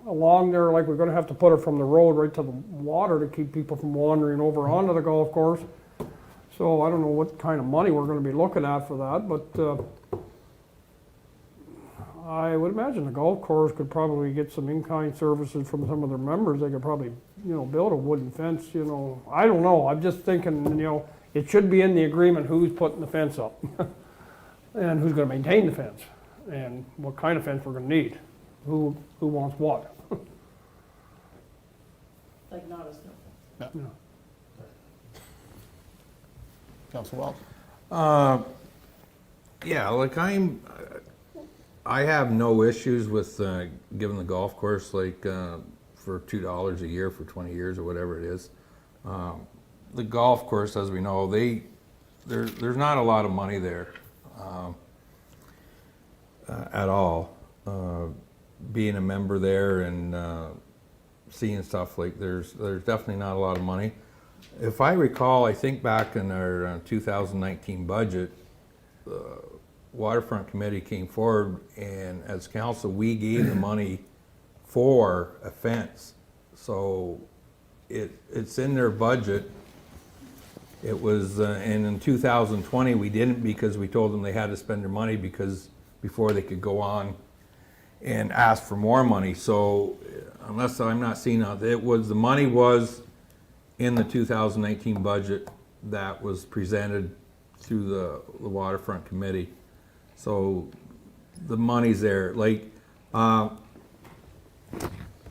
along there, like, we're gonna have to put it from the road right to the water to keep people from wandering over onto the golf course. So I don't know what kind of money we're gonna be looking at for that, but I would imagine the golf course could probably get some in-kind services from some of their members. They could probably, build a wooden fence, I don't know. I'm just thinking, it should be in the agreement who's putting the fence up and who's gonna maintain the fence and what kind of fence we're gonna need, who wants what. Like not as no. Councilor Wells? Yeah, I have no issues with giving the golf course for $2 a year for 20 years or whatever it is. The golf course, as we know, there's not a lot of money there at all. Being a member there and seeing stuff there's definitely not a lot of money. If I recall, I think back in our 2019 budget, the Waterfront Committee came forward, and as council, we gave the money for a fence. So it's in their budget. It was, and in 2020, we didn't, because we told them they had to spend their money before they could go on and ask for more money. So unless I'm not seeing it, the money was in the 2019 budget that was presented through the Waterfront Committee. So the money's there.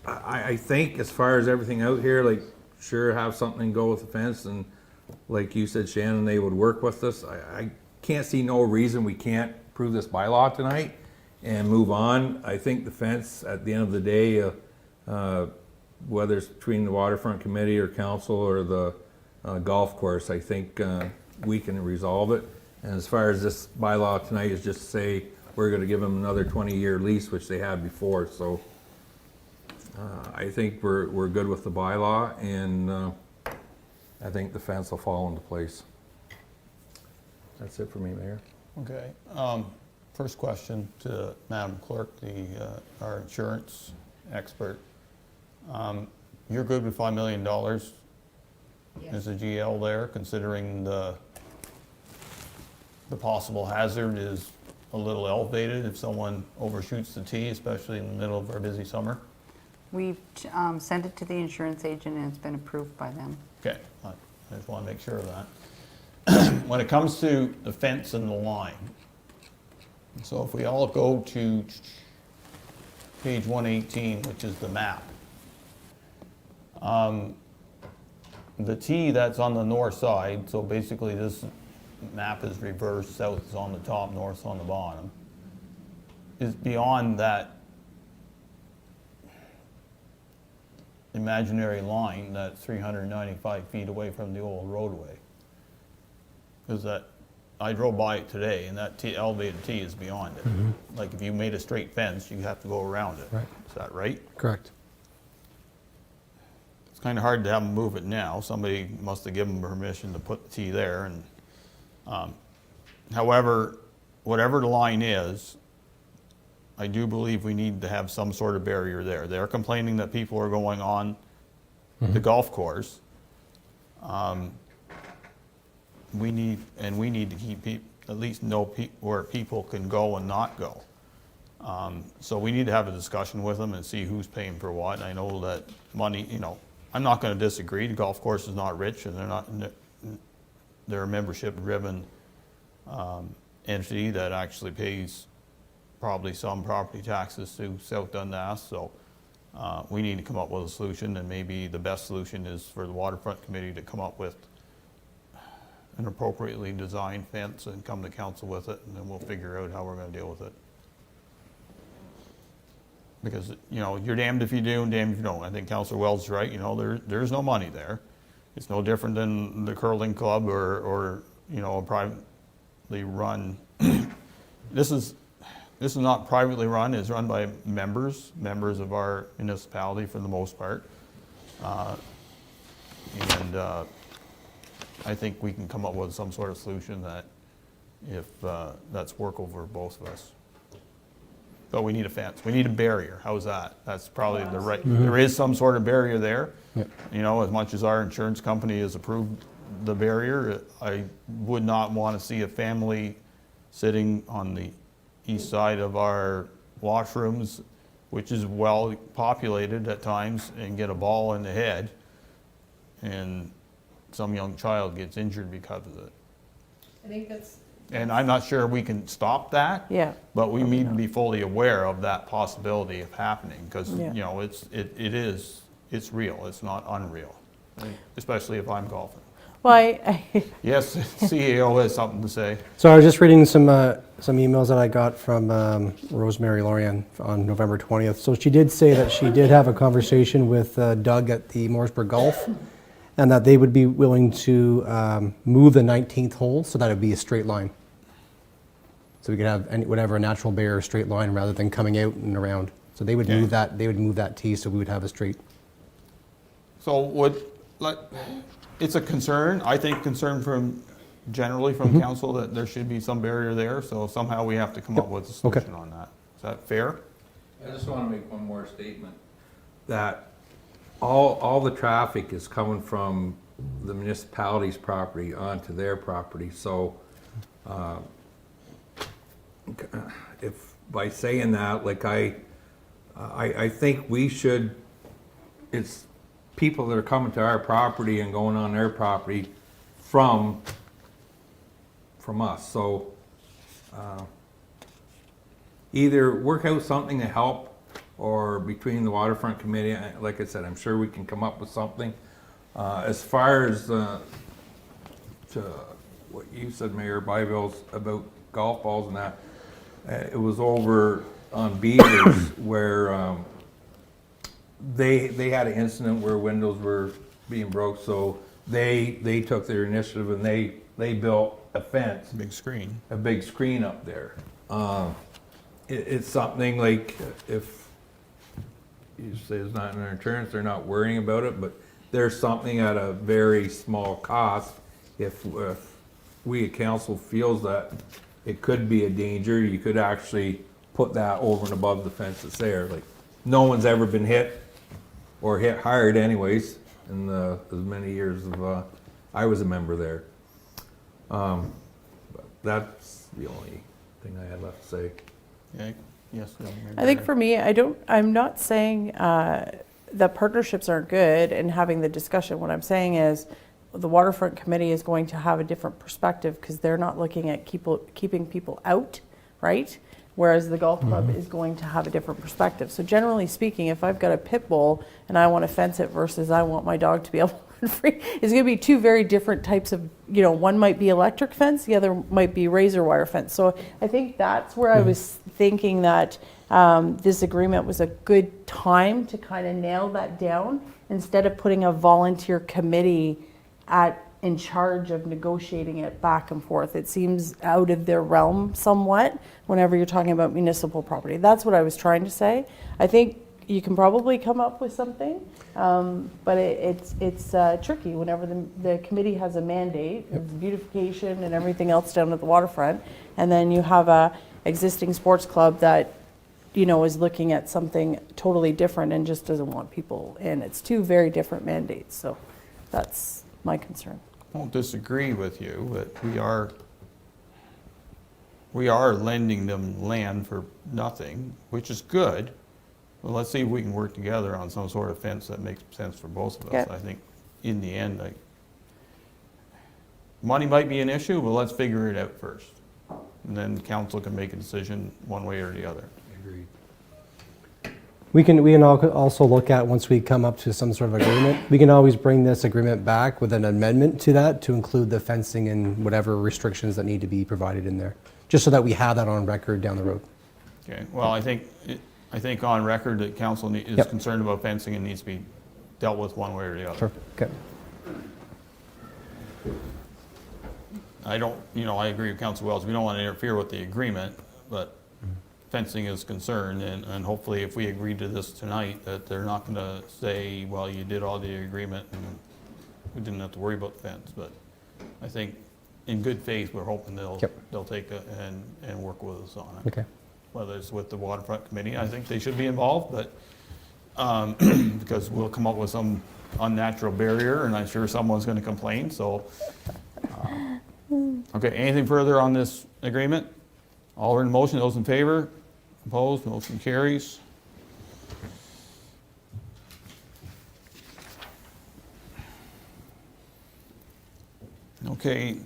I think as far as everything out here, sure, have something go with the fence, and like you said, Shannon, they would work with us. I can't see no reason we can't approve this bylaw tonight and move on. I think the fence, at the end of the day, whether it's between the Waterfront Committee or council or the golf course, I think we can resolve it. And as far as this bylaw tonight is just say we're going to give them another 20-year lease, which they had before. So I think we're good with the bylaw, and I think the fence will fall into place. That's it for me, Mayor. Okay. First question to Madam Clerk, our insurance expert. You're good with $5 million as a GL there, considering the possible hazard is a little elevated if someone overshoots the tee, especially in the middle of our busy summer? We've sent it to the insurance agent and it's been approved by them. Okay, I just want to make sure of that. When it comes to the fence and the line, so if we all go to page 118, which is the map, the T that's on the north side, so basically this map is reversed, south is on the top, north on the bottom, is beyond that imaginary line that's 395 feet away from the old roadway. Because that, I drove by it today, and that elevated T is beyond it. Like if you made a straight fence, you have to go around it. Right. Is that right? Correct. It's kind of hard to have them move it now. Somebody must have given them permission to put the T there. And however, whatever the line is, I do believe we need to have some sort of barrier there. They're complaining that people are going on the golf course. We need to keep at least know where people can go and not go. So we need to have a discussion with them and see who's paying for what. And I know that money, you know, I'm not going to disagree. The golf course is not rich, and they're a membership-driven entity that actually pays probably some property taxes to South Dundas. So we need to come up with a solution, and maybe the best solution is for the Waterfront Committee to come up with an appropriately designed fence and come to council with it, and then we'll figure out how we're going to deal with it. Because, you know, you're damned if you do and damned if you don't. I think Councillor Wells is right. You know, there's no money there. It's no different than the curling club or you know, a privately run. This is not privately run. It's run by members of our municipality for the most part. I think we can come up with some sort of solution that if that's workable for both of us. But we need a fence. We need a barrier. How's that? That's probably the right. There is some sort of barrier there. Yep. You know, as much as our insurance company has approved the barrier, I would not want to see a family sitting on the east side of our washrooms, which is well populated at times, and get a ball in the head, and some young child gets injured because of it. I think that's. And I'm not sure we can stop that. Yeah. But we need to be fully aware of that possibility of happening, because, Yeah. you know, it's real. It's not unreal, especially if I'm golfing. Well, Yes, CEO has something to say. So I was just reading some emails that I got from Rosemary Lorian on November 20th. So she did say that she did have a conversation with Doug at the Mooresburg Golf, and that they would be willing to move the 19th hole so that it would be a straight line. So we could have a natural barrier straight line rather than coming out and around. So they would move that. They would move that tee so we would have a straight. So it's a concern, I think generally from council, that there should be some barrier there, so somehow we have to come up with a solution on that. Is that fair? I just want to make one more statement, that all the traffic is coming from the municipality's property onto their property, so if by saying that, like I think we should, it's people that are coming to our property and going on their property from us. So either work out something to help, or between the Waterfront Committee, like I said, I'm sure we can come up with something. As far as to what you said, Mayor Byville's about golf balls and that, it was over on Beavers where they had an incident where windows were being broke, so they took their initiative and they built a fence. A big screen up there. It's something like, if you say it's not in their insurance, they're not worrying about it, but there's something at a very small cost. If we at council feels that it could be a danger, you could actually put that over and above the fence that's there. Like, no one's ever been hit, or hit hard anyways, in as many years of I was a member there. But that's the only thing I had left to say. Okay. Yes. I think for me, I'm not saying that partnerships aren't good and having the discussion. What I'm saying is the waterfront committee is going to have a different perspective because they're not looking at keeping people out, right? Whereas the golf club is going to have a different perspective. So generally speaking, if I've got a pit bull and I want to fence it versus I want my dog to be able to run free, it's going to be two very different types of, one might be electric fence, the other might be razor wire fence. So I think that's where I was thinking that this agreement was a good time to kind of nail that down instead of putting a volunteer committee in charge of negotiating it back and forth. It seems out of their realm somewhat whenever you're talking about municipal property. That's what I was trying to say. I think you can probably come up with something, but it's tricky whenever the committee has a mandate, beautification and everything else down at the waterfront, and then you have a existing sports club that is looking at something totally different and just doesn't want people in. It's two very different mandates, so that's my concern. I won't disagree with you, but we are lending them land for nothing, which is good. Well, let's see if we can work together on some sort of fence that makes sense for both of us. Okay. I think in the end, money might be an issue, but let's figure it out first. And then council can make a decision one way or the other. We can also look at, once we come up to some sort of agreement, we can always bring this agreement back with an amendment to that to include the fencing and whatever restrictions that need to be provided in there, just so that we have that on record down the road. Okay, well, I think on record that council is concerned about fencing and needs to be dealt with one way or the other. Sure. Okay. I agree with Councilor Wells. We don't want to interfere with the agreement, but fencing is concerned, and hopefully if we agree to this tonight, that they're not going to say, well, you did all the agreement and we didn't have to worry about the fence. But I think in good faith, we're hoping they'll take it and work with us on it. Okay. Whether it's with the waterfront committee, I think they should be involved, but because we'll come up with some unnatural barrier, and I'm sure someone's going to complain. So, okay, anything further on this agreement? All are in motion. Those in favor? Opposed? Motion carries. Okay,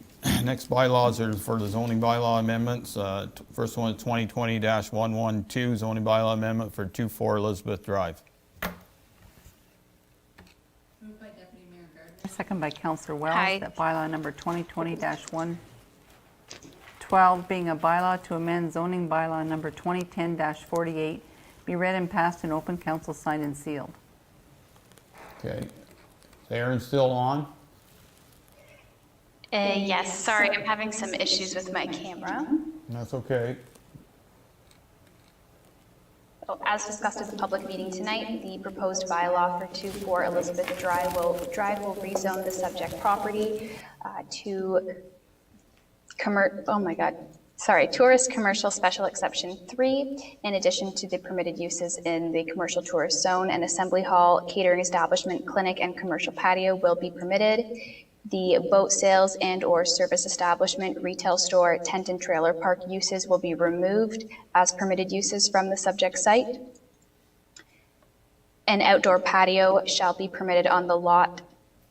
next bylaws are for the zoning bylaw amendments. First one is 2020-112 zoning bylaw amendment for 24 Elizabeth Drive. Second by Councillor Wells. Hi. That bylaw number 2020-112 being a bylaw to amend zoning bylaw number 2010-48 be read and passed in open council, signed and sealed. Okay, is Aaron still on? Yes, sorry, I'm having some issues with my camera. That's okay. As discussed at the public meeting tonight, the proposed bylaw for 24 Elizabeth Drive will rezone the subject property to tourist commercial special exception 3, in addition to the permitted uses in the commercial tourist zone. An assembly hall, catering establishment, clinic, and commercial patio will be permitted. The boat sales and/or service establishment, retail store, tent and trailer park uses will be removed as permitted uses from the subject site. An outdoor patio shall be permitted on the lot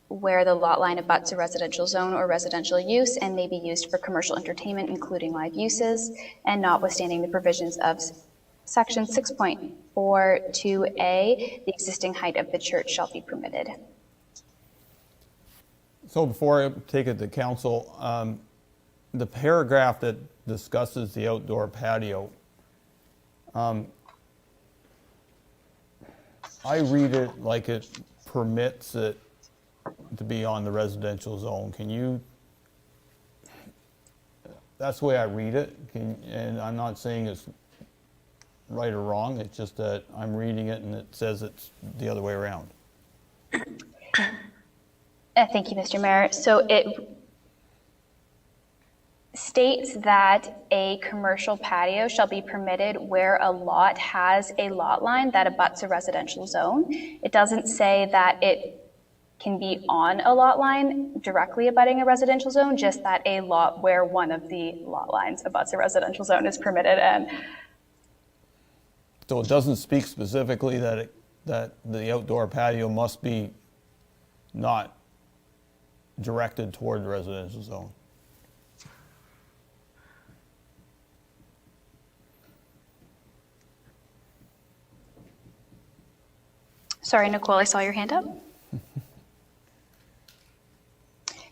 where the lot line abuts a residential zone or residential use and may be used for commercial entertainment, including live uses, and notwithstanding the provisions of Section 6.42A, the existing height of the church shall be permitted. So before I take it to council, the paragraph that discusses the outdoor patio, I read it like it permits it to be on the residential zone. Can you, that's the way I read it, and I'm not saying it's right or wrong, it's just that I'm reading it and it says it's the other way around. Thank you, Mr. Mayor. So it states that a commercial patio shall be permitted where a lot has a lot line that abuts a residential zone. It doesn't say that it can be on a lot line directly abutting a residential zone, just that a lot where one of the lot lines abuts a residential zone is permitted. And So it doesn't speak specifically that the outdoor patio must be not directed toward the residential zone. Sorry, Nicole, I saw your hand up.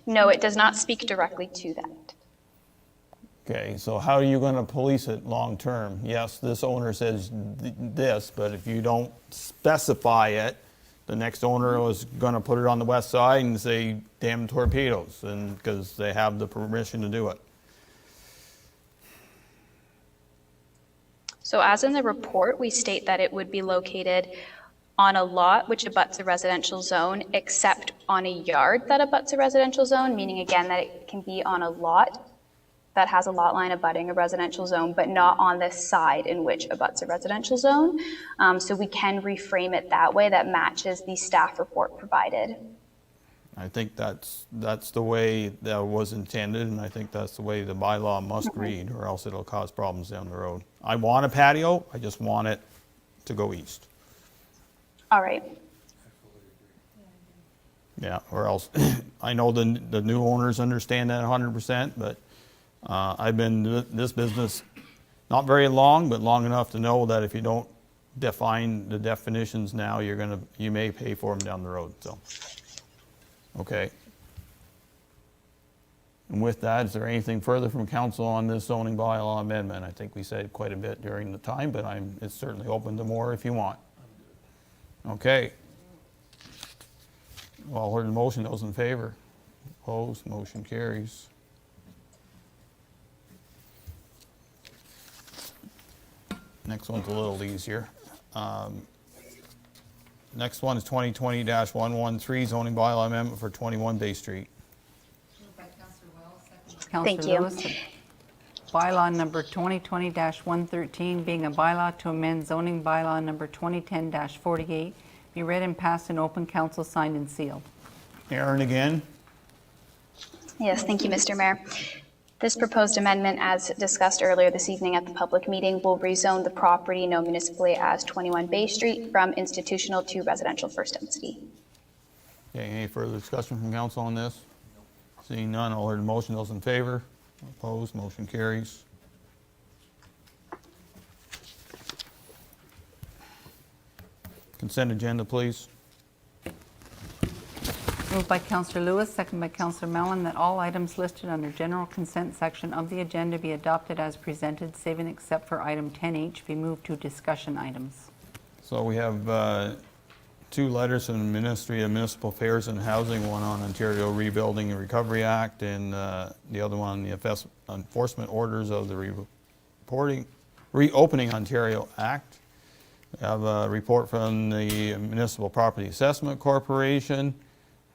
No, it does not speak directly to that. Okay, so how are you going to police it long-term? Yes, this owner says this, but if you don't specify it, the next owner was going to put it on the west side and say, damn torpedoes, and because they have the permission to do it. So as in the report, we state that it would be located on a lot which abuts a residential zone, except on a yard that abuts a residential zone, meaning again that it can be on a lot that has a lot line abutting a residential zone, but not on the side in which abuts a residential zone. So we can reframe it that way that matches the staff report provided. I think that's the way that was intended, and I think that's the way the bylaw must read, or else it'll cause problems down the road. I want a patio, I just want it to go east. All right. Yeah, or else, I know the new owners understand that 100%, but I've been in this business not very long, but long enough to know that if you don't define the definitions now, you may pay for them down the road, so. Okay. And with that, is there anything further from council on this zoning bylaw amendment? I think we said quite a bit during the time, but it's certainly open to more if you want. Okay. Well, heard the motion, those in favor? Opposed, motion carries. Next one's a little easier. Next one is 2020-113 zoning bylaw amendment for 21 Bay Street. Thank Councillor you. Lewis. Bylaw number 2020-113 being a bylaw to amend zoning bylaw number 2010-48 be read and passed in open council, signed and sealed. Aaron again. Yes, thank you, Mr. Mayor. This proposed amendment, as discussed earlier this evening at the public meeting, will rezone the property known municipally as 21 Bay Street from institutional to residential first density. Okay, any further discussion from council on this? Seeing none, I'll hear the motion. Those in favor? Opposed? Motion carries. Consent agenda, please. Moved by Councillor Lewis, second by Councillor Mellon, that all items listed under general consent section of the agenda be adopted as presented, save and except for item 10H be moved to discussion items. So we have two letters from the Ministry of Municipal Affairs and Housing, one on Ontario Rebuilding and Recovery Act, and the other one on the enforcement orders of the Reopening Ontario Act. We have a report from the Municipal Property Assessment Corporation,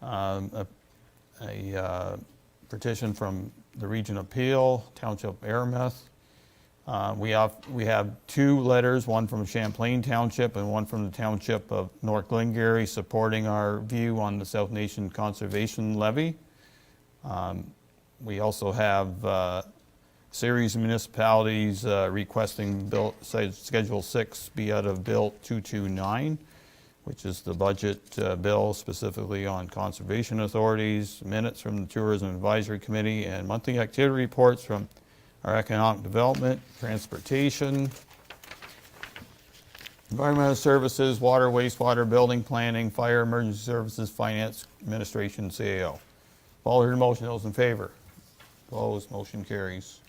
a petition from the Region of Peel, Township Aramith. We have two letters, one from Champlain Township and one from the Township of North Glengarry, supporting our view on the South Nation Conservation Levy. We also have a series of municipalities requesting Schedule 6 be out of Bill 229, which is the budget bill specifically on conservation authorities, minutes from the Tourism Advisory Committee, and monthly activity reports from our economic development, transportation, environmental services, water, wastewater, building, planning, fire, emergency services, finance, administration, CAO. All heard the motion, those in favor? Opposed, motion carries.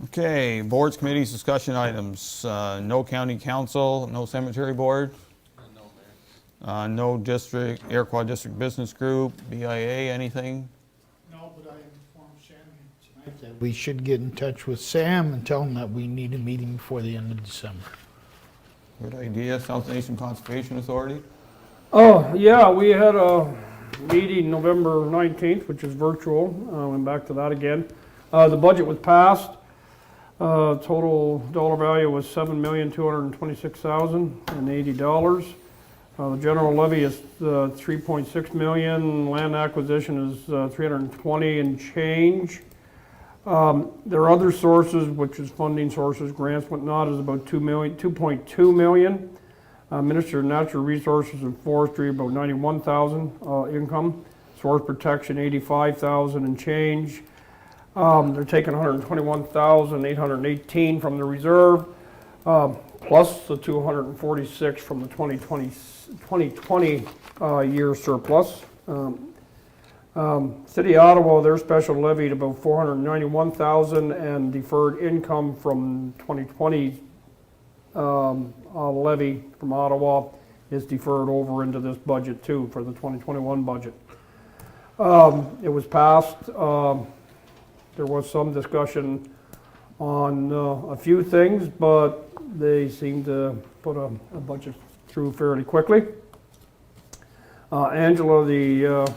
Okay, boards, committees, discussion items. No county council, no cemetery board. No district, Iroquois District Business Group, BIA, anything? No, but I informed Shannon tonight that we should get in touch with Sam and tell him that we need a meeting before the end of December. Good idea. South Nation Conservation Authority? Oh, yeah, we had a meeting November 19th, which is virtual. Went back to that again. The budget was passed. Total dollar value was $7,226,080. The general levy is 3.6 million. Land acquisition is 320 and change. There are other sources, which is funding sources, grants, whatnot, is about 2.2 million. Minister of Natural Resources and Forestry, about 91,000 income. Source Protection, 85,000 and change. They're taking 121,818 from the reserve, plus the 246 from the 2020 year surplus. City of Ottawa, their special levy at about 491,000, and deferred income from 2020 levy from Ottawa is deferred over into this budget too for the 2021 budget. It was passed. There was some discussion on a few things, but they seemed to put a budget through fairly quickly. Angela, the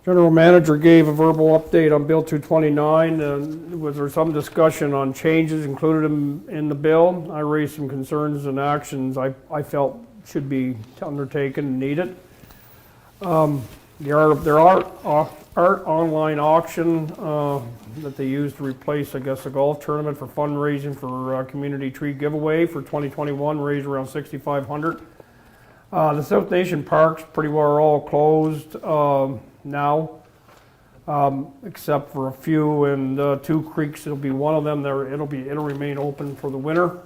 General Manager, gave a verbal update on Bill 229, and was there some discussion on changes included in the bill? I raised some concerns and actions I felt should be undertaken and needed. There are art online auction that they use to replace, I guess, a golf tournament for fundraising for community tree giveaway for 2021, raised around $6,500. The South Nation parks pretty well are all closed now, except for a few, and Two Creeks, it'll be one of them. It'll remain open for the winter.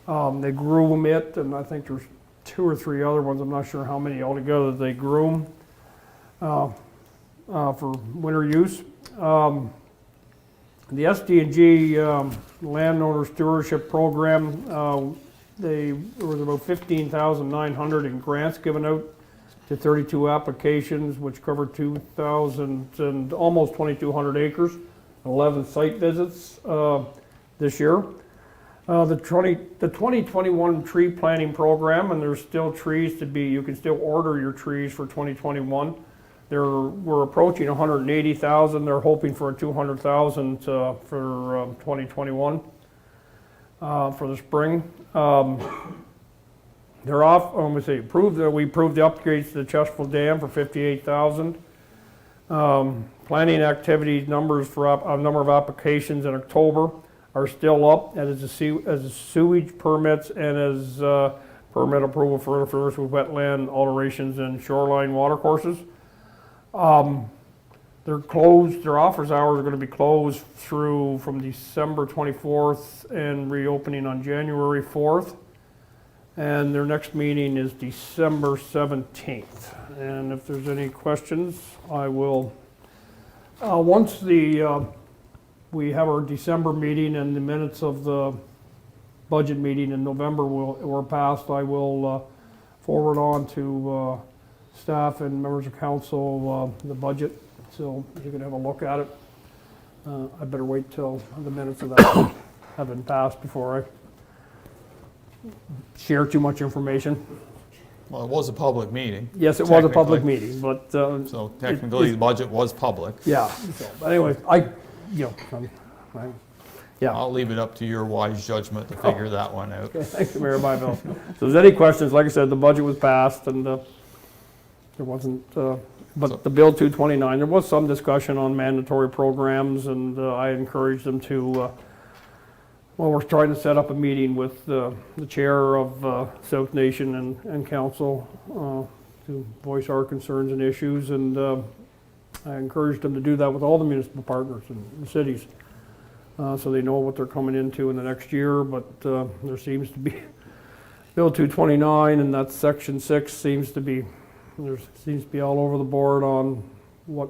They groom it, and I think there's 2 or 3 other ones. I'm not sure how many altogether they groom for winter use. The SD&G landowner stewardship program, there was about 15,900 in grants given out to 32 applications, which covered 2,000 and almost 2,200 acres, 11 site visits this year. The 2021 tree planting program, and there's still trees to be, you can still order your trees for 2021. We're approaching 180,000. They're hoping for a 200,000 for 2021 for the spring. They're off. We approved the upgrades to the Chesterfield Dam for 58,000. Planning activity numbers for a number of applications in October are still up, as the sewage permits and as permit approval for interference with wetland alterations and shoreline watercourses. They're closed. Their office hours are going to be closed from December 24th and reopening on January 4th. And their next meeting is December 17th. And if there's any questions, I will, once we have our December meeting and the minutes of the budget meeting in November were passed, I will forward on to staff and members of council the budget, so you can have a look at it. I better wait till the minutes of that have been passed before I share too much information. Well, it was a public meeting. Yes, it was a public meeting, but so technically the budget was public. Yeah. So, anyway, yeah. I'll leave it up to your wise judgment to figure that one out. Okay, thank you, Mayor Byville. So if there's any questions, like I said, the budget was passed, and there wasn't, but the Bill 229, there was some discussion on mandatory programs, and I encouraged them to, we're trying to set up a meeting with the chair of South Nation and council to voice our concerns and issues, and I encouraged them to do that with all the municipal partners and the cities, so they know what they're coming into in the next year. But there seems to be Bill 229, and that's Section 6 seems to be all over the board on what,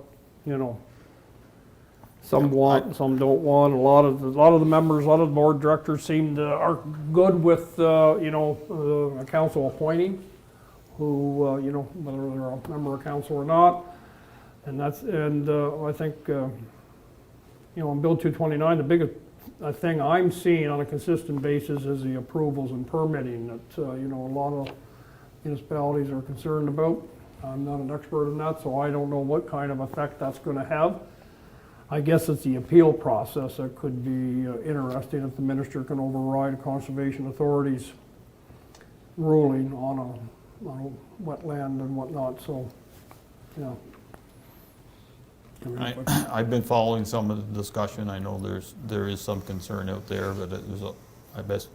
some want, some don't want. A lot of the members, a lot of the board directors are good with a council appointing who whether they're a member of council or not. And I think on Bill 229, the biggest thing I'm seeing on a consistent basis is the approvals and permitting that a lot of municipalities are concerned about. I'm not an expert in that, so I don't know what kind of effect that's going to have. I guess it's the appeal process that could be interesting if the minister can override a conservation authority's ruling on a wetland and whatnot. So, I've been following some of the discussion. I know there is some concern out there, but I bet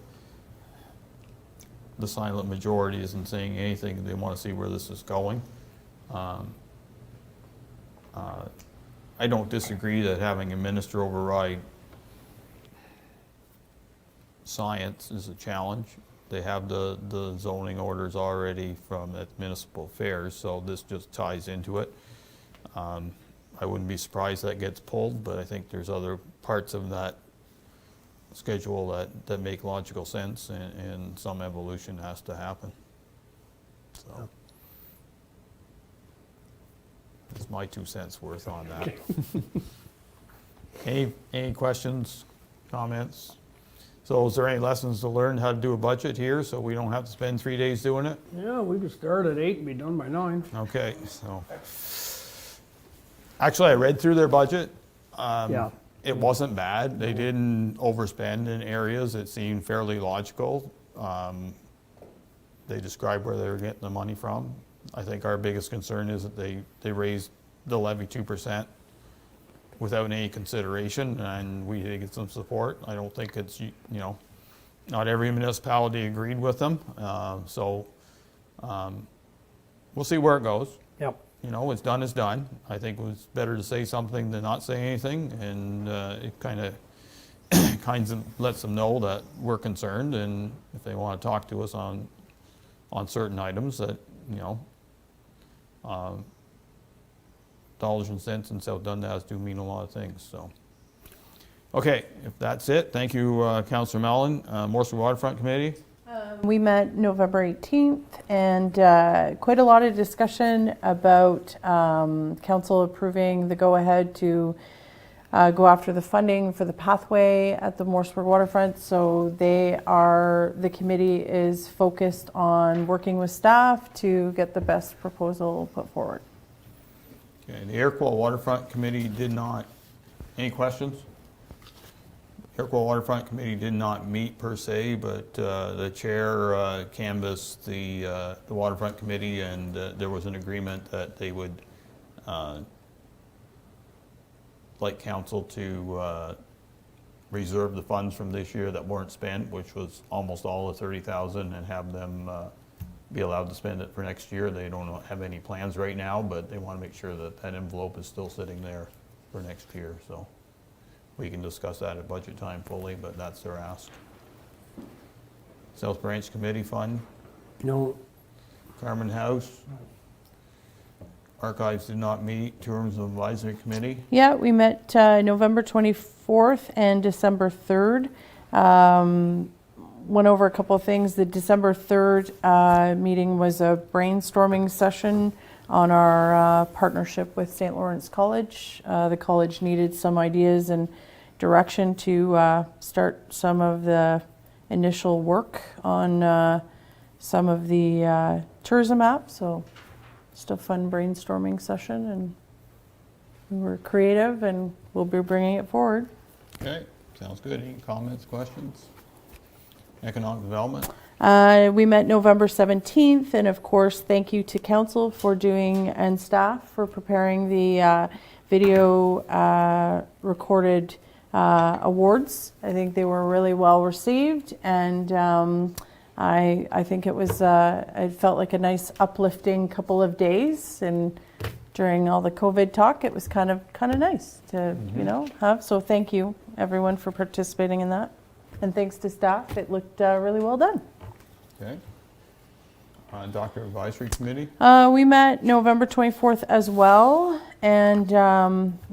the silent majority isn't saying anything. They want to see where this is going. I don't disagree that having a minister override science is a challenge. They have the zoning orders already from at municipal affairs, so this just ties into it. I wouldn't be surprised that gets pulled, but I think there's other parts of that schedule that make logical sense, and some evolution has to happen. So that's my 2 cents worth on that. Any questions, comments? So is there any lessons to learn how to do a budget here so we don't have to spend 3 days doing it? Yeah, we could start at 8 and be done by 9. Okay, so actually I read through their budget. Yeah. It wasn't bad. They didn't overspend in areas. It seemed fairly logical. They described where they were getting the money from. I think our biggest concern is that they raised the levy 2% without any consideration, and we did get some support. I don't think it's, not every municipality agreed with them. So we'll see where it goes. Yep. What's done is done. I think it was better to say something than not say anything, and it kind of lets them know that we're concerned, and if they want to talk to us on certain items that, dollars and cents in South Dundas do mean a lot of things, so. Okay, if that's it, thank you, Councillor Mellon. Morsel Waterfront Committee? We met November 18th, and quite a lot of discussion about council approving the go-ahead to go after the funding for the pathway at the Morseburg Waterfront. So the committee is focused on working with staff to get the best proposal put forward. Okay, the Iroquois Waterfront Committee did not, any questions? Iroquois Waterfront Committee did not meet per se, but the chair canvassed the Waterfront Committee, and there was an agreement that they would like council to reserve the funds from this year that weren't spent, which was almost all of 30,000, and have them be allowed to spend it for next year. They don't have any plans right now, but they want to make sure that that envelope is still sitting there for next year. So we can discuss that at budget time fully, but that's their ask. South Branch Committee Fund? No. Carmen House? Archives did not meet. Tourism Advisory Committee? Yeah, we met November 24th and December 3rd. Went over a couple of things. The December 3rd meeting was a brainstorming session on our partnership with St. Lawrence College. The college needed some ideas and direction to start some of the initial work on some of the tourism apps. So just a fun brainstorming session, and we were creative, and we'll be bringing it forward. Okay, sounds good. Any comments, questions? Economic Development? We met November 17th, and of course, thank you to council for doing, and staff for preparing the video recorded awards. I think they were really well received, and I think it was, it felt like a nice uplifting couple of days, and during all the COVID talk, it was kind of nice to, have. So thank you, everyone, for participating in that. And thanks to staff, it looked really well done. Okay. Doctor Advisory Committee? We met November 24th as well, and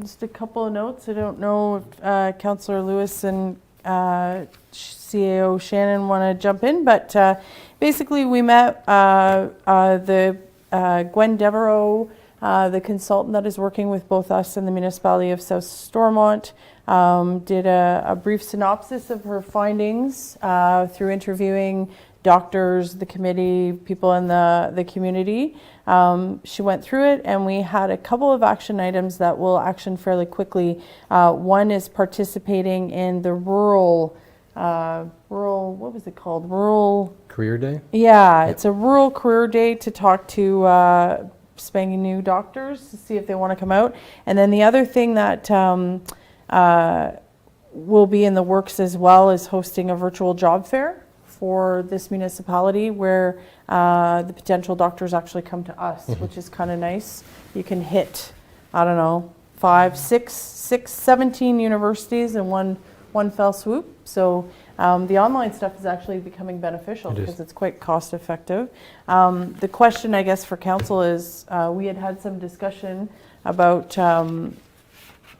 just a couple of notes. I don't know if Councillor Lewis and CAO Shannon want to jump in, but basically we met the Gwen Devereaux, the consultant that is working with both us and the municipality of South Stormont. Did a brief synopsis of her findings through interviewing doctors, the committee, people in the community. She went through it, and we had a couple of action items that we'll action fairly quickly. One is participating in the rural, what was it called? Rural Career Day? Yeah, it's a rural career day to talk to spanking new doctors to see if they want to come out. And then the other thing that will be in the works as well is hosting a virtual job fair for this municipality where the potential doctors actually come to us, which is kind of nice. You can hit, I don't know, 17 universities in one fell swoop. So the online stuff is actually becoming beneficial because it's quite cost effective. The question, I guess, for council is we had some discussion about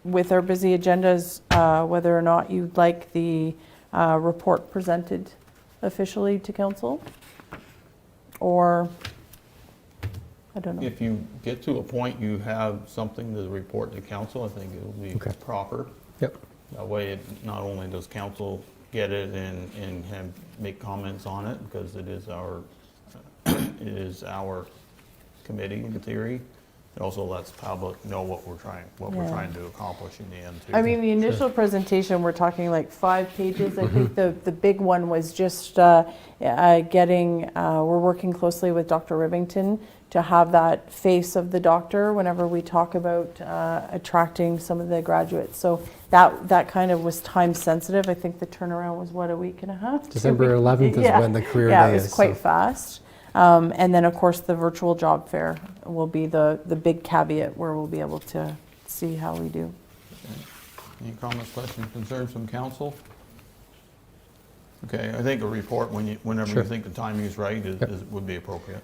with our busy agendas whether or not you'd like the report presented officially to council, or I don't know. If you get to a point you have something to report to council, I think it will be proper. Yep. That way, not only does council get it and make comments on it, because it is our committee in theory. It also lets public know what we're trying to accomplish in the end too. I mean, the initial presentation, we're talking like 5 pages. I think the big one was just getting, we're working closely with Dr. Rivington to have that face of the doctor whenever we talk about attracting some of the graduates. So that kind of was time sensitive. I think the turnaround was, what, a week and a half? December 11th is when the career day is. Yeah, it was quite fast. And then, of course, the virtual job fair will be the big caveat where we'll be able to see how we do. Okay. Any comments, questions, concerns from council? Okay, I think a report whenever you think the timing is right would be appropriate.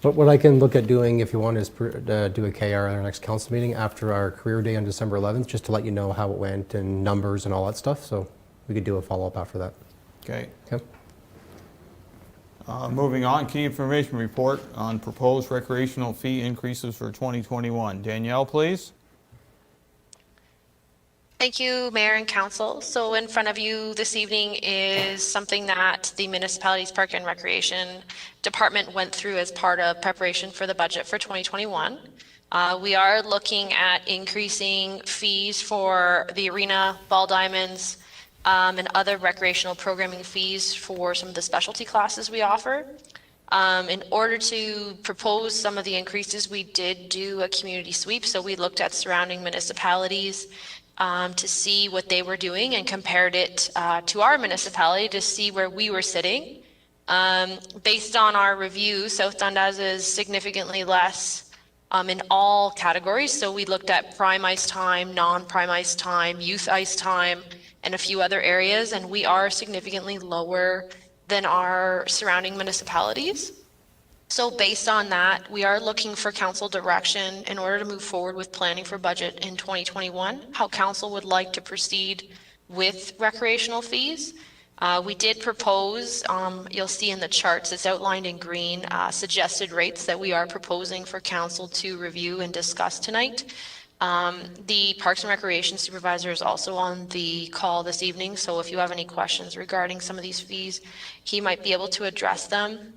But what I can look at doing, if you want, is do a KR at our next council meeting after our career day on December 11th, just to let you know how it went and numbers and all that stuff. So we could do a follow-up after that. Okay. Okay. Moving on, key information report on proposed recreational fee increases for 2021. Danielle, please. Thank you, Mayor and Council. So in front of you this evening is something that the municipality's Park and Recreation Department went through as part of preparation for the budget for 2021. We are looking at increasing fees for the arena, ball diamonds, and other recreational programming fees for some of the specialty classes we offer. In order to propose some of the increases, we did do a community sweep. So we looked at surrounding municipalities to see what they were doing and compared it to our municipality to see where we were sitting. Based on our review, South Dundas is significantly less in all categories. So we looked at prime ice time, non-prime ice time, youth ice time, and a few other areas, and we are significantly lower than our surrounding municipalities. So based on that, we are looking for council direction in order to move forward with planning for budget in 2021, how council would like to proceed with recreational fees. We did propose, you'll see in the charts, it's outlined in green, suggested rates that we are proposing for council to review and discuss tonight. The Parks and Recreation Supervisor is also on the call this evening, so if you have any questions regarding some of these fees, he might be able to address them.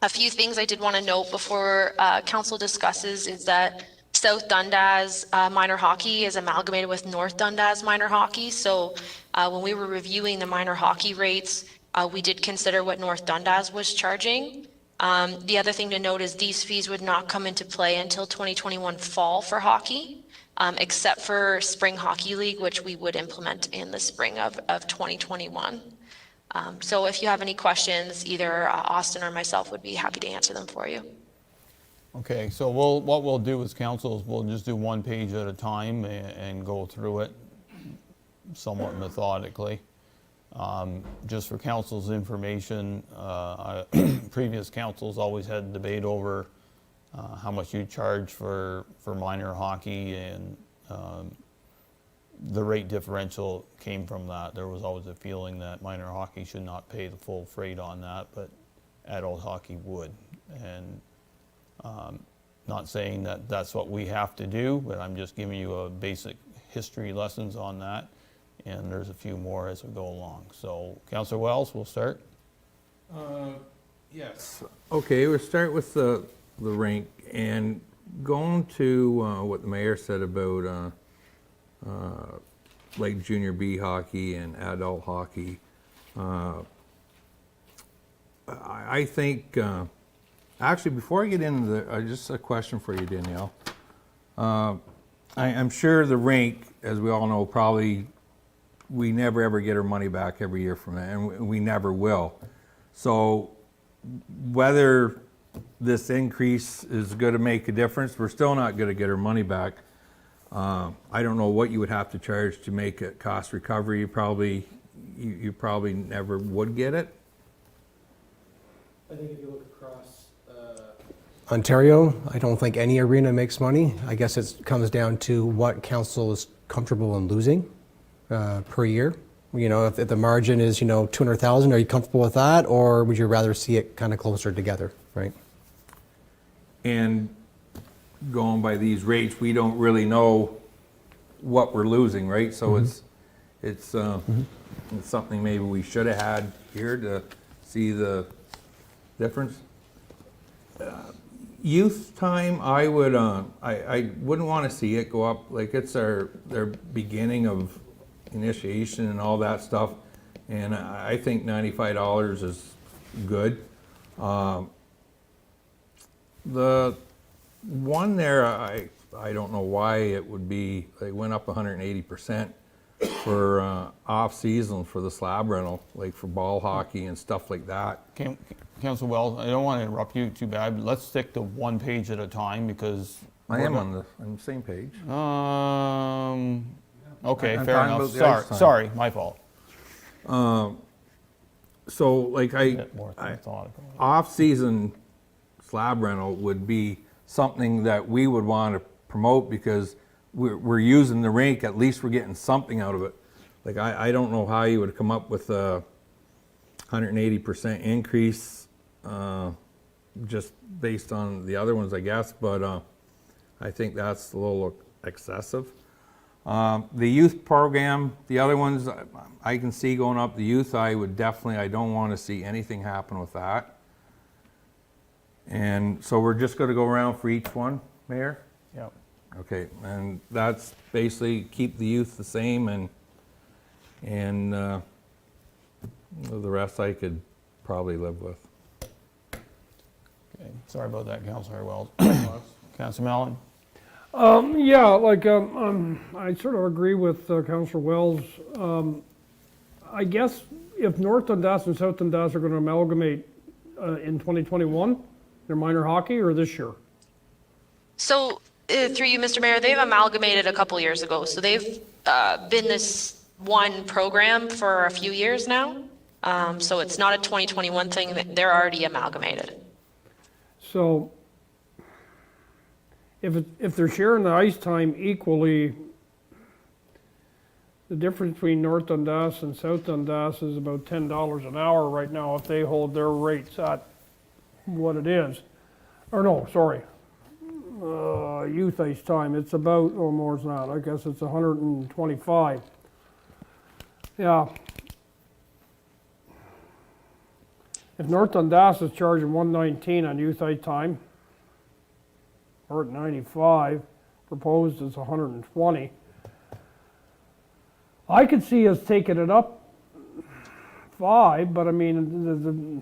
A few things I did want to note before council discusses is that South Dundas minor hockey is amalgamated with North Dundas minor hockey, so when we were reviewing the minor hockey rates, we did consider what North Dundas was charging. The other thing to note is these fees would not come into play until 2021 fall for hockey. Except for Spring Hockey League, which we would implement in the spring of 2021. So if you have any questions, either Austin or myself would be happy to answer them for you. Okay, so what we'll do as council is we'll just do one page at a time and go through it somewhat methodically. Just for council's information, previous councils always had debate over how much you charge for minor hockey, and the rate differential came from that. There was always a feeling that minor hockey should not pay the full freight on that, but adult hockey would. And not saying that that's what we have to do, but I'm just giving you a basic history lessons on that, and there's a few more as we go along. So, Councillor Wells, we'll start. Yes. Okay, we'll start with the rink, and going to what the mayor said about like junior B hockey and adult hockey. I think Actually, before I get into the, just a question for you, Danielle. I'm sure the rink, as we all know, probably, we never ever get our money back every year from that, and we never will. So whether this increase is going to make a difference, we're still not going to get our money back. I don't know what you would have to charge to make it cost recovery. You probably never would get it. I think if you look across Ontario, I don't think any arena makes money. I guess it comes down to what council is comfortable in losing per year. You know, if the margin is, 200,000, are you comfortable with that, or would you rather see it kind of closer together, right? And going by these rates, we don't really know what we're losing, right? So it's something maybe we should have had here to see the difference. Youth time, I wouldn't want to see it go up. Like, it's their beginning of initiation and all that stuff, and I think $95 is good. The one there, I don't know why it would be, they went up 180% for off-season for the slab rental, like for ball hockey and stuff like that. Councilor Wells, I don't want to interrupt you too bad, but let's stick to one page at a time because... I am on the same page. Okay, I'm fair talking enough. about the ice time. Sorry, my fault. So like off-season slab rental would be something that we would want to promote because we're using the rink, at least we're getting something out of it. Like, I don't know how you would come up with a 180% increase just based on the other ones, I guess, but I think that's a little excessive. The youth program, the other ones I can see going up. The youth, I don't want to see anything happen with that. And so we're just going to go around for each one, Mayor? Yep. Okay, and that's basically keep the youth the same, and the rest I could probably live with. Okay, sorry about that, Councilor Wells. Councilor Mellon? I sort of agree with Councilor Wells. I guess if North Dundas and South Dundas are going to amalgamate in 2021, their minor hockey, or this year? So, through you, Mr. Mayor, they've amalgamated a couple years ago. So they've been this one program for a few years now. So it's not a 2021 thing. They're already amalgamated. So if they're sharing the ice time equally, the difference between North Dundas and South Dundas is about $10 an hour right now if they hold their rates at what it is. Or no, sorry. Youth ice time, it's about, more than that, I guess it's 125. Yeah. If North Dundas is charging 119 on youth ice time, or at 95, proposed is 120. I could see us taking it up 5, but I mean, the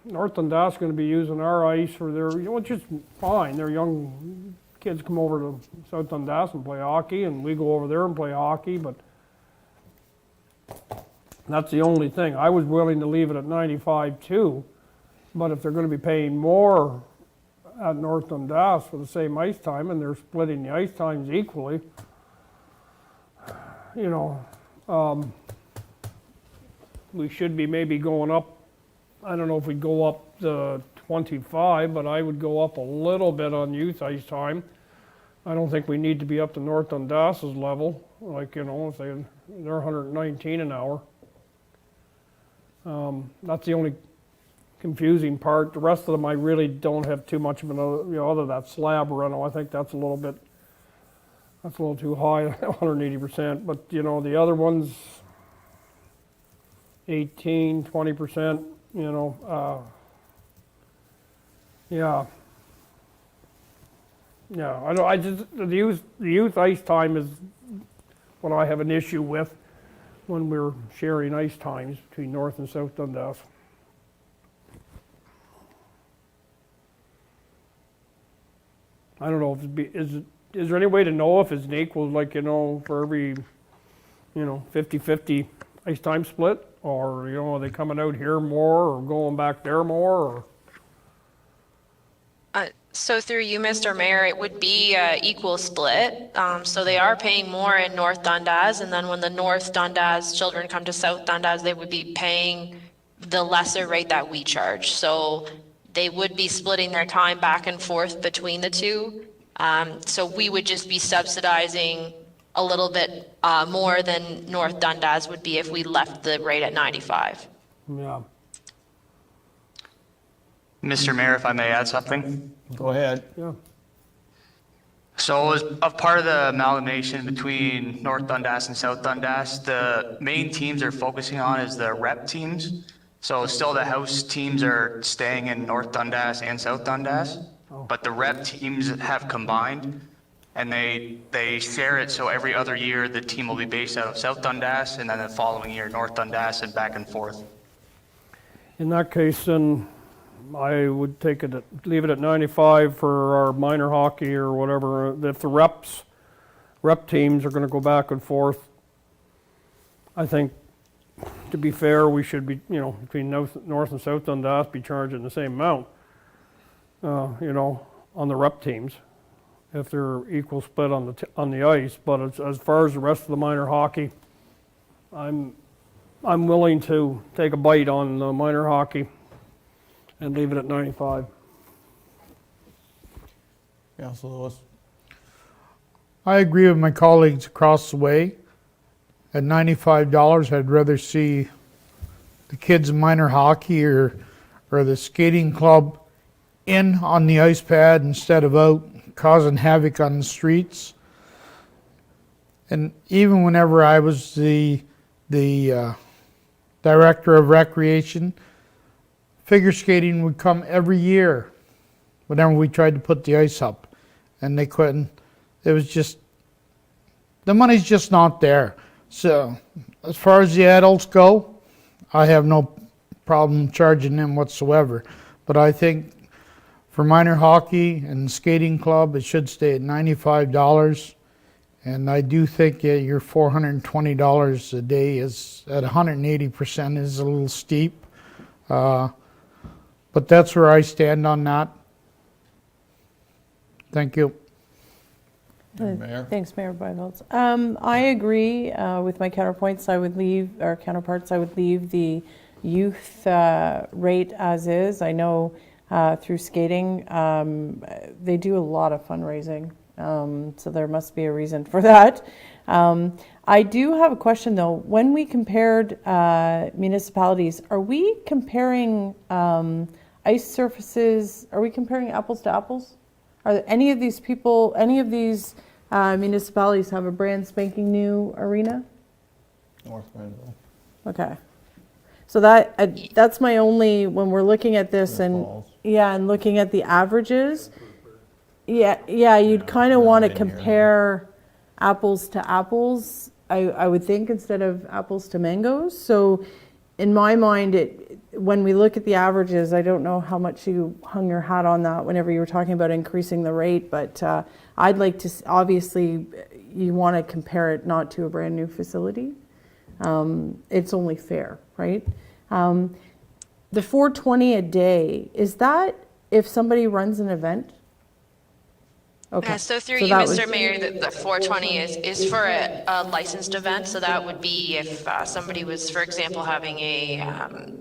North Dundas is going to be using our ice for their, which is fine. Their young kids come over to South Dundas and play hockey, and we go over there and play hockey, but that's the only thing. I was willing to leave it at 95 too, but if they're going to be paying more at North Dundas for the same ice time, and they're splitting the ice times equally, we should be maybe going up. I don't know if we'd go up to 25, but I would go up a little bit on youth ice time. I don't think we need to be up to North Dundas's level, if they're 119 an hour. That's the only confusing part. The rest of them I really don't have too much of another, other than that slab rental. I think that's a little too high, 180%. But the other ones, 18, 20%, yeah. The youth ice time is what I have an issue with when we're sharing ice times between North and South Dundas. I don't know if is there any way to know if it's an equal, like, for every, 50-50 ice time split? Or, are they coming out here more or going back there more? Or? So through you, Mr. Mayor, it would be equal split. So they are paying more in North Dundas, and then when the North Dundas children come to South Dundas, they would be paying the lesser rate that we charge. So they would be splitting their time back and forth between the two. So we would just be subsidizing a little bit more than North Dundas would be if we left the rate at 95. Yeah. Mr. Mayor, if I may add something. Go ahead. Yeah. So as a part of the amalgamation between North Dundas and South Dundas, the main teams they're focusing on is the rep teams. So still the house teams are staying in North Dundas and South Dundas, but the rep teams have combined and they share it. So every other year the team will be based out of South Dundas, and then the following year North Dundas, and back and forth. In that case, then I would leave it at 95 for our minor hockey or whatever. If the rep teams are going to go back and forth, I think, to be fair, we should be, between North and South Dundas, be charging the same amount, on the rep teams, if they're equal split on the ice. But as far as the rest of the minor hockey, I'm willing to take a bite on the minor hockey and leave it at 95. Councilor Lewis. I agree with my colleagues across the way. At $95, I'd rather see the kids in minor hockey or the skating club in on the ice pad instead of out causing havoc on the streets. And even whenever I was the director of recreation, figure skating would come every year whenever we tried to put the ice up, and they couldn't. It was just, the money's just not there. So as far as the adults go, I have no problem charging them whatsoever. But I think for minor hockey and skating club, it should stay at $95. And I do think your $420 a day is at 180% is a little steep. But that's where I stand on that. Thank you. Mayor. Thanks, Mayor Byvelds. I agree with my counterparts. I would leave the youth rate as is. I know through skating, they do a lot of fundraising, so there must be a reason for that. I do have a question though. When we compared municipalities, are we comparing ice surfaces? Are we comparing apples to apples? Are there any of these municipalities have a brand spanking new arena? North Grenville. Okay. So that's my only, when we're looking at this and looking at the averages, you'd kind of want to compare apples to apples, I would think, instead of apples to mangoes. So in my mind, when we look at the averages, I don't know how much you hung your hat on that whenever you were talking about increasing the rate, but I'd like to, obviously, you want to compare it not to a brand new facility. It's only fair, right? The $420 a day, is that if somebody runs an event? Okay. So through you, Mr. Mayor, the 420 is for a licensed event. So that would be if somebody was, for example, having a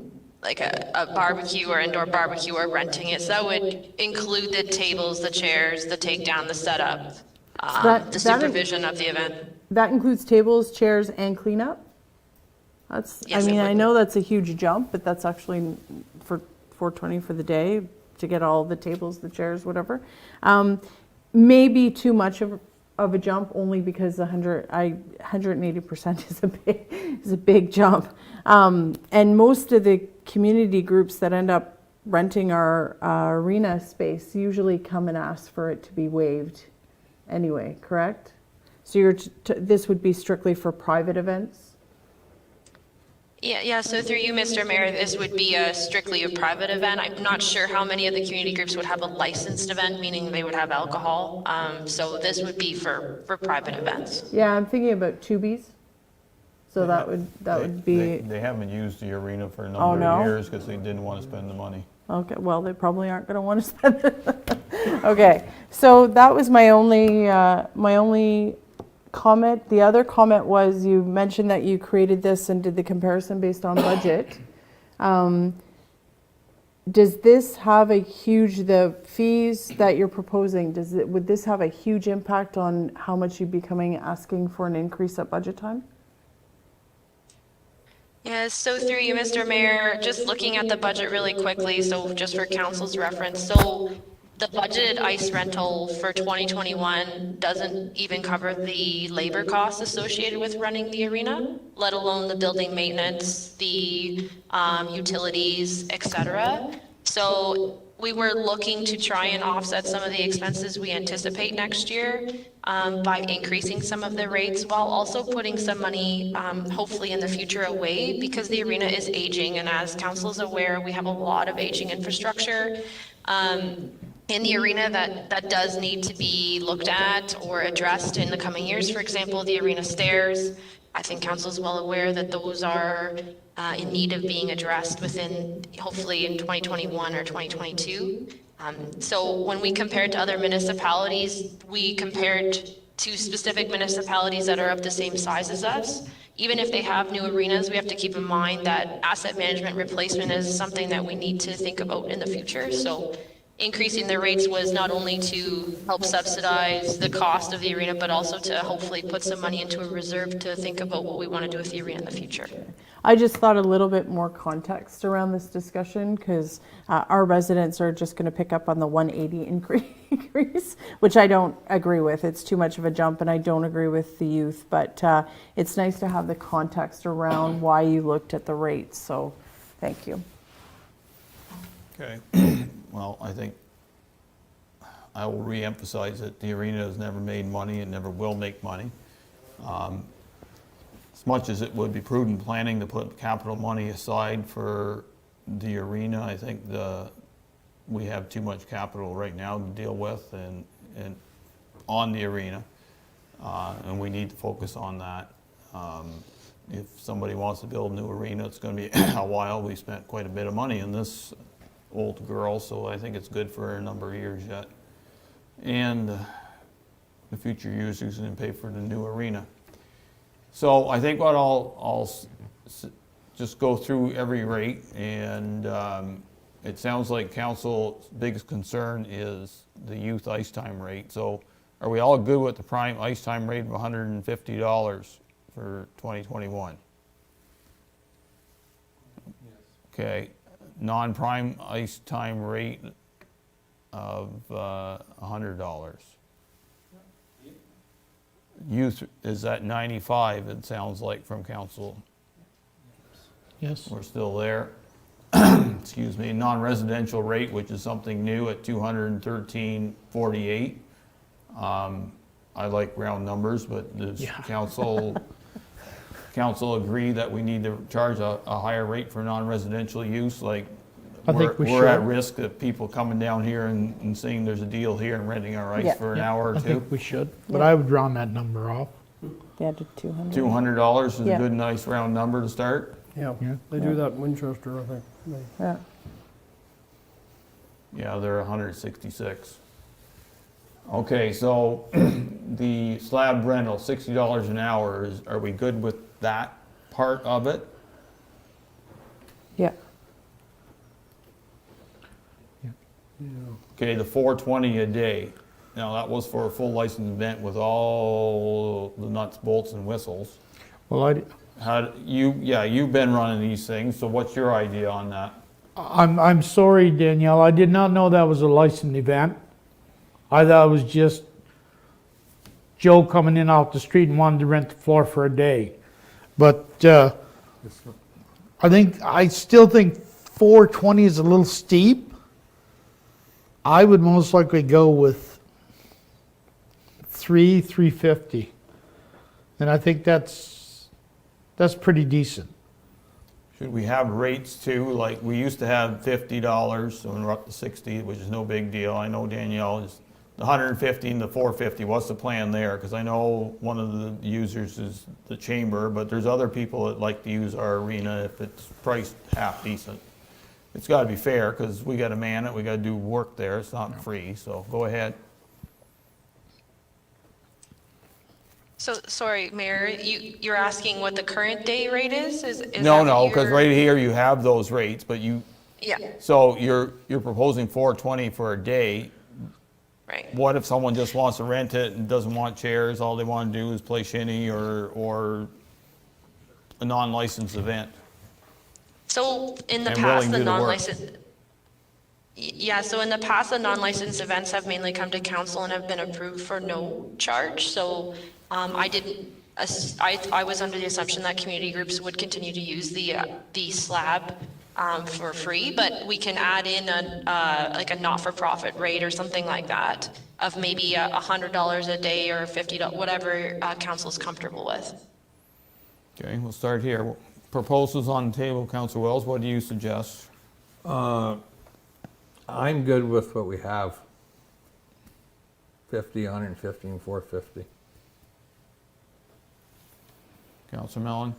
barbecue or indoor barbecue or renting it. So that would include the tables, the chairs, the takedown, the setup, the supervision of the event. That includes tables, chairs, and cleanup? I know that's a huge jump, but that's actually for $420 for the day to get all the tables, the chairs, whatever. Maybe too much of a jump, only because 180% is a big jump. And most of the community groups that end up renting our arena space usually come and ask for it to be waived anyway, correct? So this would be strictly for private events? Yeah, so through you, Mr. Mayor, this would be strictly a private event. I'm not sure how many of the community groups would have a licensed event, meaning they would have alcohol. So this would be for private events. Yeah, I'm thinking about Tubies. So that would be, They haven't used the arena for a Oh, number no? of years because they didn't want to spend the money. okay, well, they probably aren't going to want to spend it. Okay, so that was my only comment. The other comment was you mentioned that you created this and did the comparison based on budget. Does this have a huge, the fees that you're proposing, would this have a huge impact on how much you'd be asking for an increase at budget time? Yeah, so through you, Mr. Mayor, just looking at the budget really quickly, so just for council's reference, so the budgeted ice rental for 2021 doesn't even cover the labor costs associated with running the arena, let alone the building maintenance, the utilities, etc. So we were looking to try and offset some of the expenses we anticipate next year by increasing some of the rates while also putting some money, hopefully in the future, away because the arena is aging. And as council is aware, we have a lot of aging infrastructure in the arena that does need to be looked at or addressed in the coming years. For example, the arena stairs. I think council is well aware that those are in need of being addressed within, hopefully in 2021 or 2022. So when we compared to other municipalities, we compared to specific municipalities that are of the same size as us. Even if they have new arenas, we have to keep in mind that asset management replacement is something that we need to think about in the future. So increasing the rates was not only to help subsidize the cost of the arena, but also to hopefully put some money into a reserve to think about what we want to do with the arena in the future. I just thought a little bit more context around this discussion because our residents are just going to pick up on the 180 increase, which I don't agree with. It's too much of a jump, and I don't agree with the youth, but it's nice to have the context around why you looked at the rates, so thank you. Okay. Well, I think I will re-emphasize that the arena has never made money and never will make money. As much as it would be prudent planning to put capital money aside for the arena, I think we have too much capital right now to deal with and on the arena, and we need to focus on that. If somebody wants to build a new arena, it's going to be a while. We spent quite a bit of money in this old girl, so I think it's good for a number of years yet. And the future users can pay for the new arena. So I think what I'll just go through every rate, and it sounds like council's biggest concern is the youth ice time rate. So are we all good with the prime ice time rate of $150 for 2021? Okay. Non-prime ice time rate of $100. Youth is at 95, it sounds like, from council. Yes. We're still there. Excuse me. Non-residential rate, which is something new, at $213.48. I like round numbers, but does council agree that we need to charge a higher rate for non-residential use? Like, I think we we're at should. risk of people coming down here and seeing there's a deal here and renting our ice Yeah. for an hour or I two. think we should, but I would round that number off. Yeah, to 200. $200 is Yeah. a good, nice round number to start. Yeah, Yeah. they do that in Winchester, I think. Yeah. Yeah, they're 166. Okay, so the slab rental, $60 an hour, are we good with that part of it? Yeah. Okay, the $420 a day. Now, that was for a full license event with all the nuts, bolts, and whistles. Well, You've been running these things, so what's your idea on that? I'm sorry, Danielle, I did not know that was a licensed event. I thought it was just Joe coming in off the street and wanted to rent the floor for a day. But I still think $420 is a little steep. I would most likely go with $350, and I think that's pretty decent. Should we have rates too? Like, we used to have $50, so we're up to 60, which is no big deal. I know Danielle is the 150 and the 450. What's the plan there? Because I know one of the users is the chamber, but there's other people that like to use our arena if it's priced half decent. It's got to be fair because we got to man it, we got to do work there. It's not free, so go ahead. So, sorry, Mayor, you're asking what the current day rate is? Is No, that what because you're- right here you have those rates, but you, Yeah, so you're proposing $420 for a day. right. What if someone just wants to rent it and doesn't want chairs, all they want to do is play shinny or a non-licensed event? So in the And past, willing to the do the work. non-licensed, yeah, so in the past, the non-licensed events have mainly come to council and have been approved for no charge. So I was under the assumption that community groups would continue to use the slab for free, but we can add in like a not-for-profit rate or something like that of maybe $100 a day or $50, whatever council's comfortable with. Okay, we'll start here. Proposals on the table, Councilor Wells, what do you suggest? I'm good with what we have. 50, 150, and 450. Councilor Mellon?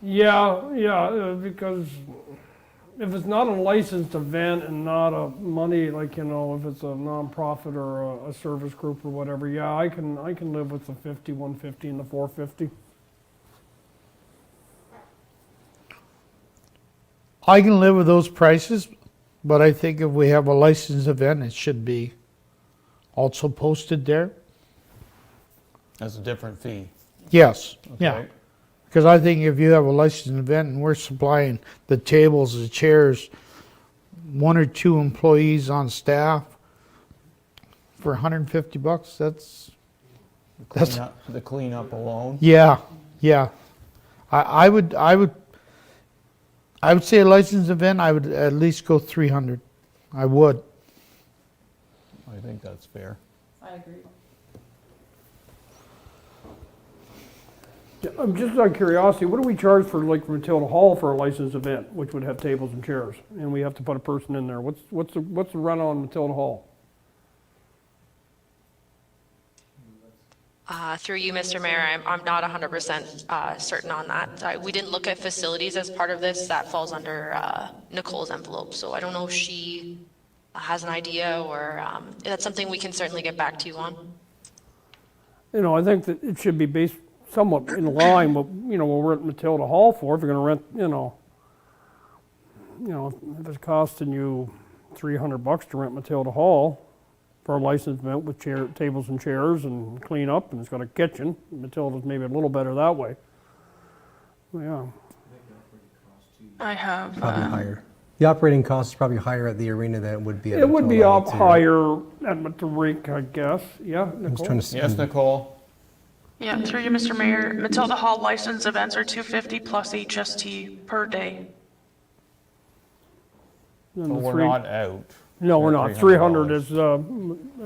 Yeah, because if it's not a licensed event and not a money, like, you know, if it's a nonprofit or a service group or whatever, yeah, I can live with the 50, 150, and the 450. I can live with those prices, but I think if we have a licensed event, it should be also posted there. That's a different fee. Yes, yeah. Okay. Because I think if you have a licensed event and we're supplying the tables, the chairs, 1 or 2 employees on staff for $150, that's The cleanup alone? yeah. I would say a licensed event, I would at least go 300. I would. I think that's fair. I agree. I'm just out of curiosity, what do we charge for, like, Matilda Hall for a licensed event, which would have tables and chairs, and we have to put a person in there? What's the run on Matilda Hall? Through you, Mr. Mayor, I'm not 100% certain on that. We didn't look at facilities as part of this. That falls under Nicole's envelope. So I don't know if she has an idea or that's something we can certainly get back to you on. You know, I think that it should be based somewhat in line with, you know, what we're at Matilda Hall for. If you're gonna rent, you know, if it's costing you $300 to rent Matilda Hall for a licensed event with tables and chairs and clean up, and it's got a kitchen, Matilda's maybe a little better that way. Yeah. I have, Probably higher. The operating cost is probably higher at the arena than it would be at It would be Matilda up too. higher at the rink, I guess. Yeah, I was Nicole? trying to Yes, Nicole? yeah, through you, Mr. Mayor, Matilda Hall license events are $250 plus HST per day. And So the we're three- not out. No, we're not. $300. 300 is,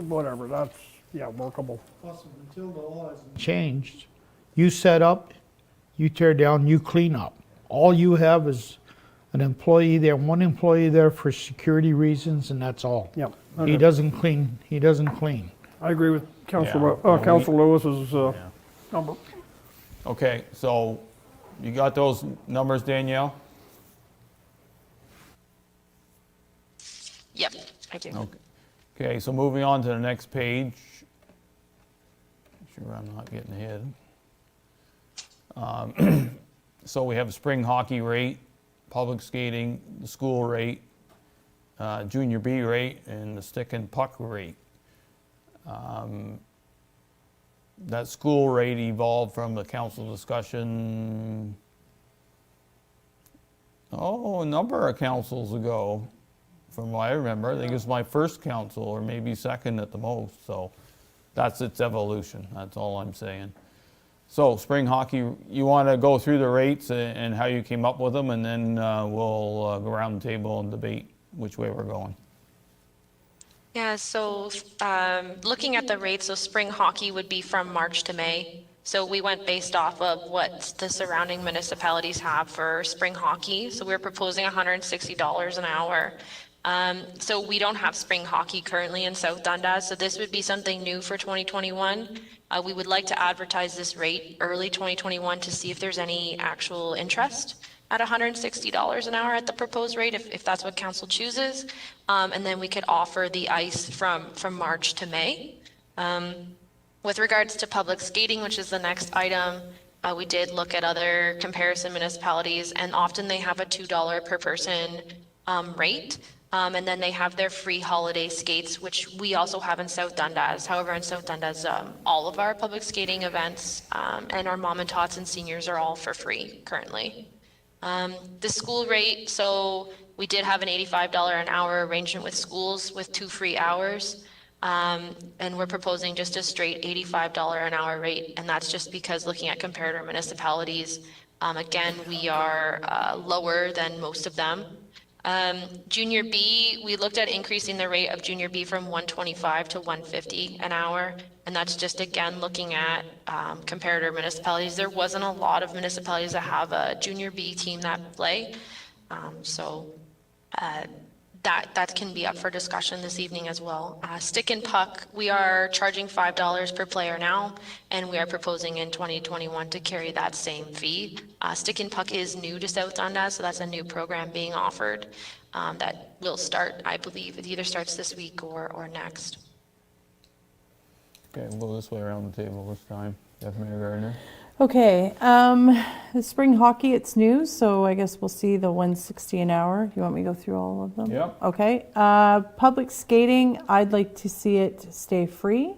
whatever, that's, yeah, workable. Changed. You set up, you tear down, you clean up. All you have is an employee there, 1 employee there for security reasons, and that's all. Yep. He okay. doesn't clean. He doesn't clean. I agree with Councilor Yeah. Councilor Lewis's number. Okay, so you got those numbers, Danielle? Yep, I do. Okay, so moving on to the next page. Sure I'm not getting ahead. So we have a spring hockey rate, public skating, the school rate, junior B rate, and the stick and puck rate. That school rate evolved from the council discussion, a number of councils ago, from what I remember. I think it was my first council, or maybe second at the most, so that's its evolution, that's all I'm saying. So, spring hockey, you want to go through the rates and how you came up with them, and then we'll go around the table and debate which way we're going. Yeah, so looking at the rates, so spring hockey would be from March to May. So we went based off of what the surrounding municipalities have for spring hockey. So we're proposing $160 an hour. So we don't have spring hockey currently in South Dundas, so this would be something new for 2021. We would like to advertise this rate early 2021 to see if there's any actual interest at $160 an hour at the proposed rate, if that's what council chooses. And then we could offer the ice from March to May. With regards to public skating, which is the next item, we did look at other comparison municipalities, and often they have a $2 per person rate. And then they have their free holiday skates, which we also have in South Dundas. However, in South Dundas, all of our public skating events and our mom and tots and seniors are all for free currently. The school rate, so we did have an $85 an hour arrangement with schools with 2 free hours. And we're proposing just a straight $85 an hour rate. And that's just because looking at comparator municipalities, again, we are lower than most of them. Junior B, we looked at increasing the rate of Junior B from 125 to 150 an hour. And that's just, again, looking at comparator municipalities. There wasn't a lot of municipalities that have a Junior B team that play. That can be up for discussion this evening as well. Stick and puck, we are charging $5 per player now, and we are proposing in 2021 to carry that same fee. Stick and puck is new to South Dundas, so that's a new program being offered that will start, I believe, it either starts this week or next. Okay, we'll go this way around the table this time. Deputy Mayor Gardner. Okay, the spring hockey, it's new, so I guess we'll see the 160 an hour. You want me to go through all of them? Yep. Okay, public skating, I'd like to see it stay free.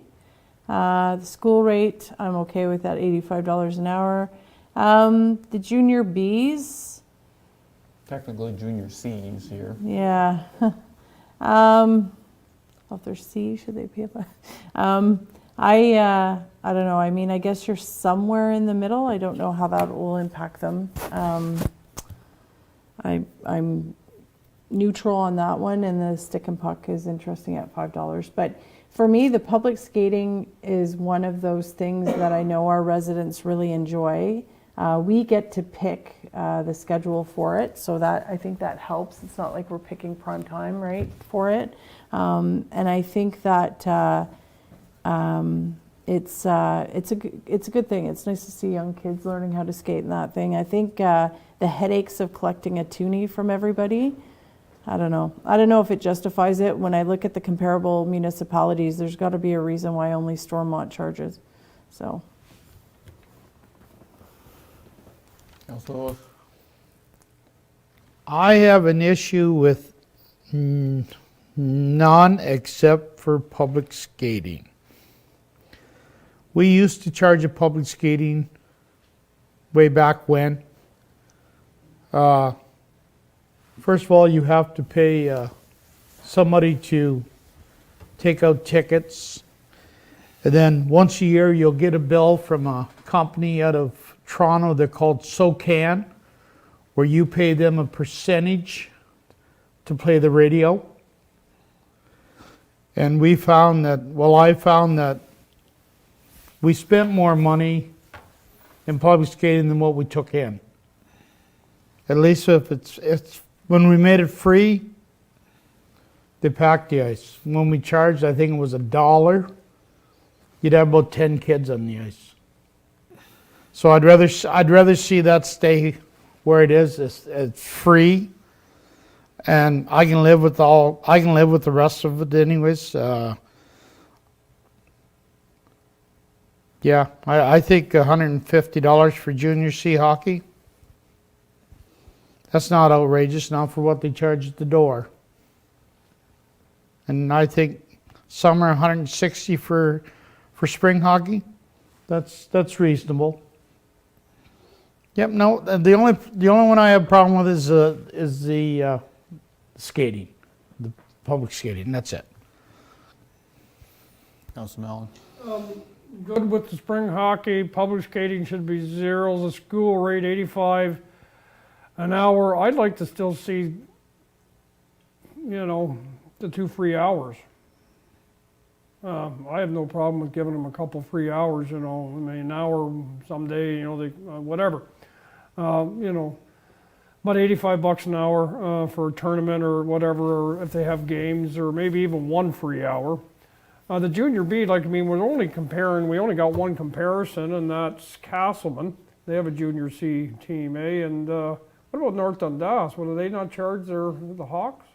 The school rate, I'm okay with that $85 an hour. The junior Bs. Technically junior Cs here. Yeah. If they're C, should they be able I don't know. I mean, I guess you're somewhere in the middle. I don't know how that will impact them. I'm neutral on that one, and the stick and puck is interesting at $5. But for me, the public skating is one of those things that I know our residents really enjoy. We get to pick the schedule for it, so that I think that helps. It's not like we're picking prime time, right, for it. And I think that it's a good thing. It's nice to see young kids learning how to skate and that thing. I think the headaches of collecting a toonie from everybody, I don't know. I don't know if it justifies it. When I look at the comparable municipalities, there's got to be a reason why only Stormont charges. So. Councilor Lewis. I have an issue with none except for public skating. We used to charge a public skating way back when. First of all, you have to pay somebody to take out tickets. And then once a year, you'll get a bill from a company out of Toronto. They're called SOCAN, where you pay them a percentage to play the radio. And we found that, I found that we spent more money in public skating than what we took in. At least if it's when we made it free, they packed the ice. When we charged, I think it was $1, you'd have about 10 kids on the ice. So I'd rather see that stay where it is. It's free, and I can live with the rest of it anyways. Yeah, I think $150 for junior C hockey. That's not outrageous, not for what they charge at the door. And I think summer $160 for spring hockey. That's reasonable. Yep. No, the only one I have a problem with is the skating, the public skating. That's it. Councilor Mellon. Good with the spring hockey. Public skating should be 0. The school rate $85 an hour. I'd like to still see, the 2 free hours. I have no problem with giving them a couple free hours, you know, I mean, an hour someday, you know, they, whatever. You know, about $85 an hour for a tournament or whatever, or if they have games, or maybe even one free hour. The junior B, like, I mean, we only got one comparison, and that's Castleman. They have a junior C team, and what about North Dundas? Well, do they not charge the Hawks?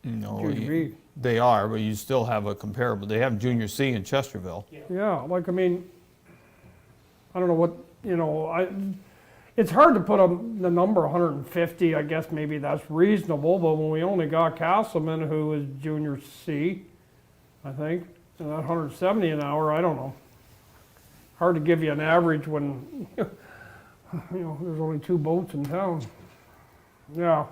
No, Junior B. they are, but you still have a comparable. They have Junior C in Chesterville. Yeah, like, I mean, I don't know what, you know, it's hard to put the number 150, I guess maybe that's reasonable, but when we only got Castleman, who is junior C, I think, and that 170 an hour, I don't know. Hard to give you an average when, you know, there's only 2 boats in town. Yeah.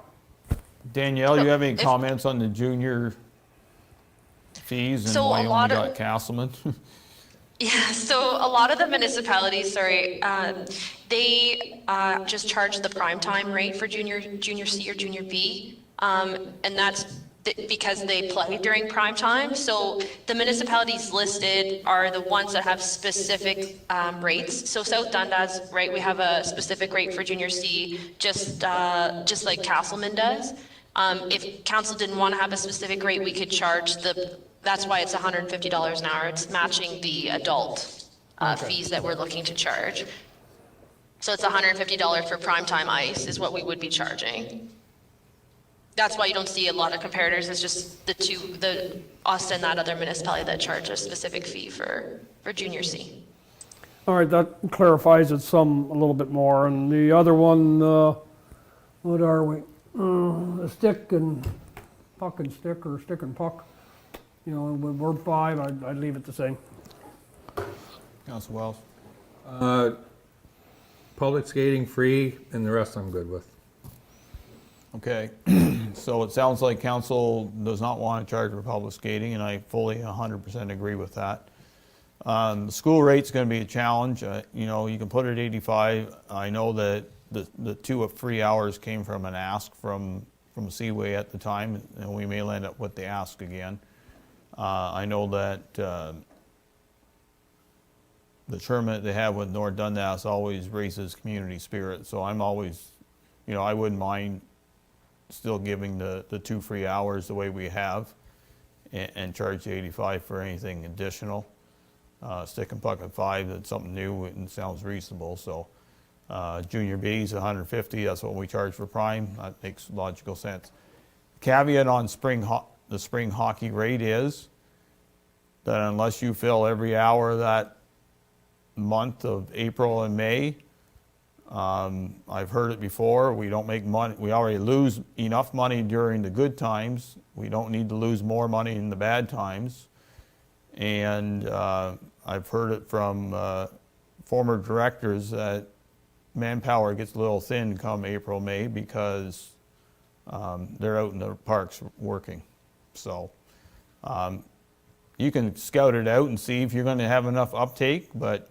Danielle, you have any comments on the junior fees and So why a you lot only of- got Castleman? Yeah, so a lot of the municipalities, they just charge the prime time rate for junior C or junior B, and that's because they play during prime time. So the municipalities listed are the ones that have specific rates. So South Dundas, right, we have a specific rate for junior C, just like Castleman does. If council didn't want to have a specific rate, we could charge that's why it's $150 an hour. It's matching the adult fees that we're looking to charge. So it's $150 for primetime ice is what we would be charging. That's why you don't see a lot of comparators. It's just us and that other municipality that charge a specific fee for junior C. All right, that clarifies it a little bit more. And the other one, what are we? A stick and puck and stick, or stick and puck. You know, when we're 5, I'd leave it the same. Councilor Wells? Public skating free, and the rest I'm good with. Okay, so it sounds like council does not want to charge for public skating, and I fully 100% agree with that. The school rate's going to be a challenge. You know, you can put it at 85. I know that the 2 free hours came from an ask from Seaway at the time, and we may land up with the ask again. I know that the tournament they have with North Dundas always raises community spirit, so I'm always, you know, I wouldn't mind still giving the 2 free hours the way we have and charge the 85 for anything additional. Stick and puck at 5, that's something new and sounds reasonable. So junior B's 150, that's what we charge for prime. That makes logical sense. Caveat on the spring hockey rate is that unless you fill every hour that month of April and May, I've heard it before, we don't make money. We already lose enough money during the good times. We don't need to lose more money in the bad times. And I've heard it from former directors that manpower gets a little thin come April, May because they're out in the parks working. So you can scout it out and see if you're going to have enough uptake, but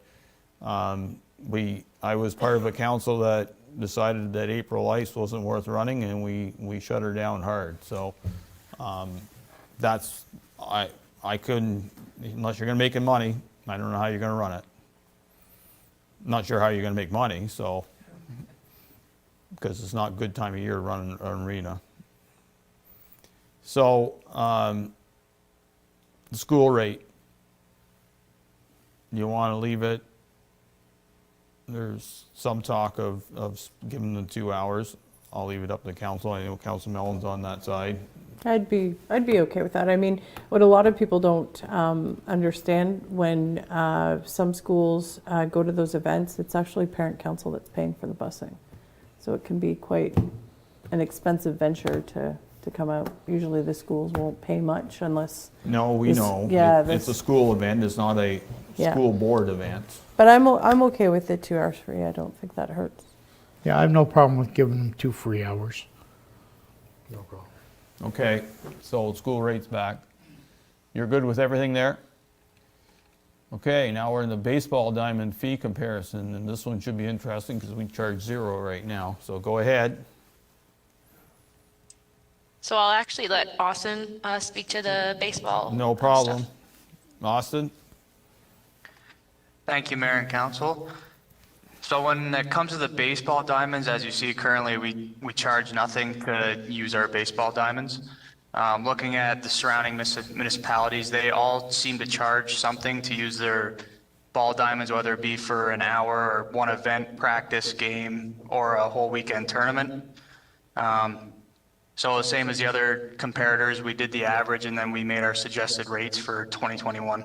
I was part of a council that decided that April ice wasn't worth running, and we shut her down hard. So that's, I couldn't, unless you're going to make money, I don't know how you're going to run it. Not sure how you're going to make money, so, because it's not a good time of year to run an arena. So the school rate, you want to leave it? There's some talk of giving them 2 hours. I'll leave it up to the council. I know Councilor Mellon's on that side. I'd be okay with that. I mean, what a lot of people don't understand when some schools go to those events, it's actually parent council that's paying for the busing. So it can be quite an expensive venture to come out. Usually the schools won't pay much unless... No, we know. Yeah, It's a school event. It's not a school board event. But I'm okay with the 2 hours free. I don't think that hurts. Yeah, I have no problem with giving them 2 free hours. No problem. Okay, so school rate's back. You're good with everything there? Okay, now we're in the baseball diamond fee comparison, and this one should be interesting because we charge 0 right now. So go ahead. So I'll actually let Austin speak to the baseball. No problem. Austin? Thank you, Mayor and Council. So when it comes to the baseball diamonds, as you see currently, we charge nothing to use our baseball diamonds. Looking at the surrounding municipalities, they all seem to charge something to use their ball diamonds, whether it be for an hour or one event, practice, game, or a whole weekend tournament. So the same as the other comparators, we did the average and then we made our suggested rates for 2021.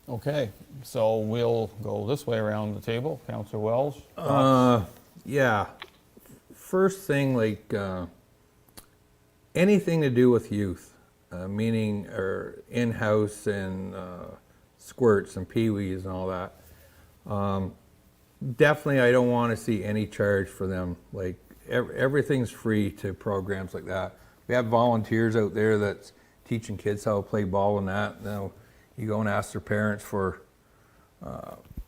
Okay, so we'll go this way around the table. Councillor Wells? Yeah. First thing, like anything to do with youth, meaning or in-house and squirts and peewees and all that. Definitely, I don't want to see any charge for them. Like everything's free to programs like that. We have volunteers out there that's teaching kids how to play ball and that. Now, you go and ask their parents for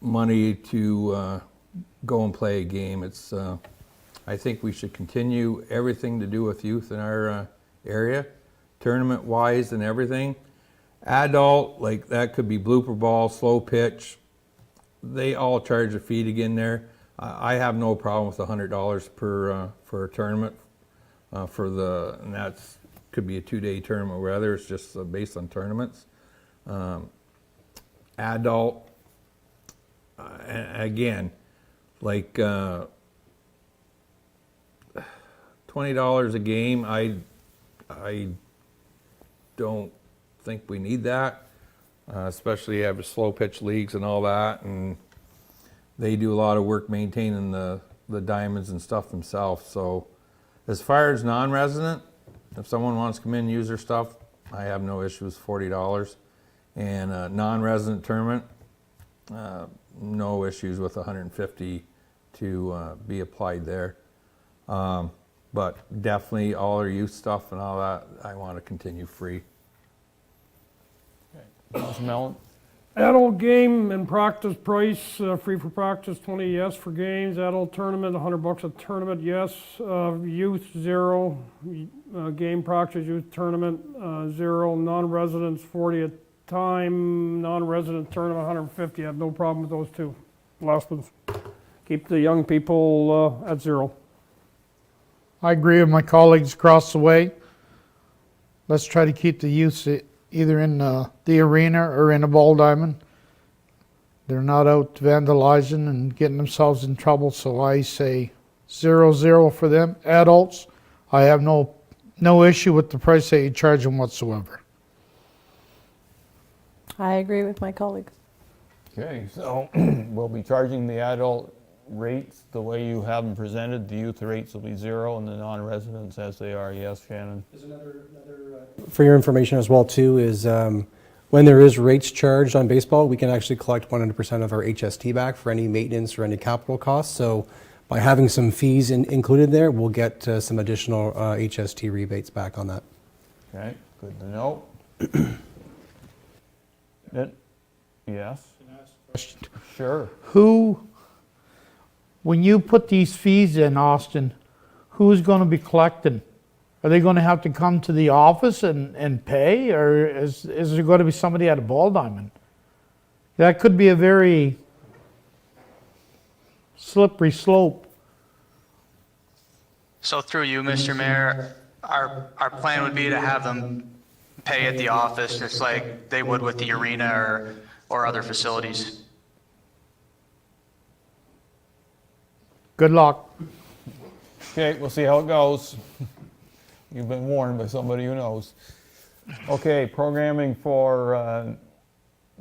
money to go and play a game. It's I think we should continue everything to do with youth in our area, tournament-wise and everything. Adult, like that could be blooper ball, slow pitch. They all charge a fee to get in there. I have no problem with $100 per for a tournament and that's could be a 2-day tournament. Whether it's just based on tournaments. Adult, again, like $20 a game. I don't think we need that. Especially you have slow pitch leagues and all that, and they do a lot of work maintaining the diamonds and stuff themselves. So as far as non-resident, if someone wants to come in and use their stuff, I have no issues, $40. And a non-resident tournament, no issues with $150 to be applied there. But definitely all our youth stuff and all that, I want to continue free. Councillor Mellon? Adult game and practice price, free for practice, 20 yes for games. Adult tournament, $100 a tournament, yes. Youth, 0. Game practice, youth tournament, 0. Non-residents, 40 a time. Non-resident tournament, 150. I have no problem with those two. Last ones. Keep the young people at 0. I agree with my colleagues across the way. Let's try to keep the youth either in the arena or in a ball diamond. They're not out vandalizing and getting themselves in trouble, so I say 0-0 for them. Adults, I have no issue with the price that you charge them whatsoever. I agree with my colleagues. Okay, so we'll be charging the adult rates the way you have them presented. The youth rates will be 0 and the non-residents as they are. Yes, Shannon? There's another for your information as well too is when there is rates charged on baseball, we can actually collect 100% of our HST back for any maintenance or any capital costs. So by having some fees included there, we'll get some additional HST rebates back on that. Okay, good to know. Yes? Sure. When you put these fees in, Austin, who's going to be collecting? Are they going to have to come to the office and pay, or is there going to be somebody at a ball diamond? That could be a very slippery slope. So through you, Mr. Mayor, our plan would be to have them pay at the office just like they would with the arena or other facilities. Good luck. Okay, we'll see how it goes. You've been warned by somebody who knows. Okay, programming for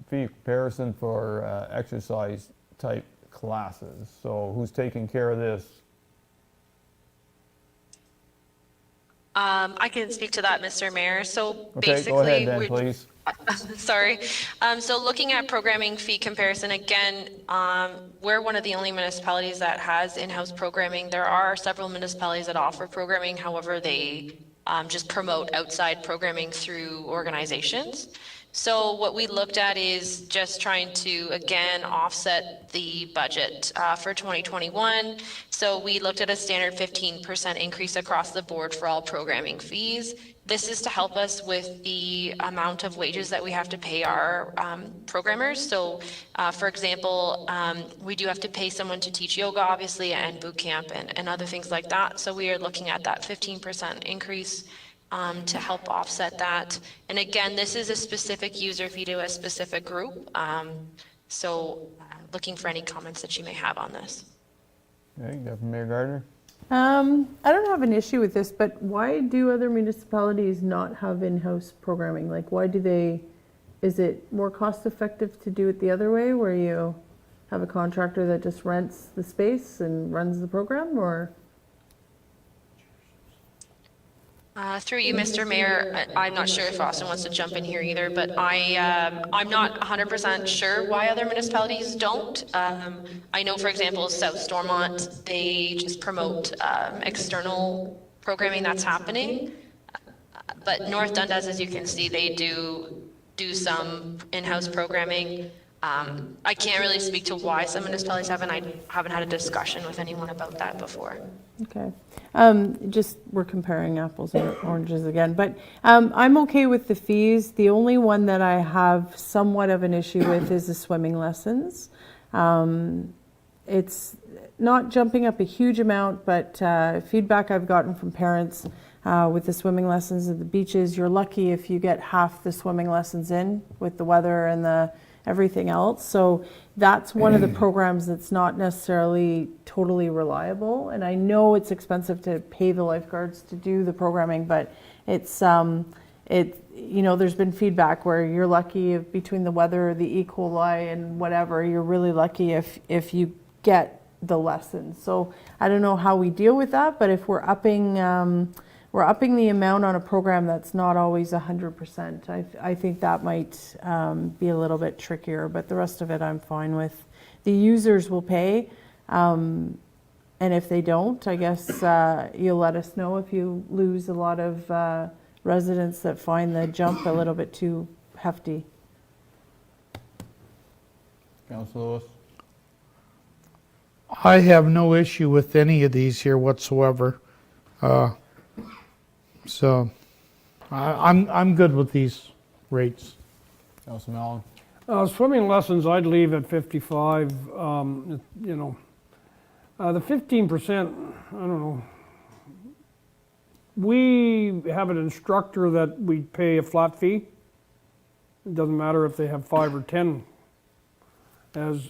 fee comparison for exercise type classes. So who's taking care of this? I can speak to that, Mr. Mayor. So Okay, basically, go ahead then, please. Sorry. So looking at programming fee comparison, again, we're one of the only municipalities that has in-house programming. There are several municipalities that offer programming. However, they just promote outside programming through organizations. So what we looked at is just trying to, again, offset the budget for 2021. So we looked at a standard 15% increase across the board for all programming fees. This is to help us with the amount of wages that we have to pay our programmers. So for example, we do have to pay someone to teach yoga, obviously, and boot camp and other things like that. So we are looking at that 15% increase to help offset that. And again, this is a specific user fee to a specific group. So looking for any comments that you may have on this. Okay, Deputy Mayor Gardner? I don't have an issue with this, but why do other municipalities not have in-house programming? Like, why do they, is it more cost effective to do it the other way, where you have a contractor that just rents the space and runs the program, or? Through you, Mr. Mayor, I'm not sure if Austin wants to jump in here either, but I'm not 100% sure why other municipalities don't. I know, for example, South Stormont, they just promote external programming that's happening. But North Dundas, as you can see, they do some in-house programming. I can't really speak to why some municipalities haven't. I haven't had a discussion with anyone about that before. Okay. Just we're comparing apples and oranges again, but I'm okay with the fees. The only one that I have somewhat of an issue with is the swimming lessons. It's not jumping up a huge amount, but feedback I've gotten from parents with the swimming lessons at the beaches, you're lucky if you get half the swimming lessons in with the weather and the everything else. So that's one of the programs that's not necessarily totally reliable. And I know it's expensive to pay the lifeguards to do the programming, but it's, you know, there's been feedback where you're lucky if between the weather, the E. coli and whatever, you're really lucky if you get the lessons. So I don't know how we deal with that, but if we're upping the amount on a program that's not always 100%. I think that might be a little bit trickier, but the rest of it I'm fine with. The users will pay, and if they don't, I guess you'll let us know if you lose a lot of residents that find the jump a little bit too hefty. Councilor Lewis? I have no issue with any of these here whatsoever. So I'm good with these rates. Councilor Mellon? Swimming lessons, I'd leave at 55. You know, the 15%, I don't know. We have an instructor that we pay a flat fee. It doesn't matter if they have 5 or 10. As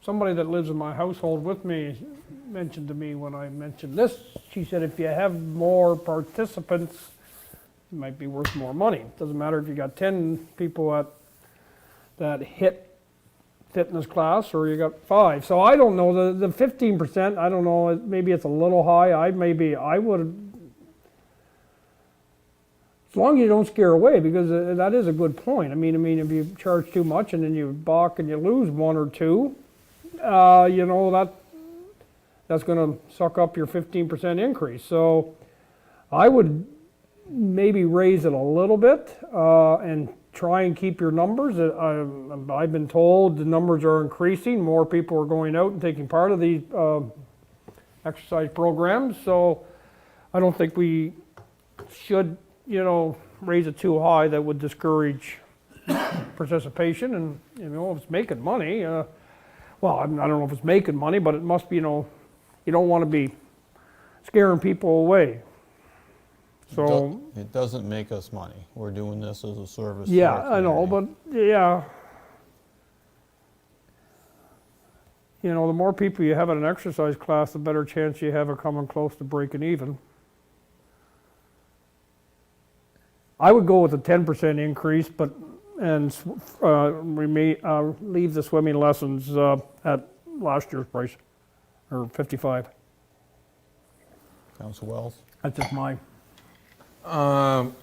somebody that lives in my household with me mentioned to me when I mentioned this, she said if you have more participants, it might be worth more money. It doesn't matter if you got 10 people that hit fitness class or you got 5. So I don't know, the 15%, I don't know, maybe it's a little high. I would, as long as you don't scare away, because that is a good point. I mean, if you charge too much and then you balk and you lose 1 or 2, you know, that's going to suck up your 15% increase. So I would maybe raise it a little bit and try and keep your numbers. I've been told the numbers are increasing. More people are going out and taking part of these exercise programs. So I don't think we should, you know, raise it too high. That would discourage participation. And, you know, if it's making money, well, I don't know if it's making money, but it must be, you know, you don't want to be scaring people away. So it doesn't make us money. We're doing this as a service. Yeah, I know, but yeah. You know, the more people you have at an exercise class, the better chance you have of coming close to breaking even. I would go with a 10% increase, and we may leave the swimming lessons at last year's price, or 55. Councilor Wells? That's just mine. I'm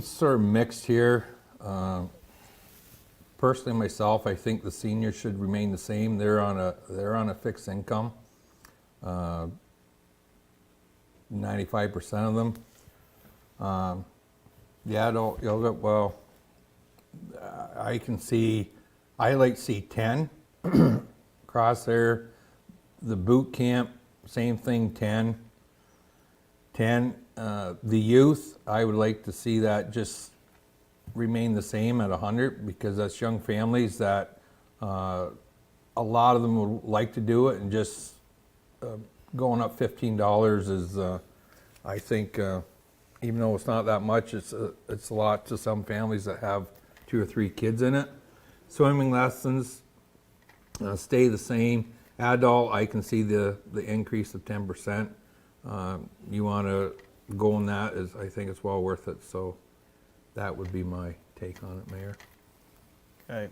sort of mixed here. Personally, myself, I think the seniors should remain the same. They're on a fixed income. 95% of them. The adult yoga, well, I can see, I like to see 10 across there. The boot camp, same thing, 10. 10. The youth, I would like to see that just remain the same at 100 because that's young families that a lot of them would like to do it, and just going up $15 is, I think, even though it's not that much, it's a lot to some families that have 2 or 3 kids in it. Swimming lessons stay the same. Adult, I can see the increase of 10%. You want to go on that, I think it's well worth it. So that would be my take on it, Mayor. Okay.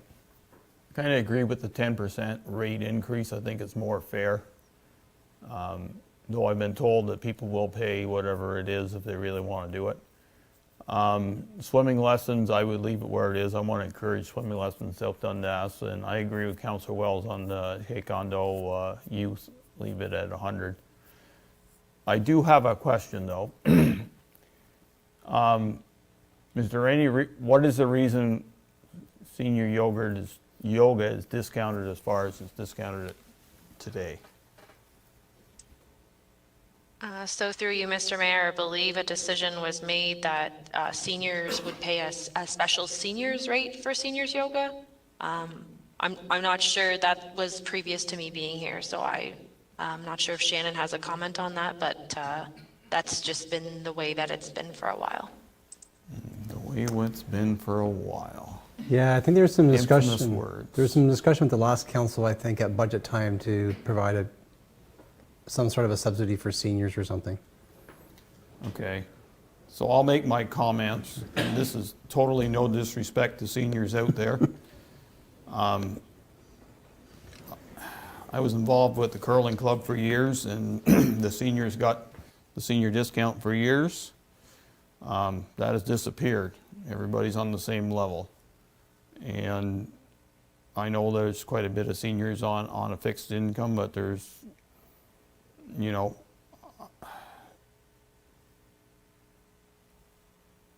Kind of agree with the 10% rate increase. I think it's more fair. Though I've been told that people will pay whatever it is if they really want to do it. Swimming lessons, I would leave it where it is. I want to encourage swimming lessons in South Dundas, and I agree with Councillor Wells on the Haycondo youth, leave it at 100. I do have a question though. Is there any, what is the reason senior yoga is discounted as far as it's discounted today? So through you, Mr. Mayor, I believe a decision was made that seniors would pay us a special seniors rate for seniors yoga. I'm not sure, that was previous to me being here, so I'm not sure if Shannon has a comment on that, but that's just been the way that it's been for a while. The way it's been for a while. Yeah, I think there's some Infamous discussion. words. There's some discussion with the last council, I think, at budget time to provide some sort of a subsidy for seniors or something. Okay, so I'll make my comments, and this is totally no disrespect to seniors out there. I was involved with the curling club for years, and the seniors got the senior discount for years. That has disappeared. Everybody's on the same level. And I know there's quite a bit of seniors on a fixed income, but there's, you know,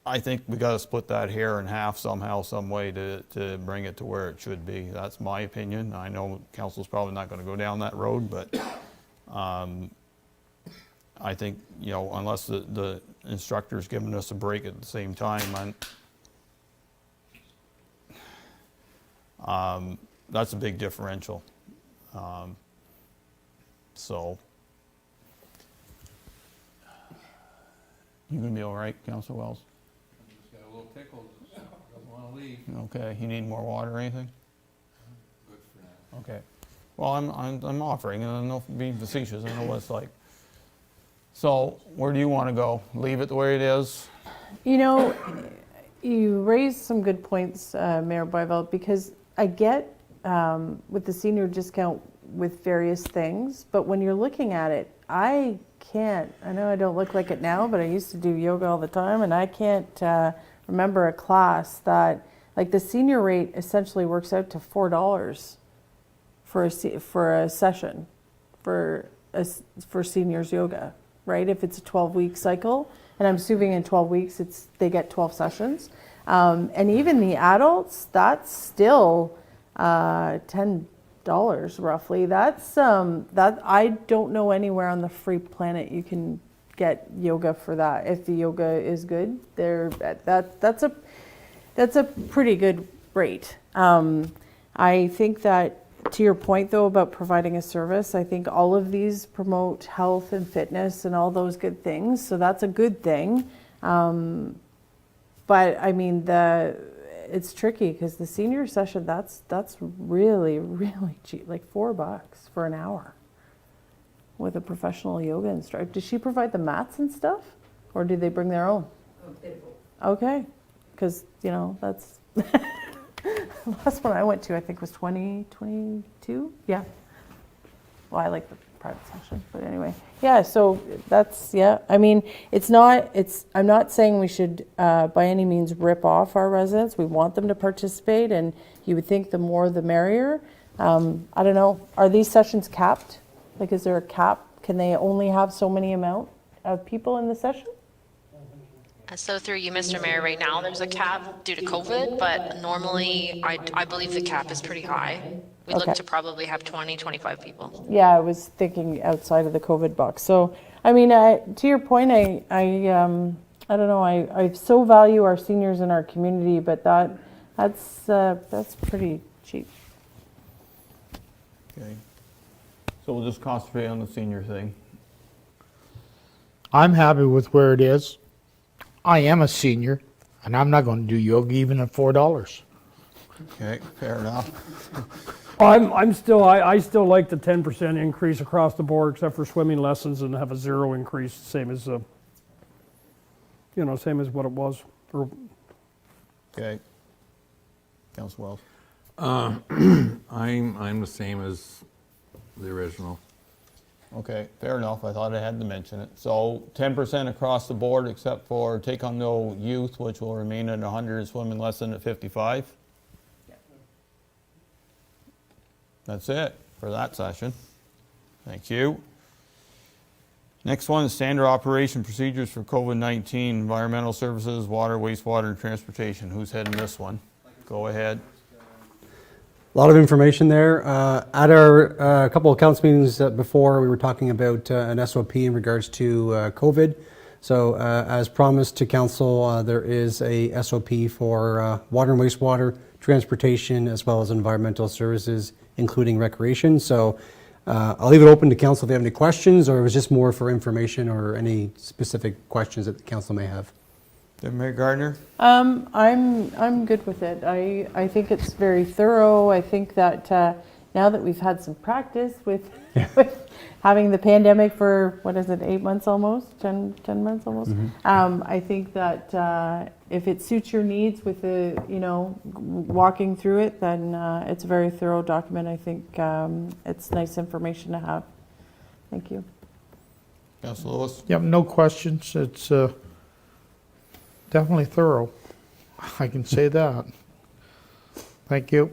I think we got to split that hair in half somehow, some way to bring it to where it should be. That's my opinion. I know council's probably not going to go down that road, but I think, you know, unless the instructor's giving us a break at the same time, that's a big differential. So, you gonna be all right, Councilor Wells? Just got a little tickle, doesn't want to leave. Okay, you need more water or anything? Good for now. Okay. Well, I'm offering, and I don't know if I'm being facetious, I know what it's like. So, where do you want to go? Leave it the way it is? You know, you raised some good points, Mayor Byveld, because I get with the senior discount with various things, but when you're looking at it, I know I don't look like it now, but I used to do yoga all the time, and I can't remember a class that, like, the senior rate essentially works out to $4 for a session for seniors yoga, right? If it's a 12-week cycle, and I'm assuming in 12 weeks they get 12 sessions. And even the adults, that's still $10 roughly. That's that I don't know anywhere on the free planet you can get yoga for that. If the yoga is good, that's a pretty good rate. I think that, to your point though about providing a service, I think all of these promote health and fitness and all those good things, so that's a good thing. But I mean, it's tricky because the senior session, that's really, really cheap, like $4 for an hour with a professional yoga instructor. Does she provide the mats and stuff, or do they bring their own? Okay, because, you know, that's the last one I went to, I think, was 2022. Yeah. Well, I like the private session, but anyway. Yeah, so that's, yeah. I mean, I'm not saying we should by any means rip off our residents. We want them to participate, and you would think the more the merrier. I don't know. Are these sessions capped? Like, is there a cap? Can they only have so many amount of people in the session? So through you, Mr. Mayor, right now there's a cap due to COVID, but normally I believe the cap is pretty high. We Okay. look to probably have 20, 25 people. Yeah, I was thinking outside of the COVID box. So, I mean, to your point, I don't know. I so value our seniors in our community, but that's pretty cheap. Okay. So we'll just concentrate on the senior thing. I'm happy with where it is. I am a senior, and I'm not going to do yoga even at $4. Okay, fair enough. I still like the 10% increase across the board, except for swimming lessons, and have a 0 increase, same as same as what it was. Okay. Councilor Wells. I'm the same as the original. Okay, fair enough. I thought I had to mention it. So 10% across the board except for Take On No Youth, which will remain at 100, and swimming lesson at 55. That's it for that session. Thank you. Next one is standard operation procedures for COVID-19, environmental services, water, wastewater, and transportation. Who's heading this one? Go ahead. A lot of information there. At our couple of council meetings before, we were talking about an SOP in regards to COVID. So as promised to council, there is a SOP for water and wastewater, transportation, as well as environmental services, including recreation. So I'll leave it open to council if they have any questions, or it was just more for information or any specific questions that the council may have. Mayor Gardner? I'm good with it. I think it's very thorough. I think that now that we've had some practice with having the pandemic for, 8 months almost, 10 months almost, I think that if it suits your needs with the, walking through it, then it's a very thorough document. I think it's nice information to have. Thank you. Councilor Lewis? Yep, no questions. It's definitely thorough. I can say that. Thank you.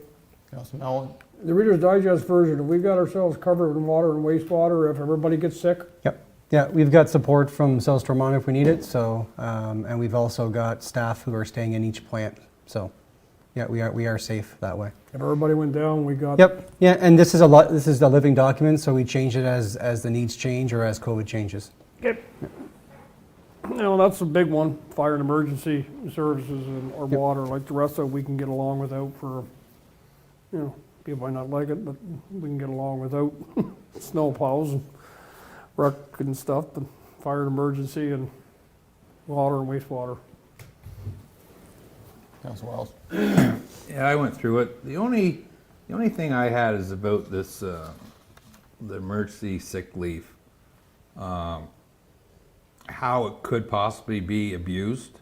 Councilor Mellon? The Reader's Digest version, we got ourselves covered in water and wastewater if everybody gets sick. Yep. Yeah, we've got support from South Stormont if we need it. So, and we've also got staff who are staying in each plant. So, yeah, we are safe that way. If everybody went down, we got. Yep. Yeah, and this is a living document, so we change it as the needs change or as COVID changes. Okay. That's a big one, fire and emergency services or water, like the rest of it we can get along without for, people might not like it, but we can get along without snow plows and wreck and stuff, but fire and emergency and water and wastewater. Councilor Wells? Yeah, I went through it. The only thing I had is about this, the emergency sick leave. How it could possibly be abused.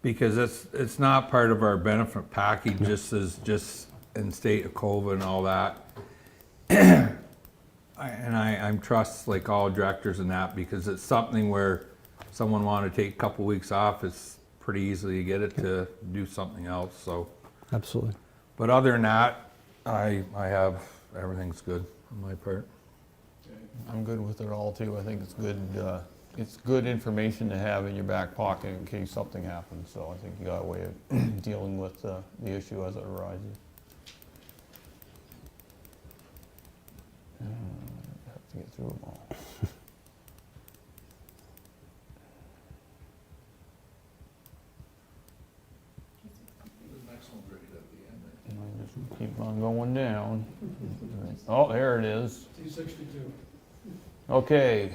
Because it's not part of our benefit package, just in state of COVID and all that. I trust like all directors in that, because it's something where someone want to take a couple weeks off, it's pretty easy to get it to do something else. So absolutely. But other than that, I have everything's good on my part. I'm good with it all too. I think it's good information to have in your back pocket in case something happens. So I think you got a way of dealing with the issue as it arises. I have to get through them all. I just keep on going down. Oh, there it is. T62. Okay.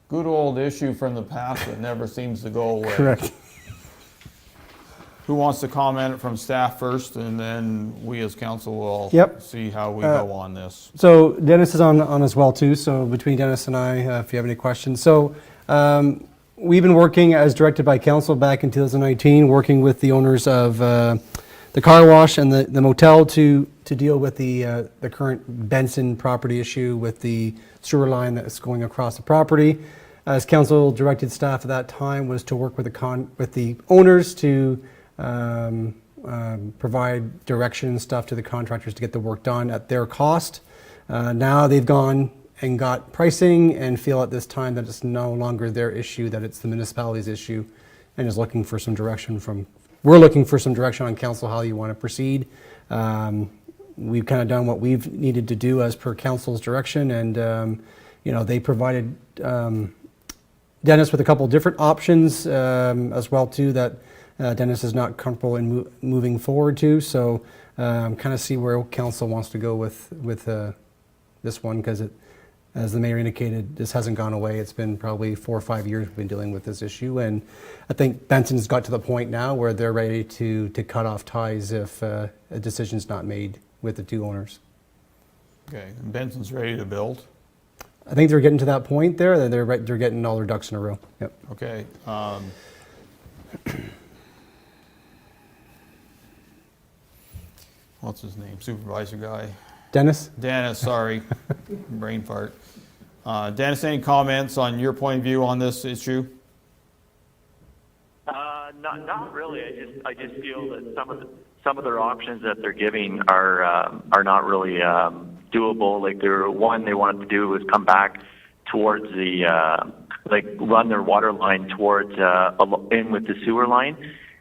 Good old issue from the past that never seems to go away. Correct. Who wants to comment from staff first, and then we as council will see how we go on this. So Dennis is on as well too. So between Dennis and I, if you have any questions. So we've been working as directed by council back in 2019, working with the owners of the car wash and the motel to deal with the current Benson property issue with the sewer line that's going across the property. As council directed staff at that time was to work with the owners to provide direction and stuff to the contractors to get the work done at their cost. Now they've gone and got pricing and feel at this time that it's no longer their issue, that it's the municipality's issue, and is looking for some direction we're looking for some direction on council how you want to proceed. We've kind of done what we've needed to do as per council's direction, and they provided Dennis with a couple different options as well too that Dennis is not comfortable in moving forward to. So kind of see where council wants to go with this one, because as the mayor indicated, this hasn't gone away. It's been probably 4 or 5 years we've been dealing with this issue, and I think Benson's got to the point now where they're ready to cut off ties if a decision's not made with the two owners. Okay, and Benson's ready to build. I think they're getting to that point there. They're getting all their ducks in a row. Yep. Okay. What's his name? Supervisor guy. Dennis? Dennis, sorry. Brain fart. Dennis, any comments on your point of view on this issue? Not really. I just feel that some of their options that they're giving are not really doable. Like one they wanted to do was come back towards the run their water line towards in with the sewer line,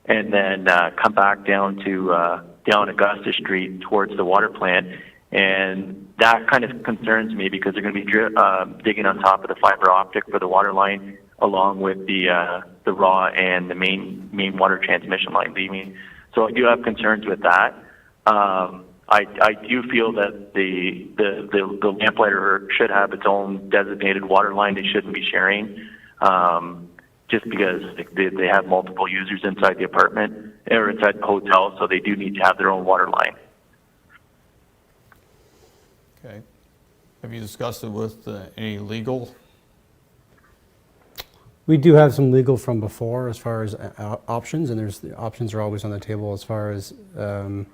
and then come back down to down Augusta Street towards the water plant. And that kind of concerns me because they're going to be digging on top of the fiber optic for the water line, along with the raw and the main water transmission line leaving. So I do have concerns with that. I do feel that the lamplighter should have its own designated water line. They shouldn't be sharing, just because they have multiple users inside the apartment or inside the hotel, so they do need to have their own water line. Okay. Have you discussed it with any legal? We do have some legal from before as far as options, and the options are always on the table as far as, there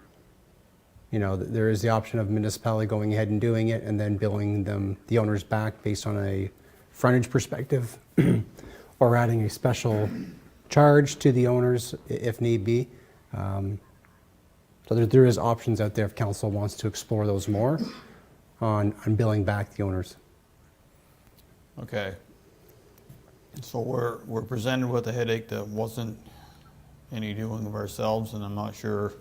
is the option of municipality going ahead and doing it and then billing the owners back based on a frontage perspective or adding a special charge to the owners if need be. So there is options out there if council wants to explore those more on billing back the owners. Okay. So we're presented with a headache that wasn't any doing of ourselves, and I'm not sure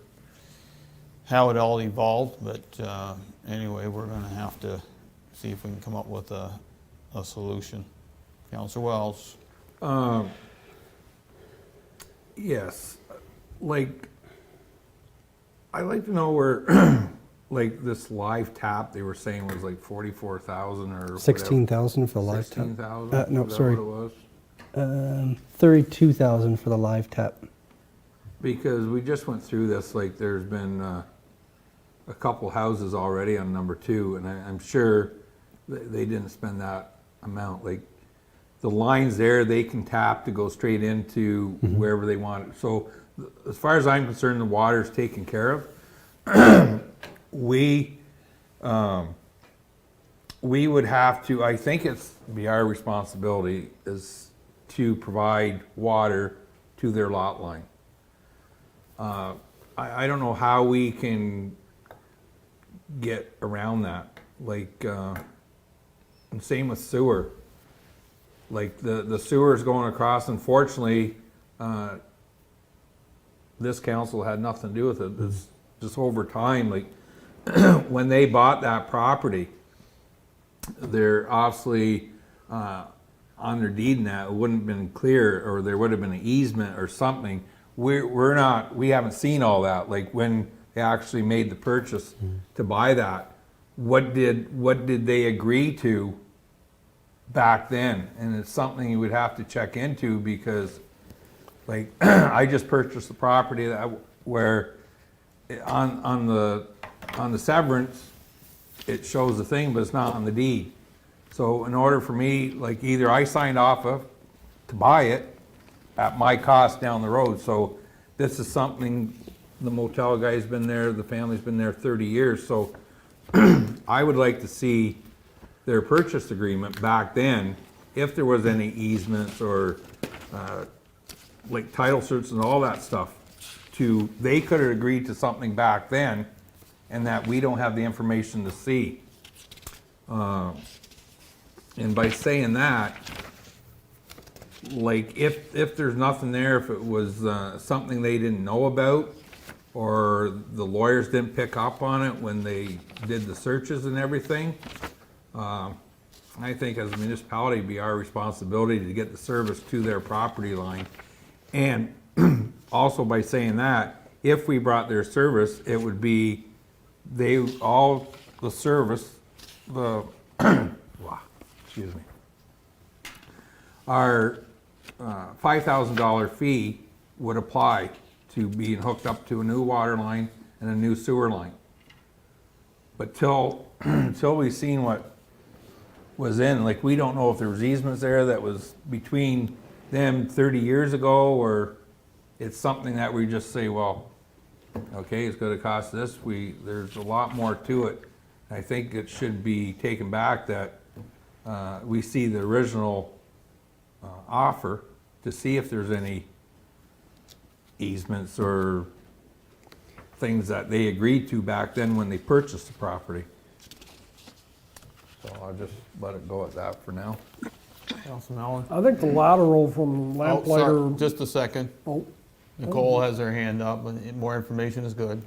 how it all evolved, but anyway, we're going to have to see if we can come up with a solution. Councillor Wells. Yes, I'd like to know where, this live tap they were saying was like 44,000 or 16,000 for the live tap. 16,000? No, Is that sorry. what it was? 32,000 for the live tap. Because we just went through this, there's been a couple houses already on number 2, and I'm sure they didn't spend that amount. The lines there, they can tap to go straight into wherever they want it. So as far as I'm concerned, the water's taken care of. We would have to, I think it's be our responsibility is to provide water to their lot line. I don't know how we can get around that. And same with sewer. The sewer is going across. Unfortunately, this council had nothing to do with it. It's just over time, when they bought that property, they're obviously on their deed and that it wouldn't have been clear, or there would have been an easement or something. We haven't seen all that. When they actually made the purchase to buy that, what did they agree to back then? And it's something you would have to check into, because I just purchased the property where on the severance it shows the thing, but it's not on the deed. So in order for me, either I signed off to buy it at my cost down the road. So this is something, the motel guy's been there, the family's been there 30 years. So I would like to see their purchase agreement back then, if there was any easements or title certs and all that stuff, they could have agreed to something back then, and that we don't have the information to see. And by saying that, like, if there's nothing there, if it was something they didn't know about, or the lawyers didn't pick up on it when they did the searches and everything, I think as a municipality, it'd be our responsibility to get the service to their property line. And also by saying that, if we brought their service, it would be the service, excuse me, our $5,000 fee would apply to being hooked up to a new water line and a new sewer line. But until we've seen what was in, like, we don't know if there was easements there that was between them 30 years ago, or it's something that we just say, well, okay, it's gonna cost this. There's a lot more to it. I think it should be taken back that we see the original offer to see if there's any easements or things that they agreed to back then when they purchased the property. So I'll just let it go at that for now. Councilman Allen? I think the lateral from Oh, Lamplighter. sorry, just a second. Oh. Nicole has her hand up, but more information is good.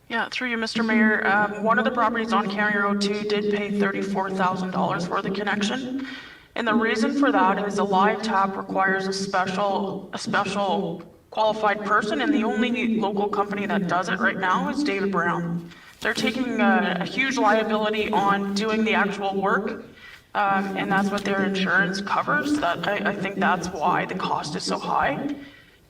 Yeah, through you, Mr. Mayor, one of the properties on County Road 2 did pay $34,000 for the connection. And the reason for that is a live tap requires a special qualified person, and the only local company that does it right now is David Brown. They're taking a huge liability on doing the actual work, and that's what their insurance covers. I think that's why the cost is so high.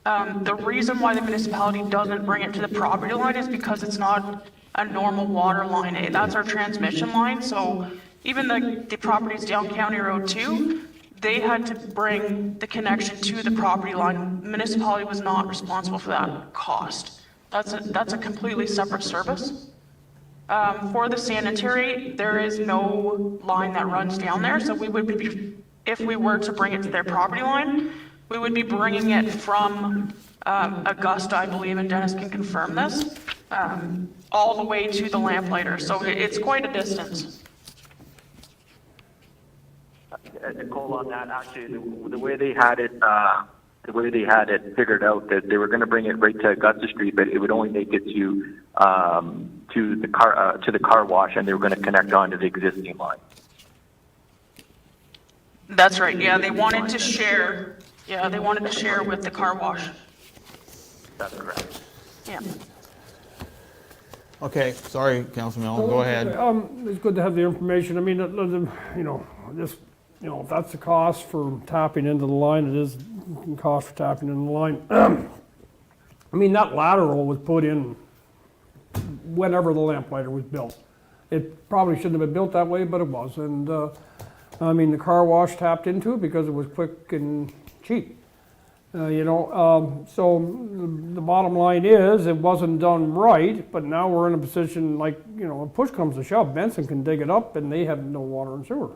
The reason why the municipality doesn't bring it to the property line is because it's not a normal water line. That's our transmission line, so even the properties down County Road 2, they had to bring the connection to the property line. The municipality was not responsible for that cost. That's a completely separate service. For the sanitary, there is no line that runs down there, so we would be, if we were to bring it to their property line, we would be bringing it from Augusta, I believe, and Dennis can confirm this, all the way to the Lamplighter, so it's quite a distance. Nicole, on that, actually, the way they had it, figured out, that they were going to bring it right to Augusta Street, but it would only make it to the car wash, and they were going to connect onto the existing line. That's right, yeah, they wanted to share, with the car wash. That's correct. Yeah. Okay, sorry, Councilman Allen, go ahead. It's good to have the information. I mean, if that's the cost for tapping into the line, it is the cost for tapping into the line. I mean, that lateral was put in whenever the Lamplighter was built. It probably shouldn't have been built that way, but it was. And I mean, the car wash tapped into it because it was quick and cheap. So the bottom line is it wasn't done right, but now we're in a position like, if push comes to shove, Benson can dig it up and they have no water and sewer.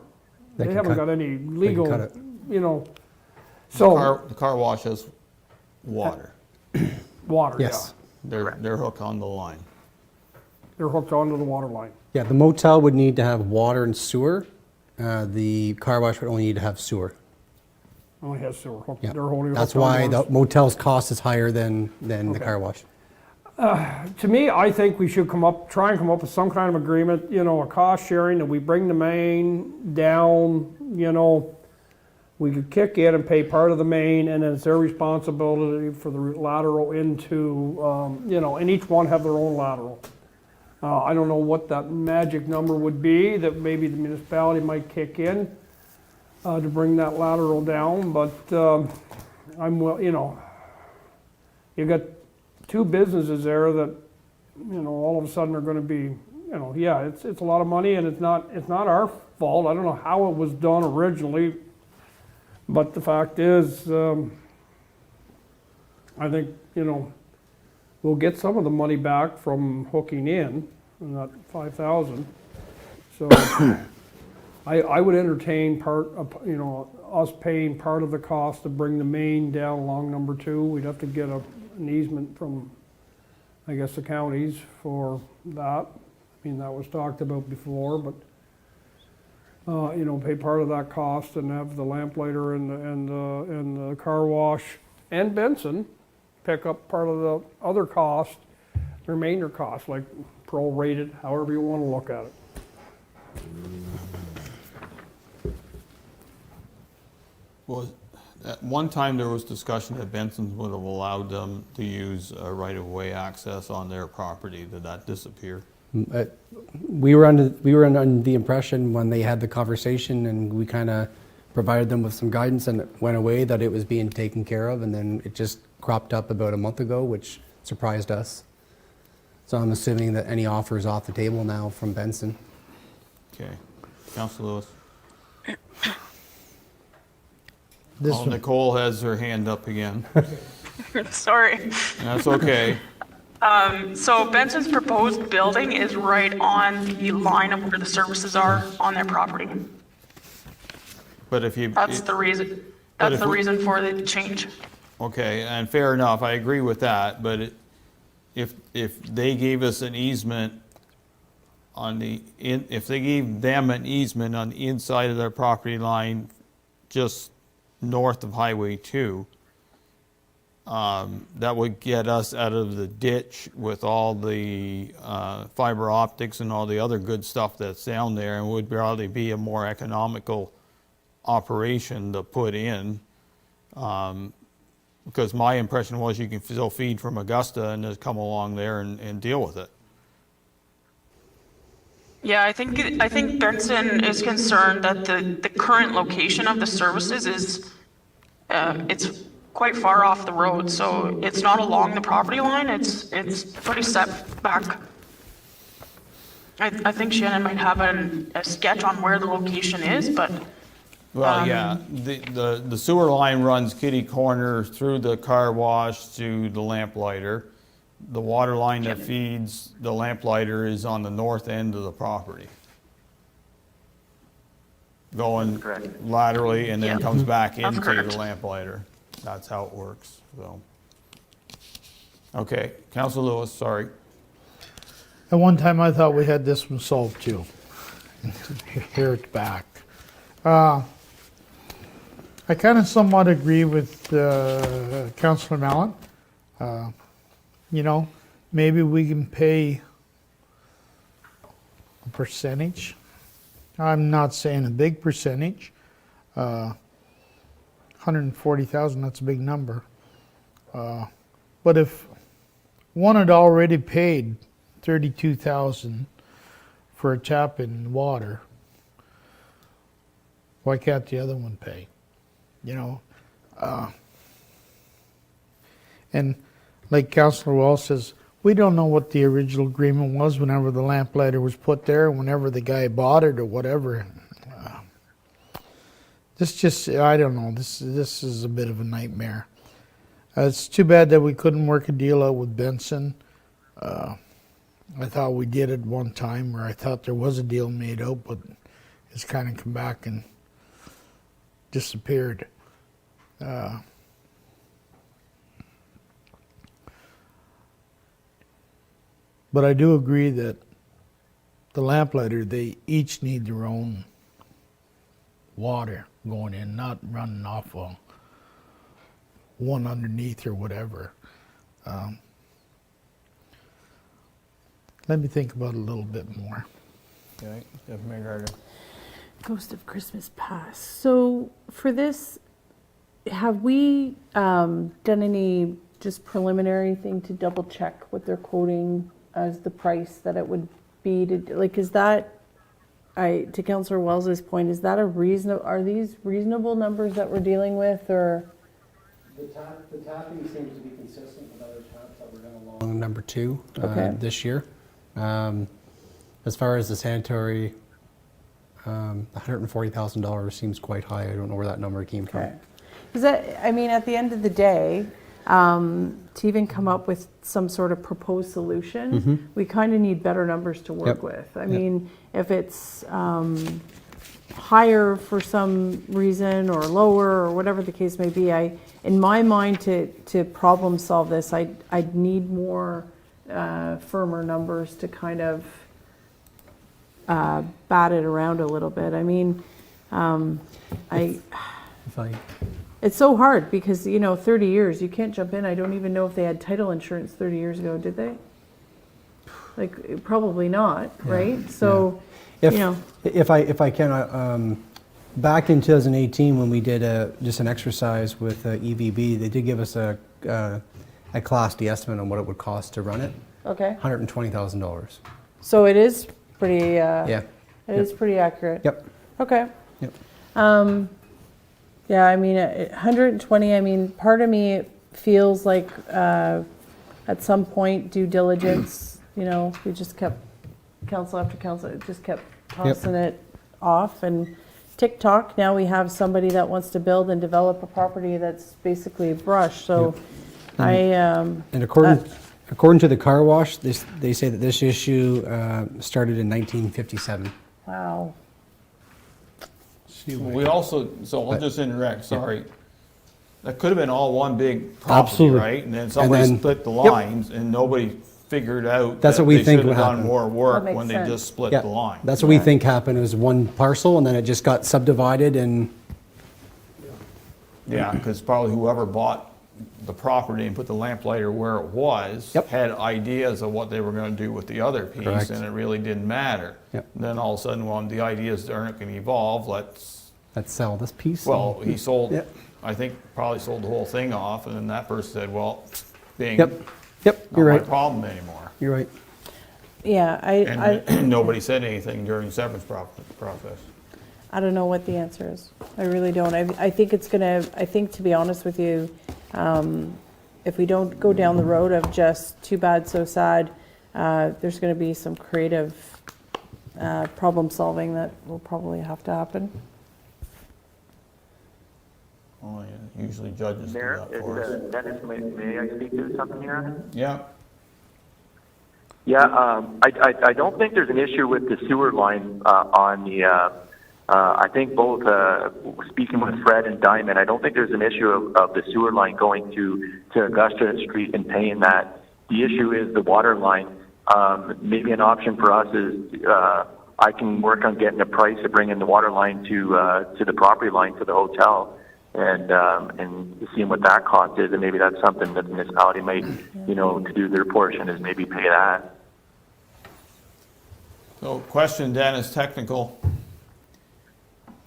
They haven't got any legal, so. The car wash has water. Water, Yes. They're hooked on the line. They're hooked onto the water line. Yeah, the motel would need to have water and sewer. The car wash would only need to have sewer. Only has sewer. Yeah. They're holding. That's why the motel's cost is higher than the car wash. To me, I think we should try and come up with some kind of agreement, a cost sharing, that we bring the main down, we could kick in and pay part of the main, and then it's their responsibility for the lateral into, and each one have their own lateral. I don't know what that magic number would be that maybe the municipality might kick in to bring that lateral down, but you got two businesses there that, all of a sudden are going to be, it's a lot of money, and it's not our fault. I don't know how it was done originally, but the fact is, I think, we'll get some of the money back from hooking in, that 5,000. So I would entertain us paying part of the cost to bring the main down along number 2. We'd have to get an easement from, I guess, the counties for that. I mean, that was talked about before, but pay part of that cost and have the lamplighter and the car wash and Benson pick up part of the other cost, the remainder cost, like prorated, however you want to look at it. Well, at one time there was discussion that Benson's would have allowed them to use right-of-way access on their property. Did that disappear? We were under the impression when they had the conversation and we kind of provided them with some guidance and it went away that it was being taken care of, and then it just cropped up about a month ago, which surprised us. So I'm assuming that any offer is off the table now from Benson. Okay. Councilor Lewis. This Nicole has her hand up again. Sorry. That's okay. So Benson's proposed building is right on the line of where the services are on their property. But if you... That's the reason. That's the reason for the change. Okay, and fair enough, I agree with that, but if they gave us an easement if they gave them an easement on the inside of their property line just north of Highway 2, that would get us out of the ditch with all the fiber optics and all the other good stuff that's down there, and would probably be a more economical operation to put in. Because my impression was you can still feed from Augusta and just come along there and deal with it. Yeah, I think Benson is concerned that the current location of the services is it's quite far off the road, so it's not along the property line. It's pretty set back. I think Shannon might have a sketch on where the location is, but. Well, yeah, the sewer line runs kitty corner through the car wash to the lamplighter. The water line that feeds the lamplighter is on the north end of the property. Going laterally and then comes back into the lamplighter. That's how it works, so. Okay, Councilor Lewis, sorry. At one time, I thought we had this one solved too. Here it's back. I kind of somewhat agree with Councillor Mallon. Maybe we can pay a percentage. I'm not saying a big percentage. 140,000, that's a big number. But if one had already paid 32,000 for a tap in water, why can't the other one pay? And like Councillor Walsh says, we don't know what the original agreement was whenever the lamplighter was put there, whenever the guy bought it or whatever. I don't know, this is a bit of a nightmare. It's too bad that we couldn't work a deal out with Benson. I thought we did at one time, or I thought there was a deal made out, but it's kind of come back and disappeared. But I do agree that the lamplighter, they each need their own water going in, not running off of one underneath or whatever. Let me think about it a little bit more. Okay, Mayor Gardner. Ghost of Christmas Past. So for this, have we done any just preliminary thing to double check what they're quoting as the price that it would be to, like, is that, to Councillor Wells's point, is that are these reasonable numbers that we're dealing with, or? The tapping seems to be consistent with other taps that we're going along number 2 this year. As far as the sanitary, $140,000 seems quite high. I don't know where that number came from. Because at the end of the day, to even come up with some sort of proposed solution, we kind of need better numbers to work with. I mean, if it's higher for some reason or lower or whatever the case may be, in my mind, to problem solve this, I'd need more firmer numbers to kind of bat it around a little bit. I mean, it's so hard because, 30 years, you can't jump in. I don't even know if they had title insurance 30 years ago, did they? Like, probably not, right? So, If I can, back in 2018, when we did just an exercise with EVB, they did give us a Class D estimate on what it would cost to run it. Okay. $120,000. So it is pretty, Yeah. it is pretty accurate. Yep. Okay. Yep. Yeah, I mean, 120, I mean, part of me feels like at some point due diligence, we just kept, council after council, it just kept tossing it off. And TikTok, now we have somebody that wants to build and develop a property that's basically brush. So And according to the car wash, they say that this issue started in 1957. Wow. We also, so I'll just interject, sorry. That could have been all one big property, Absolutely. right? And then somebody then- split the Yep. lines and nobody figured out That's that what we they think should have would done happen. more work That makes when they sense. just split Yeah, the line. that's what we think happened. It was one parcel, and then it just got subdivided, and Yeah, because probably whoever bought the property and put the lamplighter where it was had ideas of what they were going to do with the other piece, Correct. and it really didn't matter. Yep. And then all of a sudden, well, the ideas aren't going to evolve. Let's sell this piece. Well, he sold. Yep. I think probably sold the whole thing off, and then that person said, "Well, being Yep. Yep. not You're my right. problem anymore." You're right. Yeah, And nobody said anything during the severance process. I don't know what the answer is. I really don't. I think it's gonna, I think, to be honest with you, if we don't go down the road of just too bad, so sad, there's gonna be some creative problem solving that will probably have to happen. Oh, yeah. Usually judges do Mayor, that for us. Dennis, may I speak to something here? Yeah. Yeah, I don't think there's an issue with the sewer line on the, I think both, speaking with Fred and Diamond, I don't think there's an issue of the sewer line going to Augusta Street and paying that. The issue is the water line. Maybe an option for us is I can work on getting a price to bring in the water line to the property line to the hotel. And seeing what that cost is, and maybe that's something that the municipality might, to do their portion is maybe pay that. So question, Dennis, technical.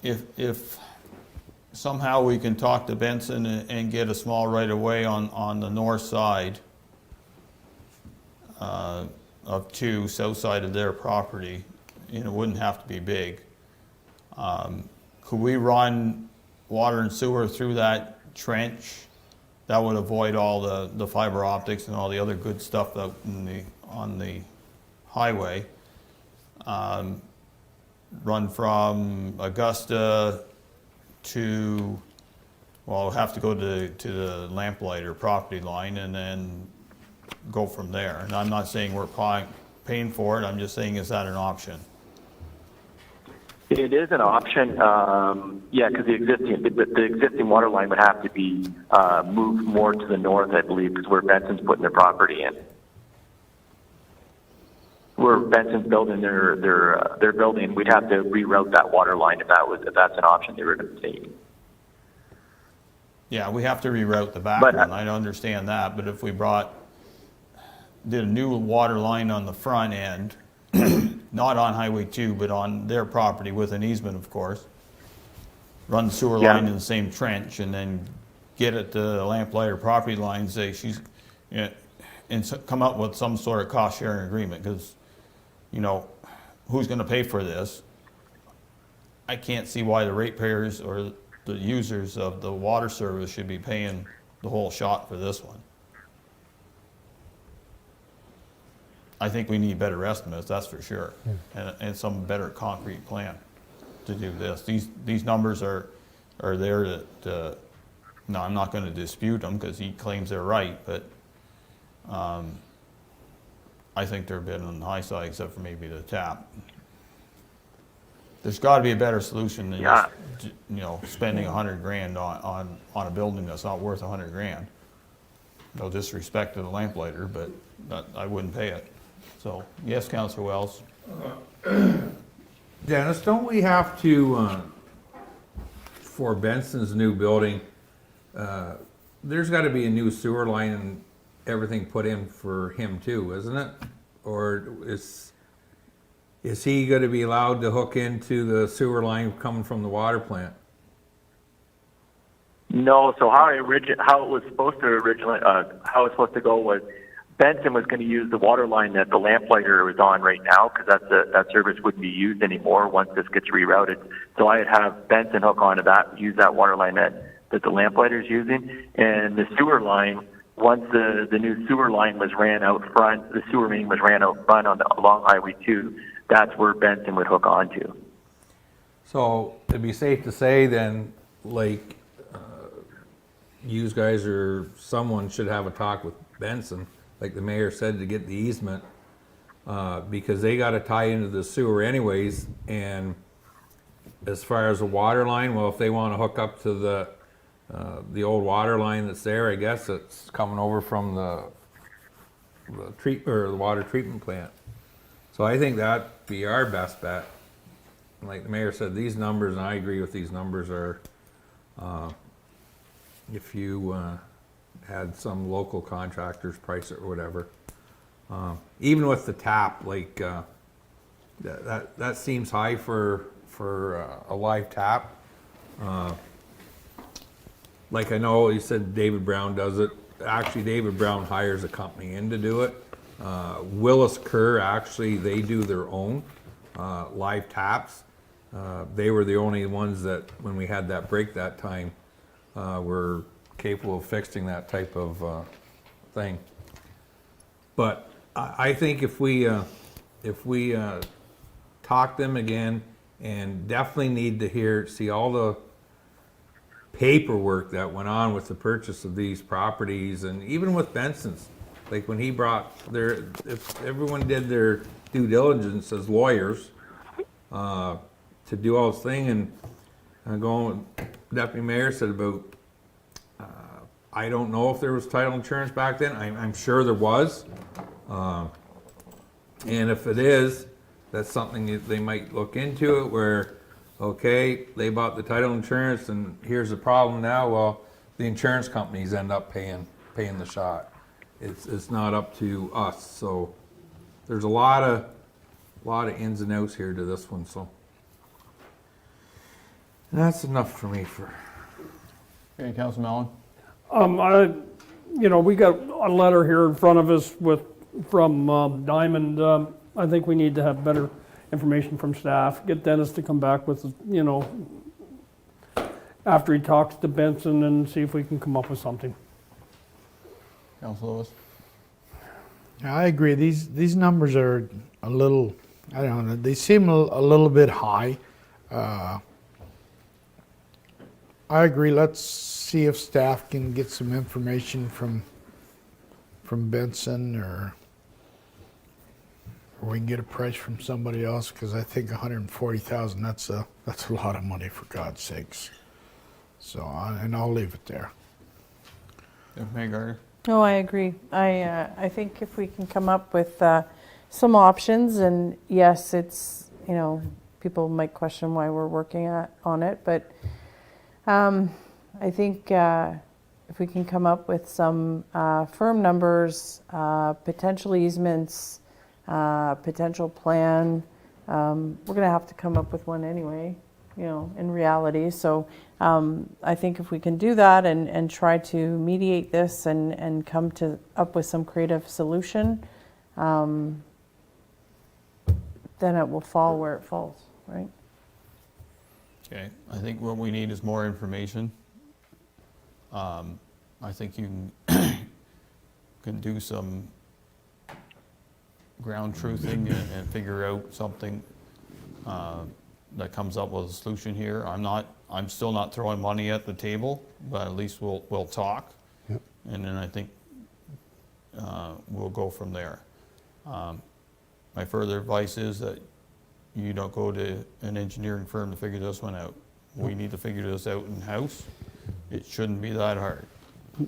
If somehow we can talk to Benson and get a small right of way on the north side of 2, south side of their property, it wouldn't have to be big. Could we run water and sewer through that trench? That would avoid all the fiber optics and all the other good stuff out on the highway. Run from Augusta to, well, we'll have to go to the lamplighter property line and then go from there. And I'm not saying we're paying for it, I'm just saying, is that an option? It is an option, yeah, because the existing water line would have to be moved more to the north, I believe, because where Benson's putting their property in. Where Benson's building their building, we'd have to reroute that water line if that's an option they were going to take. Yeah, we have to reroute the back one, I understand that, but if we did a new water line on the front end, not on Highway 2, but on their property with an easement, of course, run the sewer line in the same trench, and then get at the lamplighter property line, say and come up with some sort of cost sharing agreement, because who's going to pay for this? I can't see why the ratepayers or the users of the water service should be paying the whole shot for this one. I think we need better estimates, that's for sure, and some better concrete plan to do this. These numbers are there that, no, I'm not going to dispute them because he claims they're right, but I think they're a bit on the high side, except for maybe the tap. There's got to be a better solution than just, spending $100,000 on a building that's not worth $100,000. No disrespect to the lamplighter, but I wouldn't pay it. So, yes, Councillor Wells. Dennis, don't we have to, for Benson's new building, there's got to be a new sewer line and everything put in for him too, isn't it? Or is he going to be allowed to hook into the sewer line coming from the water plant? No, so how it was supposed to originally, how it was supposed to go was Benson was going to use the water line that the Lamplighter is on right now, because that service wouldn't be used anymore once this gets rerouted. So I'd have Benson hook onto that, use that water line that the Lamplighter is using, and the sewer line. Once the new sewer line was ran out front, the sewer main was ran out front along Highway 2. That's where Benson would hook onto. So it'd be safe to say then, like, you guys or someone should have a talk with Benson, like the mayor said, to get the easement, because they got to tie into the sewer anyways. And as far as the water line, well, if they want to hook up to the old water line that's there, I guess it's coming over from the water treatment plant. So I think that'd be our best bet. Like the mayor said, these numbers, and I agree with these numbers, are if you had some local contractors price it or whatever. Even with the tap, like that seems high for a live tap. Like I know you said David Brown does it. Actually, David Brown hires a company in to do it. Willis Kerr, actually, they do their own live taps. They were the only ones that, when we had that break that time, were capable of fixing that type of thing. But I think if we talk them again, and definitely need to see all the paperwork that went on with the purchase of these properties, and even with Benson's, like when he brought if everyone did their due diligence as lawyers to do all this thing, and going, Deputy Mayor said about, I don't know if there was title insurance back then. I'm sure there was, and if it is, that's something that they might look into it, where okay, they bought the title insurance and here's the problem now. Well, the insurance companies end up paying the shot. It's not up to us. So there's a lot of ins and outs here to this one. So that's enough for me for. Okay, Councilor Mellon. We got a letter here in front of us from Diamond. I think we need to have better information from staff. Get Dennis to come back with, after he talks to Benson, and see if we can come up with something. Councilor Lewis. Yeah, I agree. These numbers are a little, I don't know, they seem a little bit high. I agree. Let's see if staff can get some information from Benson, or we can get a price from somebody else, because I think $140,000, that's a lot of money, for God's sakes. So, and I'll leave it there. Mayor Gardner. No, I agree. I think if we can come up with some options, and yes, it's, people might question why we're working on it, but I think if we can come up with some firm numbers, potential easements, potential plan, we're going to have to come up with one anyway, in reality. So I think if we can do that and try to mediate this and come up with some creative solution, then it will fall where it falls, right? Okay, I think what we need is more information. I think you can do some ground truthing and figure out something that comes up with a solution here. I'm still not throwing money at the table, but at least we'll talk. Yep. And then I think we'll go from there. My further advice is that you don't go to an engineering firm to figure this one out. We need to figure this out in-house. It shouldn't be that hard.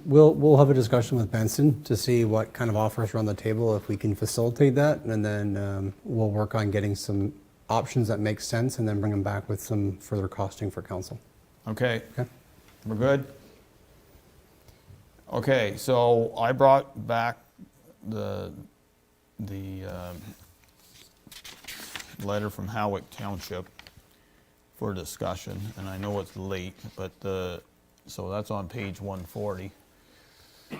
We'll have a discussion with Benson to see what kind of offers are on the table, if we can facilitate that, and then we'll work on getting some options that make sense and then bring them back with some further costing for council. Okay. Okay. We're good? Okay, so I brought back the letter from Howick Township for discussion, and I know it's late, but so that's on page 140. You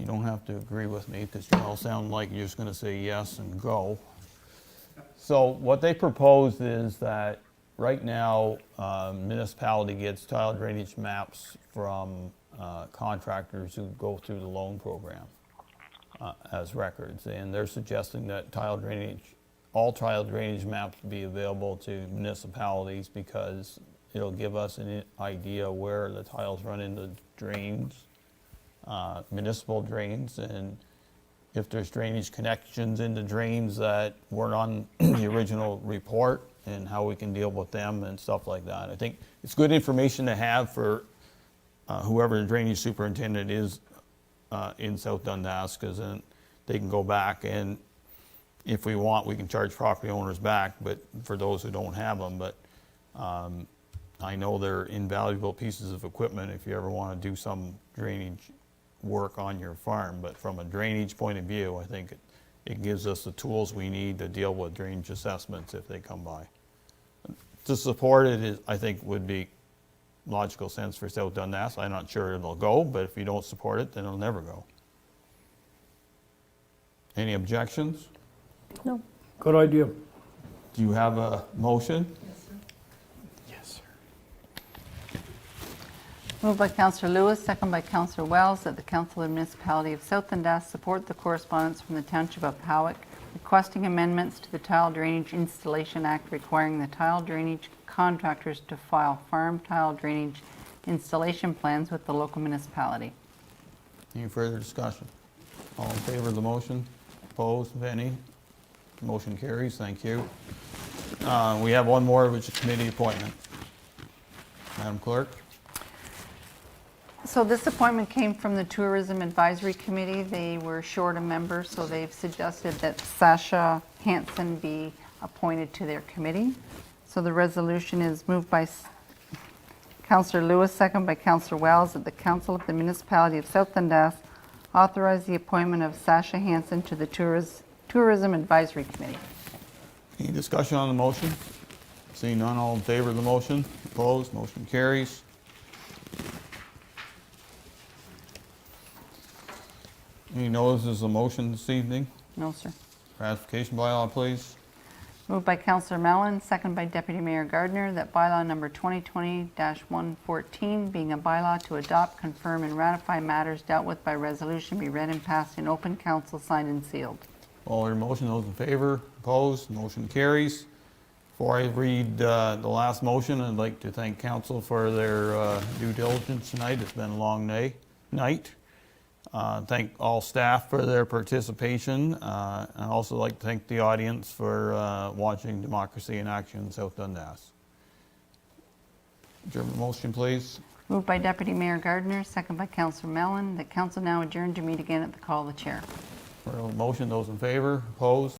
don't have to agree with me, because you all sound like you're just gonna say yes and go. So what they proposed is that right now, municipality gets tile drainage maps from contractors who go through the loan program as records. And they're suggesting that all tile drainage maps be available to municipalities, because it'll give us an idea where the tiles run into drains, municipal drains, and if there's drainage connections into drains that weren't on the original report, and how we can deal with them and stuff like that. I think it's good information to have for whoever the drainage superintendent is in South Dundas, because then they can go back, and if we want, we can charge property owners back, but for those who don't have them. But I know they're invaluable pieces of equipment if you ever want to do some drainage work on your farm. But from a drainage point of view, I think it gives us the tools we need to deal with drainage assessments if they come by. To support it, I think, would be logical sense for South Dundas. I'm not sure it'll go, but if you don't support it, then it'll never go. Any objections? No. Good idea. Do you have a motion? Moved by Councillor Lewis, second by Councillor Wells, that the Council of the Municipality of South Dundas support the correspondence from the Township of Howick requesting amendments to the Tile Drainage Installation Act requiring the tile drainage contractors to file farm tile drainage installation plans with the local municipality. Any further discussion? All in favor of the motion? Opposed, if any? Motion carries, thank you. We have one more, which is committee appointment. Madam Clerk? So this appointment came from the Tourism Advisory Committee. They were short a member, so they've suggested that Sasha Hansen be appointed to their committee. So the resolution is moved by Councillor Lewis, second by Councillor Wells, that the Council of the Municipality of South Dundas authorize the appointment of Sasha Hansen to the Tourism Advisory Committee. Any discussion on the motion? Seeing none, all in favor of the motion? Opposed, motion carries. Any notices of motion this evening? No, sir. Ratification bylaw, please. Moved by Councillor Mellon, second by Deputy Mayor Gardner, that bylaw number 2020-114, being a bylaw to adopt, confirm, and ratify matters dealt with by resolution, be read and passed in open council, signed and sealed. All your motion, those in favor? Opposed, motion carries. Before I read the last motion, I'd like to thank council for their due diligence tonight. It's been a long night. Thank all staff for their participation. I'd also like to thank the audience for watching Democracy in Action in South Dundas. Adjournment motion, please. Moved by Deputy Mayor Gardner, second by Councillor Mellon, that council now adjourn to meet again at the call of the chair. For a motion, those in favor? Opposed?